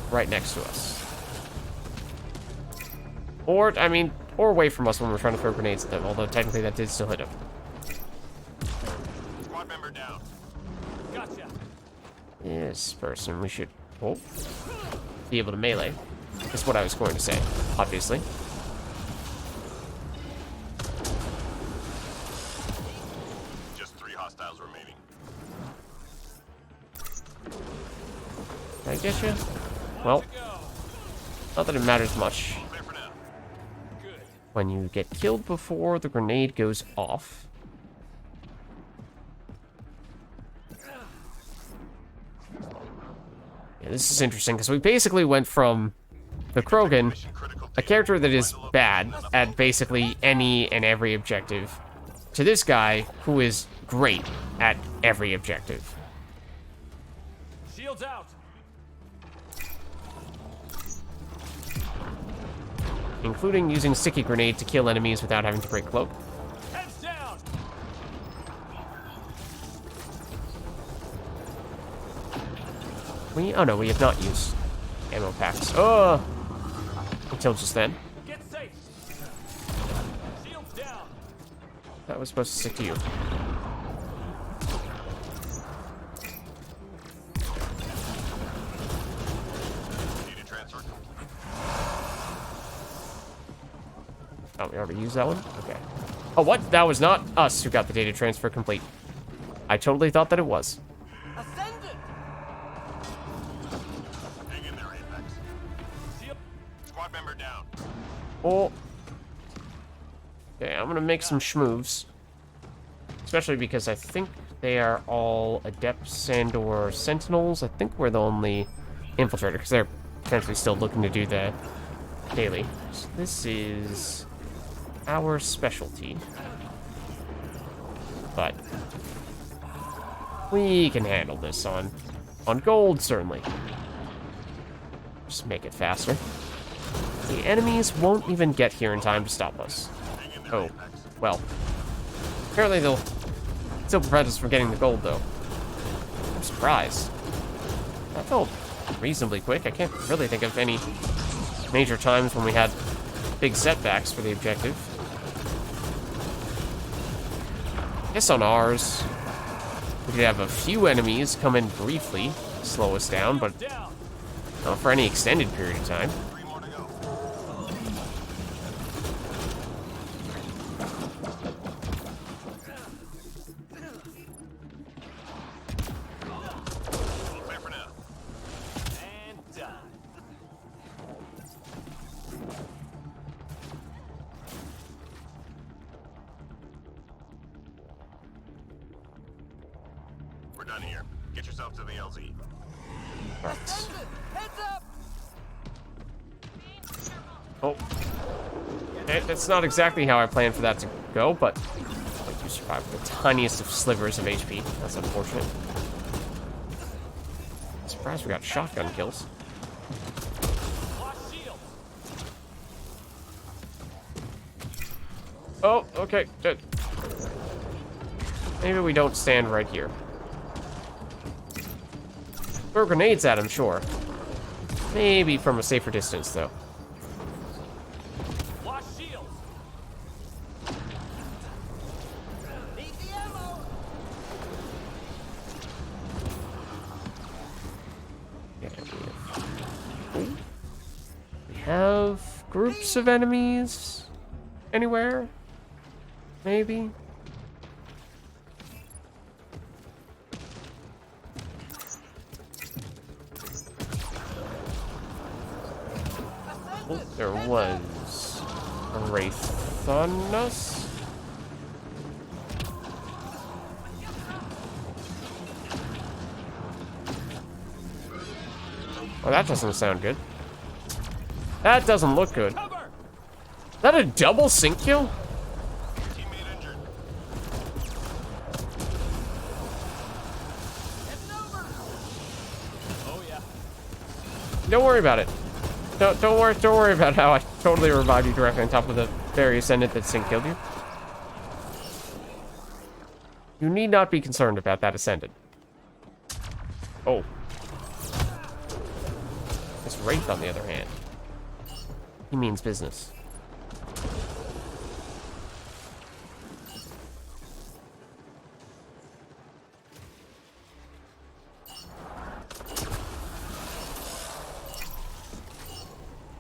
right next to us. Or, I mean, or away from us when we're trying to throw grenades at them, although technically that did still hit them. Squad member down. Gotcha. This person, we should be able to melee. Is what I was going to say, obviously. Just 3 hostiles remaining. Did I get you? Well, Go. not that it matters much Clear for now. Good. when you get killed before the grenade goes off. Yeah, this is interesting because we basically went from the Krogan, Mission critical a data. character that is Find the location bad and the at basically any and every objective, to this guy who is great at every objective. Shields out. Including using sticky grenade to kill enemies without having to break cloak. Heads down. Oh no, we have not used ammo packs. Oh, until just then. Get safe. Shields down. That was supposed to stick to you. Data transfer complete. Oh, we already used that one? Okay. Oh, what? That was not us who got the data transfer complete. I totally thought that it was. Ascendant. Hang in there, Apex. Shield. Squad member down. Oh. Okay, I'm gonna make some schmoves. Especially because I think they are all Adepts and or Sentinels. I think we're the only Infiltrator, because they're potentially still looking to do the daily. So this is our specialty. But we can handle this on On gold, certainly. Just make it faster. The enemies won't even get here in time to stop us. Oh, well. Apparently they'll still prevent us from getting the gold, though. I'm surprised. That felt reasonably quick. I can't really think of any major times when we had big setbacks for the objective. I guess on ours, we did have a few enemies come in briefly, slow us down, but not for any extended period of time. We're done here. Get yourself to the LZ. Ascendant! Heads up! Oh. That's not exactly how I planned for that to go, but you survived the tiniest of slivers of HP. That's unfortunate. Surprised we got shotgun kills. Oh, okay, good. Maybe we don't stand right here. Throw grenades at him, sure. Maybe from a safer distance, though. Watch shields. Need the ammo! We have groups of enemies anywhere? Maybe? Oh, there was a wraith on us. Well, that doesn't sound good. That doesn't look good. Cover. Is that a double sync kill? Teammate injured. Heading over! Oh yeah. Don't worry about it. Don't worry about how I totally revived you directly on top of the very ascendant that sync killed you. You need not be concerned about that ascendant. Oh. This wraith, on the other hand, he means business.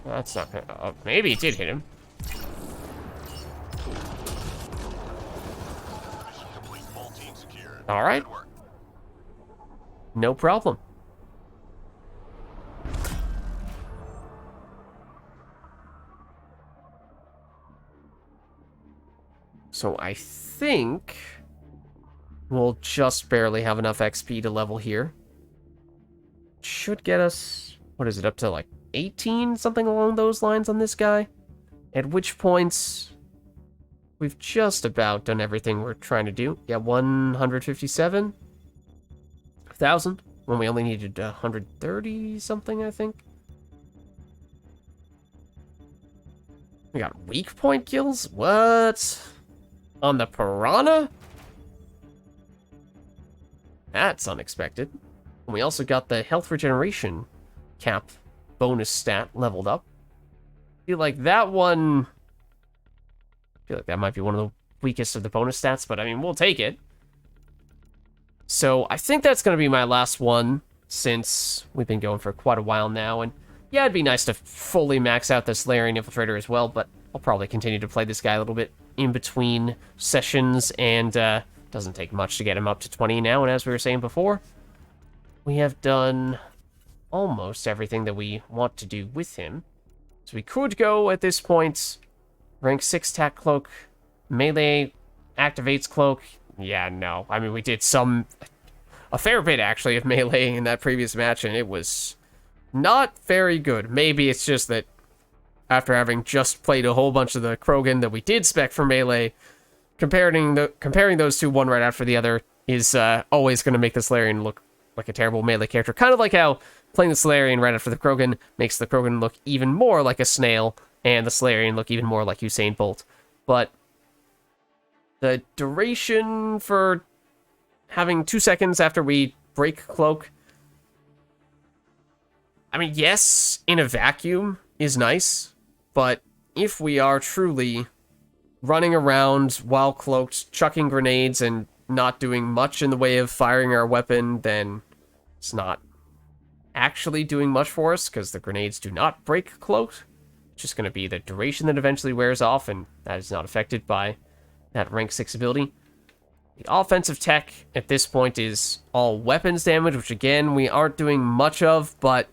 That's not gonna... maybe it did hit him. Mission complete. Full team secured. All right. Good work. No problem. So I think we'll just barely have enough XP to level here. Should get us, what is it, up to like 18, something along those lines on this guy. At which points we've just about done everything we're trying to do. Yeah, 157,000 when we only needed 130 something, I think. We got weak point kills? What? On the Piranha? That's unexpected. And we also got the health regeneration cap bonus stat leveled up. Feel like that one... feel like that might be one of the weakest of the bonus stats, but I mean, we'll take it. So I think that's going to be my last one, since we've been going for quite a while now. And yeah, it'd be nice to fully max out this Larian Infiltrator as well, but I'll probably continue to play this guy a little bit in between sessions, and doesn't take much to get him up to 20 now. And as we were saying before, we have done almost everything that we want to do with him. So we could go at this point rank 6 tac cloak, melee activates cloak. Yeah, no. I mean, we did a fair bit actually of melee in that previous match, and it was not very good. Maybe it's just that after having just played a whole bunch of the Krogan that we did spec for melee, comparing those two one right after the other is always going to make this Larian look like a terrible melee character. Kind of like how playing the Solarian right after the Krogan makes the Krogan look even more like a snail, and the Solarian look even more like Usain Bolt. But the duration for having 2 seconds after we break cloak, I mean, yes, in a vacuum is nice, but if we are truly running around while cloaked, chucking grenades, and not doing much in the way of firing our weapon, then it's not actually doing much for us, because the grenades do not break cloaked. It's just going to be the duration that eventually wears off, and that is not affected by that rank 6 ability. The offensive tech at this point is all weapons damage, which again, we aren't doing much of, but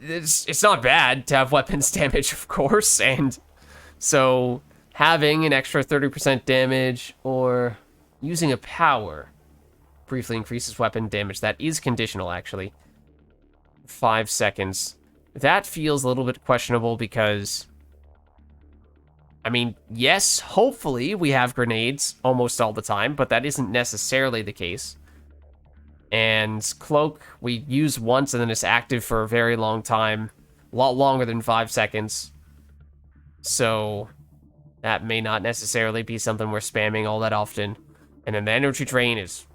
it's not bad to have weapons damage, of course, and so having an extra 30% damage or using a power briefly increases weapon damage. That is conditional, actually. 5 seconds. That feels a little bit questionable because, I mean, yes, hopefully we have grenades almost all the time, but that isn't necessarily the case. And Cloak, we use once and then it's active for a very long time. A lot longer than 5 seconds. So that may not necessarily be something we're spamming all that often. And then the energy drain is,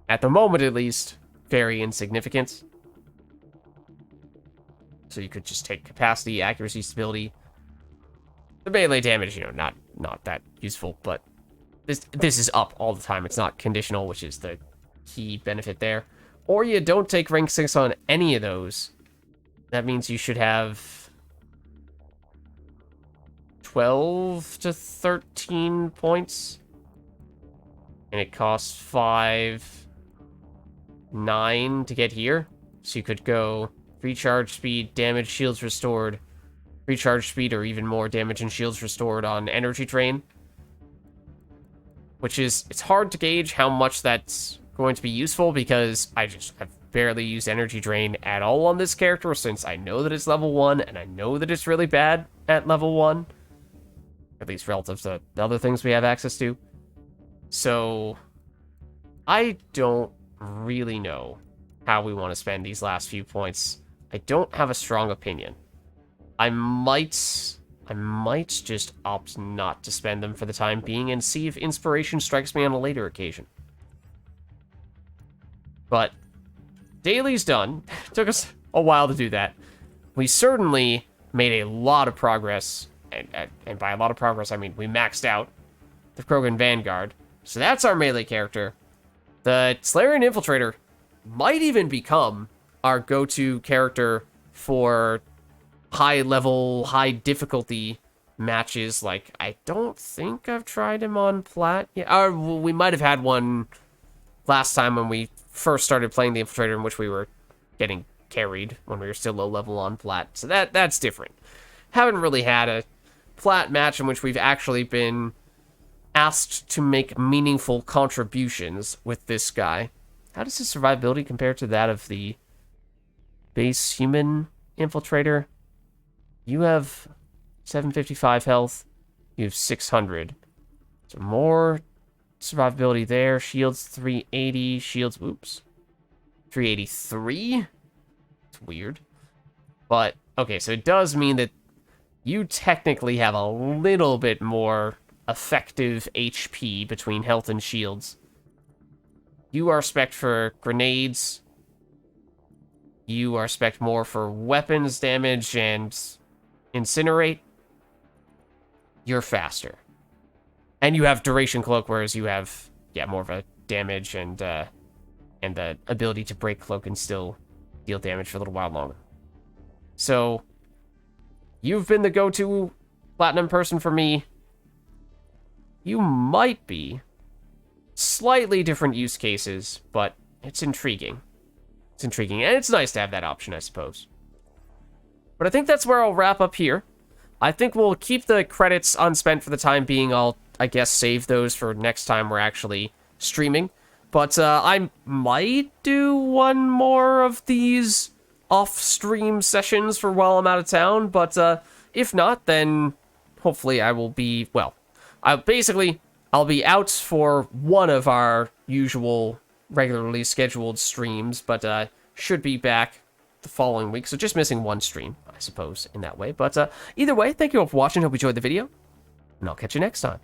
at the moment at least, very insignificant. So you could just take capacity, accuracy, stability. The melee damage, you know, not that useful, but this is up all the time. It's not conditional, which is the key benefit there. Or you don't take rank 6 on any of those. That means you should have 12 to 13 points. And it costs 9 to get here. So you could go recharge speed, damage, shields restored, recharge speed, or even more damage and shields restored on energy drain. Which is, it's hard to gauge how much that's going to be useful because I just have barely used energy drain at all on this character since I know that it's level 1 and I know that it's really bad at level 1. At least relative to the other things we have access to. So, I don't really know how we want to spend these last few points. I don't have a strong opinion. I might just opt not to spend them for the time being and see if inspiration strikes me on a later occasion. But daily's done. Took us a while to do that. We certainly made a lot of progress, and by a lot of progress, I mean we maxed out the Krogan Vanguard. So that's our melee character. The Solarian Infiltrator might even become our go-to character for high-level, high-difficulty matches. Like, I don't think I've tried him on Plat. Yeah, or we might have had one last time when we first started playing the Infiltrator, in which we were getting carried when we were still low-level on Plat. So that's different. Haven't really had a Plat match in which we've actually been asked to make meaningful contributions with this guy. How does his survivability compare to that of the base human Infiltrator? You have 755 health. You have 600. So more survivability there. Shields 380. Shields, oops. 383? It's weird. But, okay, so it does mean that you technically have a little bit more effective HP between health and shields. You are spec'd for grenades. You are spec'd more for weapons damage and incinerate. You're faster. And you have duration cloak, whereas you have, yeah, more of a damage and the ability to break cloak and still deal damage for a little while longer. So, you've been the go-to platinum person for me. You might be slightly different use cases, but it's intriguing. It's intriguing, and it's nice to have that option, I suppose. But I think that's where I'll wrap up here. I think we'll keep the credits unspent for the time being. I'll, I guess, save those for next time we're actually streaming. But I might do one more of these off-stream sessions for while I'm out of town. But if not, then hopefully I will be, well, I'll be out for one of our usual regularly scheduled streams, but should be back the following week. So just missing one stream, I suppose, in that way. But either way, thank you all for watching. Hope you enjoyed the video, and I'll catch you next time.